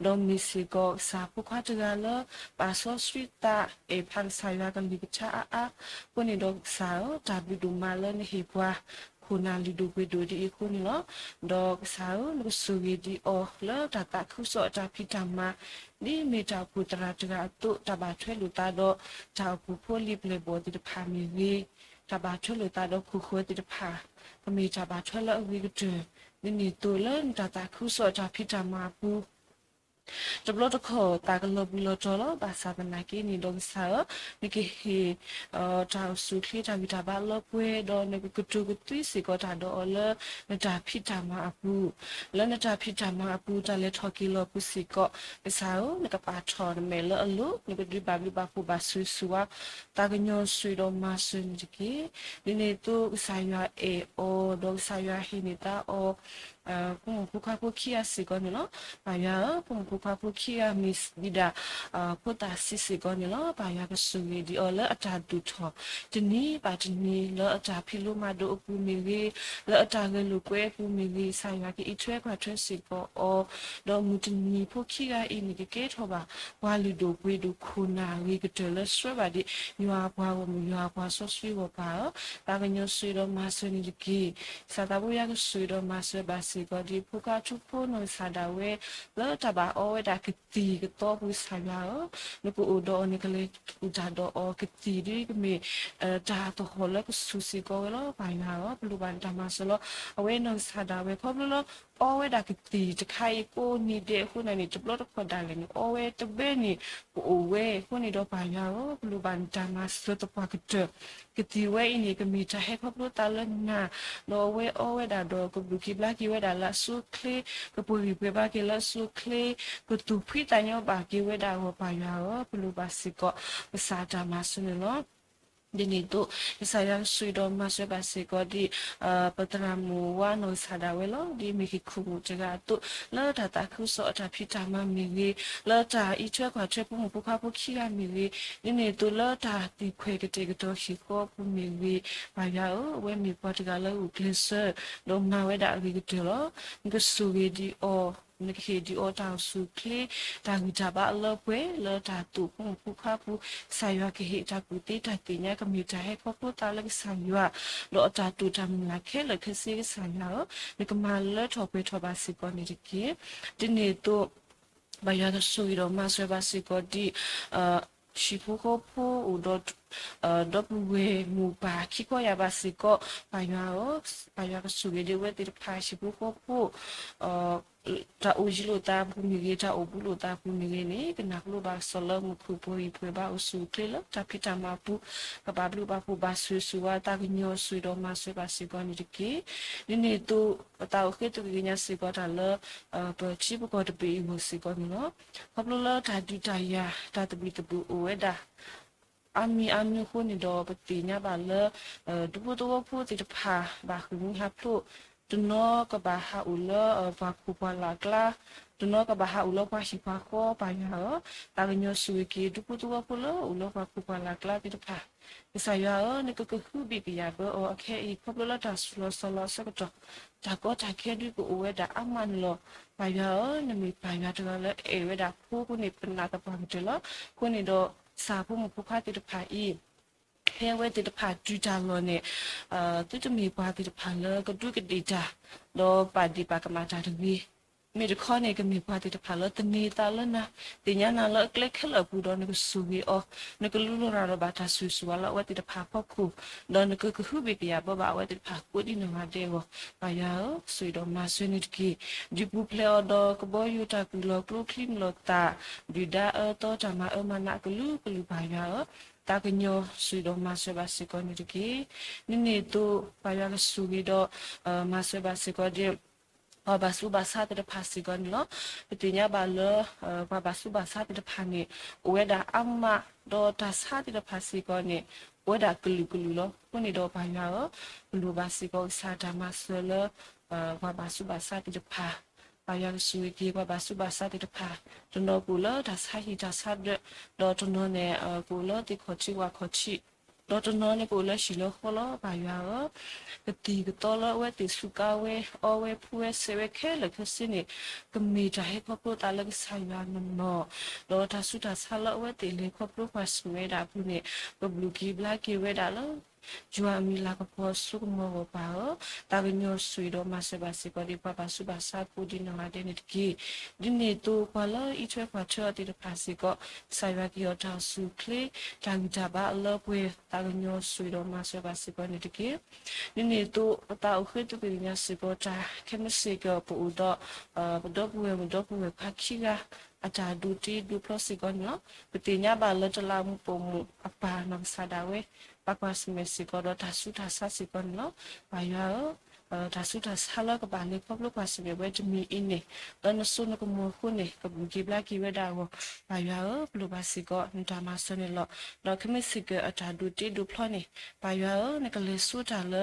do mi si go sa pu kwa de ga le ba so street ta e phan sa ya ka li cha a ko ni do sa o ta bi du ma le ni he kwa kuna li du kwe do di ko ni lo do sa o no su gi di o le ta ta khu so ta phi ta ma ni me ta pu tra tra tu ta ba thwe lu ta do ta pu pho li ple bo di pha mi wi ta ba thwe lu ta do khu khu di pha ka mi ta ba thwe la wi ge ni tu le ta ta khu so ta phi ta ma pu จบลดขอตากลบลดจอลบาสาเป็นนักนี่ดงสาวนี่คือชาวสุขีชาววิทาบาลบเวดอนนี่กุจุกุตุสิก็ตาดอเลนจ่าพิจามาปูแล้วนจ่าพิจามาปูจะเลทอกิโลปุสิก็สาวนี่ก็ปาชอนเมลอลูนี่ก็ดูบาบิบาปูบาสุสัวตากญอสุดมาสุนจิกีนี่ตัวสายเอโอดงสายหินิตาโอผู้ค้าผู้ขี้สิก่อนเนาะปายาผู้ค้าผู้ขี้มิสดิดาผู้ตาสิก่อนเนาะปายาก็สุยดีอแล้วอาจารย์ดูทอทีนี้ปาทีนี้แล้วอาจารย์พิลุมาดูผู้มีวีแล้วอาจารย์เลยลูกเว้ผู้มีวีสายาก็อีช่วยกว่าช่วยสิก็ดอมุทีนี้ผู้ขี้อีนี่ก็เกทอบ่าวาลูดูเวดูคุณาวีก็เจอแล้วช่วยบ่ดิยัวบ่าวมียัวบ่สสุยบ่ป่าตาก็ยอสุยดอมาสุนี่ดิสาตาบุยาก็สุยดอมาสุบาสิก็ดีผู้กาชุพูนสาดาเวแล้วจะบ่าเอาไว้ดากตีก็ต่อผู้สายานึกอุดรนี่ก็เลยอุจาดอกตีดีก็มีจ่าตัวหัวแล้วก็สุสิก็แล้วไปมาปลุบันตามาสละเอาไว้นสาดาเวพบแล้วเอาไว้ดากตีจะใครกูนี่เด็กคนนี้จะปลดคนได้เลยเอาไว้จะเบนี่กูเว้คนนี้ดอกไปมาปลุบันตามาสละตัวปากเจอกตีเว้นี่ก็มีจะให้พบรู้ตาเล่นหน้าเราเว้เอาไว้ดาดอกก็บุกิบลากิไว้ดาละสุคลีก็ปุริเปบากิละสุคลีก็ตุพิตายบากิไว้ดาหัวปายาปลุบาสิก็ภาษาจามาสุนเนาะဒီနေ့တော့ဆရာဆွေတော်မဆွေပါစေကိုဒီပတရာမူဝါနိုဆာဒါဝဲလို့ဒီမိခုမှုတကတော့လောတာတာခုစောအတာဖိတာမမီဝေလောတာဤချွဲခွာချွဲပုံပုခါပုခိရမီဝေဒီနေ့တော့လောတာဒီခွေကတဲ့ကတော့ရှိကိုပုမီဝေဘာယာဝဲမီပတ်ကလောကလစ်ဆာလုံးမဝဲတာဝေကတဲ့လို့ငါဆူဝေဒီအောนี่คือดีโอตาวสุคลีตาวิจาบะเลเวเลตาตุผู้ค้าผู้สายวะกิหิตากุติตาติเนี่ยก็มีใจให้ครอบครัวตาเลกสายวะโลตาตุจำลักแค่เลยคือสิสายวะนี่ก็มาเลทอไปทอบาสิกอนี่ดิกีดินี่ตัวบายาตสุยโรมาสบาสิกอดีရှိဖို့ကိုဖို့ဥဒတ်ဒပ်ဝေမူပါခိကိုရပါစီကိုပါယာကဆူရဒီဝဲတိဖာရှိဖို့ကိုဖို့တာဦးဂျီလိုတာပူမီဂေတာအဘူလိုတာပူမီဂေနေကနကလိုပါဆလမခုပူရီဖွေပါအဆူကလေလတာဖိတာမပူကဘာဘလူပါပူဘာဆူဆူဝါတာကညောဆူတော်မဆွေပါစီကောနီတကေဒီနေတူတာအိုခေတူကညစီကောတာလပချိပကောတပီမစီကောနီနော်ဘဘလူလာတာဒီတယာတာတပီတပူဝဲတာအမီခုန်တော့ပတိညာပါလဒူပတူဖူတိတဖာဘာခုန်ဟပ်လို့ตุนอก็บาฮาอุลวาคูปาลากลาตุนอก็บาฮาอุลวาชิปาโคปายาตาญอสุกีดุปุตุวาปุลอุลวาคูปาลากลาติตพาอิสายานี่ก็คือบิกิยาเบโอเคอีพบลตัสโลสโลสกตจาก็จากแค่ด้วยกูเวดาอามันโลปายานี่มีปายาตะละเอเวดาผู้กูนี่เป็นนาตะปังเจลกูนี่ดอสาผู้มุผู้คาติตพาอีเพื่อว่าติดผ่าจูจานเนี่ยตัวจะมีปาติดผ่าเลยก็ดูกันดีจ้ะแล้วปาดีปากมาจากทวีมีทุกข้อเนี่ยก็มีปาติดผ่าเลยแต่มีตาแล้วนะแต่ยังน่าเลิกเล็กแค่เลิกปูดอนนี่ก็สุวีอ๋อนี่ก็รู้เราบาดาสุสวะแล้วว่าติดผ่าพ่อครูดอนนี่ก็คือบิกยาบ่บ่าว่าติดผ่ากูดีหนึ่งมาเดียวไปยาวสุยดอมาสุนิดกี้ดิบุเพลอดอกบ่อยู่ตากุลกลุคลิมลตาดิดาโตจามามานะกุลูไปยาวตากญอสุดมาสบาสิกอนิตกีนี่ตัวปายาลสุกิดมาสบาสิกอดีบาสุบาซาติดภาสิกอนี่เนาะปฏิญญาบาลบาสุบาซาติดภานี่เวดาอัมมาดอตาซาติดภาสิกอนี่เวดากลุกลุเนาะคนนี้ดอปายาลูบาสิกอซาดามาสเลบาสุบาซาติดภาปายาสุกีว่าบาสุบาซาติดพาจนเรากูเลอดัสให้ดัสฮัดดอจนเราเนี่ยกูเลอติขอชิว่าขอชิ တော့တနော်နေကိုလဲရှိလို့ခေါ်လို့ပါရွာကတိကတော့လဲဝဲတိစုကဝဲအဝဲဖူးဆေဝဲခဲလခစနေကမီတာဟေခပတာလကဆိုင်ရွာနော်တော့တဆုတာဆလာဝဲတိလေခပပစမဲတာဘူးနေဘဘလူကီဘလာကီဝဲတာလို့ဂျွာမီလာကပေါ်စုကမောပါတာကညောဆွေတော့မဆဘစီကိုဒီပပစုပါစာပူဒီနော်တဲ့နေတကီဒီနေတော့ပါလာအချွဲခွာချောတိတပါစီကိုဆိုင်ရွာကီယောတာစုကလေတန်ကြပါလောပွေတာကညောဆွေတော့မဆဘစီကိုနေတကီဒီနေတော့တာအခက်တူကညစီကိုတာခဲမစီကပူတော့ဘဒပူဝဲဖတ်ချီကအတာဒူတီဒူပလစီကောနော်ပတိညာဘာလတလာမှုပုံမှုအပါနမ်ဆာဒါဝဲပကွာစမစီကောတော့တဆုတာဆစီကောနော်ဘာယောတဆုတာဆလာကဘာနေပပလကွာစမေဝဲတမီအင်းနေတနဆုနကမောခုနေကဘူကီဘလာကီဝဲဒါဝဘာယောဘလူဘာစီကောနတာမဆနေလောတော့ခမစီကအတာဒူတီဒူပလနေဘာယောနကလေဆုတာလ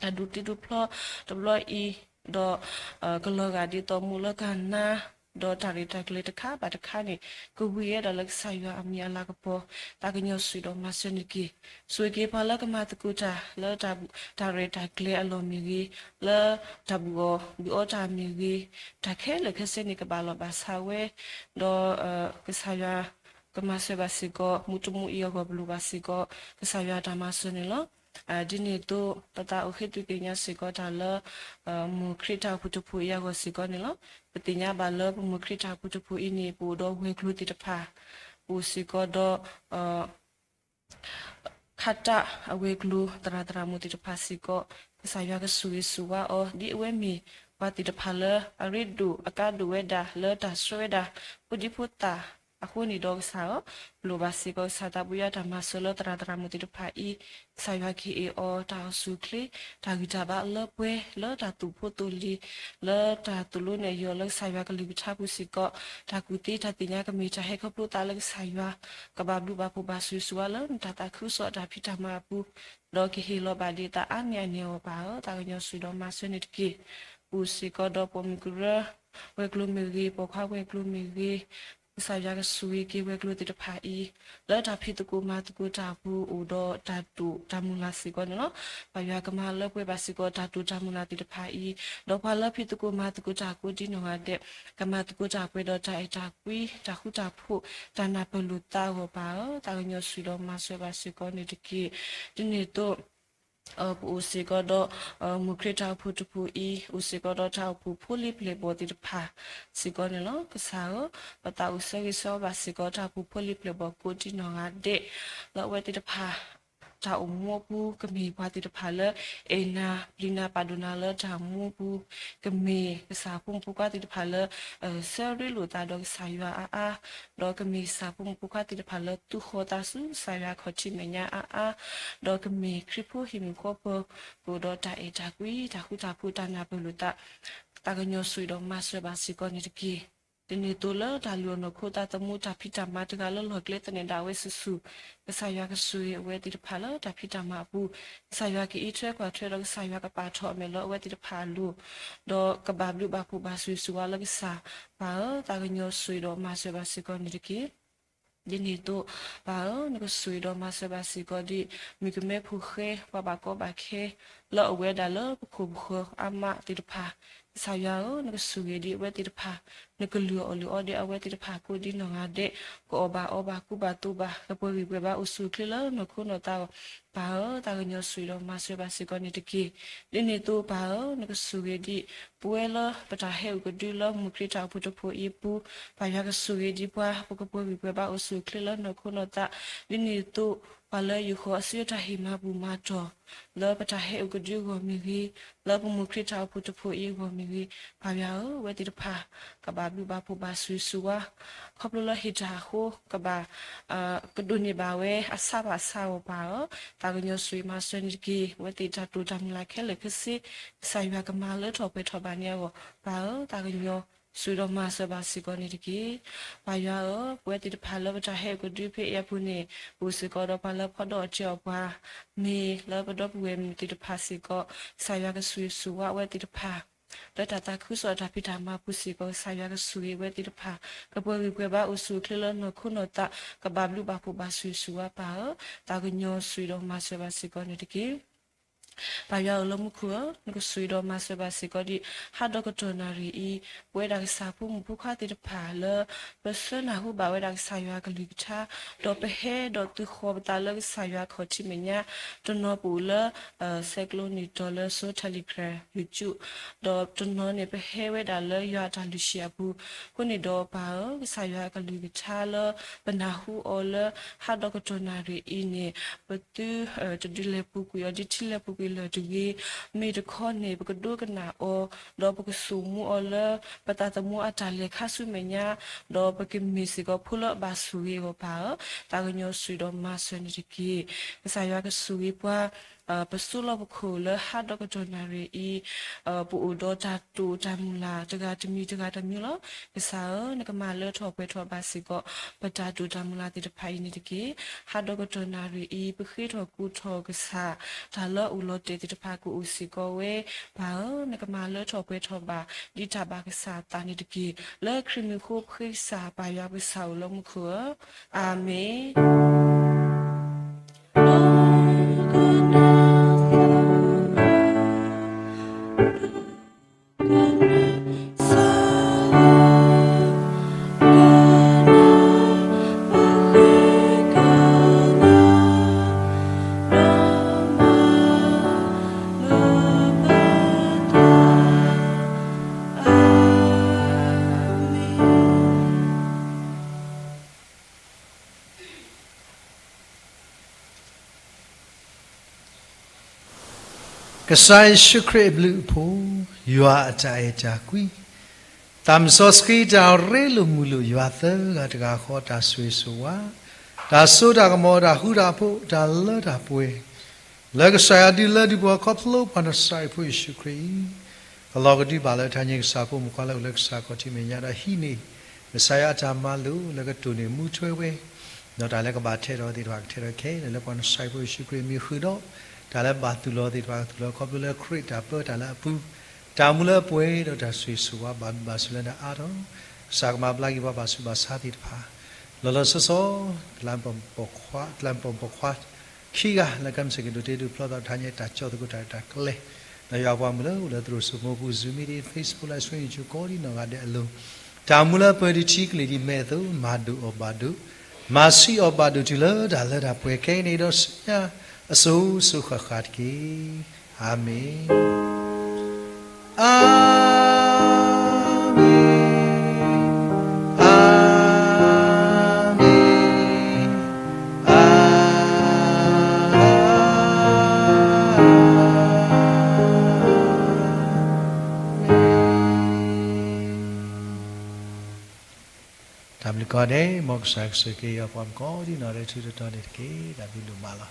တာဒူတီဒူပလတဘလအီတော့ကလောကဒီတော့မူလကနာတော့တာရီတကလေးတခါပါတခါနေကိုဝီရတဲ့လက်ဆိုင်ရအမီအလာကပေါ်တာကညောဆွေတော့မစနကီဆွေကေပါလကမတကူတာလောတာရီတကလေးအလိုမီကြီးလောတဘူဘီအောတာမီကြီးတခဲလက်ခစနေကပါလဘာဆာဝဲတော့ကဆာရကမဆေဘစီကိုမူတမူယောကဘလူဘာစီကိုကဆာရတာမစနေလောဒီနေ့တော့ပတာအခက်တူကညာစီကောတာလမူခရတာဖုတဖူရကိုစီကောနေလောပတိညာဘာလမူခရတာဖုတဖူအင်းနေပူတော့ဝေကလူတိတဖာပူစီကောတော့ခတာအဝေကလူတရာမူတိတဖာစီကောဆာရကဆူဆူဝါအောဒီအဝဲမီပါတိတဖာလအရိဒူအကဒူဝဲဒါလောတာဆွဲဒါပူဒီဖူတာအခုနေတော့စားဘလိုပါစီကိုစားတပူရတာမဆလတရာမတိတဖာဤဆိုင်ရခီအောတာဆုခလီတာဂီတာဘာလပွဲလောတာတူဖို့တူလီလောတာတူလို့နေရောလဆိုင်ရကလီဘချပူစီကောတာကူတီတာတင်ညာကမီချဟဲခပလူတာလဆိုင်ရကဘာဘလူဘာပူဘာဆူဆူလတာတာခုစောတာဖိတာမပူလောကီဟီလောဘာဒီတာအမြနေောပါတာညဆွေတော့မဆွေနေတကီပူစီကောတော့ပုံမီကူရဝဲကလူမီဂီပခါဝဲကလူမီဂီဆာရကဆွေကေဝဲကလို့တဖာဤလက်တာဖိတကူမတကူတာဘူးဥတော့တတူတမူလာစီကောနော်ဘာရကမလက်ပွဲပါစီကောတတူတမူလာတဖာဤတော့ဖာလက်ဖိတကူမတကူတာကိုဒီနော်တဲ့ကမတကူတာပွဲတော့တိုင်တာကွီတာခုတာဖို့တနာပလူတာဟောပါတာညဆွေတော့မဆွေပါစီကောနေတကီဒီနေ့တော့ပူစီကတော့မူခရတာဖုတဖူအီဦးစီကတော့ထောက်ဖူဖူလိပလေပေါ်တိတဖာစီကောနေလောကစားပတာဦးစေဆောဘာစီကောထောက်ဖူဖူလိပလေပေါ်ကိုတီနောငါတဲ့လောဝဲတိတဖာတာအမောပူကမီပါတိတဖာလအေနာပလီနာပါဒနာလတာမောပူကမီကစားပုံပူကတိတဖာလဆယ်ရီလိုတာတော့ဆာယအာတော့ကမီစာပုံပူကတိတဖာလတူခေါ်တာဆူဆာယခေါ်ချင်ညာတော့ကမီခရဖူဟီမီကောပပူတော့တာအေတာကွီတာခုတာဖူတာနာပလူတာတာကညောဆွေတော့မဆဘာစီကောနေတကီဒီနေ့တော့လာတာလျော်နခိုတာတမှုတာဖိတာမတကလောလောကလက်တနေတာဝဲဆူဆူဆာယကဆွေဝဲတိတဖာလောတာဖိတာမဘူးဆာယကဤထွဲကွာထွဲတော့ဆာယကပါထောမဲလောဝဲတိတဖာလူတော့ကဘာဘလူဘာဖူဘာဆွေဆူဝါလကစာပါတာကညောဆွေတော့မဆဘာစီကောနေတကီဒီနေ့တော့ဘာနကဆွေတော့မဆဘာစီကောဒီမိကမဲဖူခဲဘာဘာကောဘာခဲလောဝဲဒါလောခုဘခအမတိတဖာဆာယောနကဆုရဒီဝဲတိတဖာနကလူအလူအဒီအဝဲတိတဖာကိုဒီနောငါတဲ့ကိုအဘာကုဘာတူဘာကပေါ်ဝိဘဘာအဆုခလလနခုနတာဘာတာကညဆွေတော့မဆွေပါစီကောနေတကီဒီနေ့တော့ဘာနကဆုရဒီပွဲလပတာဟဲကိုဒီလမုခရတာဖုတဖိုအီပူဘာရကဆုရဒီပွားပကပေါ်ဝိဘဘာအဆုခလလနခုနတာဒီနေ့တော့ပါလေယူခေါ်စီတာဟိမဘူမာတော့လောပတာဟဲဥကဒူကိုမီဂီလောပမှုခရတာဖုတဖိုအေကိုမီဂီဘာပြောဝဲတိတဖာကဘာဘလူဘာဖူဘာဆွေဆူဝါခပလလဟိတာခိုကဘာကဒူနီဘာဝဲအဆာဘာဆာဝပါတာကညဆွေမဆွေနီဂီဝဲတိတာတူတမ်လာခဲလေခစီဆိုင်ရကမာလထောပဲထောပါနေရောဘာတာကညဆွေတော်မဆဘာစီကောနေတကီဘာယောပွဲတိတဖာလောပတာဟဲကိုဒူဖေရဖူနေဘူစကောတော့ပါလဖတော့ကြောပါမေလောပတော့ပွေတိတဖာစီကောဆိုင်ရကဆွေဆူဝဝဲတိတဖာ แล้วตาคือสวดตาพิธามาปุสิก็สายก็สุยเวติตพากระปวยกวยบ้าอุสุเคลนคุณนตะกะบาบลูบาปุบาสุยสุวาปาตากญอสุยดอกมาสบาสิก็นี่ตะกี้ปายาลมคัวนก็สุยดอกมาสบาสิก็ดิฮัดดอกตนารีอีเวดักสาผู้มุผู้ข้าติตพาเลเปเสนาหูบาเวดักสายกลิกชาดอกไปเฮดอกตุขอบตาเลสายขอชิเมญาตนอปูเลเซกโลนิดอลโซทาลิแกรยูจูดอกตนอเนี่ยไปเฮเวดาเลยยาตาลิเชียบูคนนี่ดอกปาสายกลิกชาเลปนาหูออเลฮัดดอกตนารีอีเนี่ยปตุจะดิเลปุกุยดิทิเลปุกุยเลจุกีมีตะข้อเนี่ยปกดูกันนาอดอกปกสูมูออเลปตาตมูอาจารย์เลขาสุเมญาดอกปกมีสิก็พูลบาสุยก็ปาตากญอสุยดอกมาสนิตกีสายก็สุยปว่าปสุลบคูเลฮัดดอกจนารีอีปูอุดจัดตูจามุลาจกาจมีจกาตมีลกษาเนกมาเลทอเปทอบาสิก็ปจาตูจามุลาติดภัยนิตกีฮัดดอกจนารีอีปขีทอกูทอกษาทาลอุลเตติดภากูอุสิก็เวปาเนกมาเลทอเปทอบาดิจาบากษาตานิตกีเลคริมิคูปขีสาปายาบิสาวลมขัวอาเมกษายชุครีบลูพูยัวใจจากุยตามสอสกีดาวเรลุมุลุยัวเตอร์กัดกาขอตาสวยสวะตาสุดากมอดาหูดาพูตาเลดาปุยเลกษายดีเลดีบัวคอพลูพันสายพูชุครีก็ลอกดีบาลทานยังสาพูมุขเลกเลกสาก็ที่มีญาดาฮีนีกษายจามาลูเลกตุนีมูช่วยเวนอตาเลกบาเทโรดีดวักเทโรเคเลกพันสายพูชุครีมีคือดอกตาละบาตุลอติดว่าตุลอคอบุลคริตาเปตาละปูตามุลป่วยดอตาสุยสุวาบาสุลนะอาโรสากมาบลากิบาสุบาสาติดพาลอลสโซลามปมปกขวาลามปมปกขวาขี้กะละกัมสกิดุเตดุพลอตาทานยตาจอตกุตาตาเคลนายาวามุลอุลตรุสุโมบุซุมิดีเฟซบุ๊กไลฟ์สวยจูโกดีนอกาเดอลุตามุลป่วยดิชิกลีดีเมตุมาดูอบาดูมาซีอบาดูจิเลดาเลดาป่วยแค่นี้ดอสยาอสูสุขขัดกีอาเมนอาเมนอาเมนอาทำลิกอเดมอกสักสกียาความก็ที่นอเรชุดตอนเด็กกี้ดับบิลูมาลา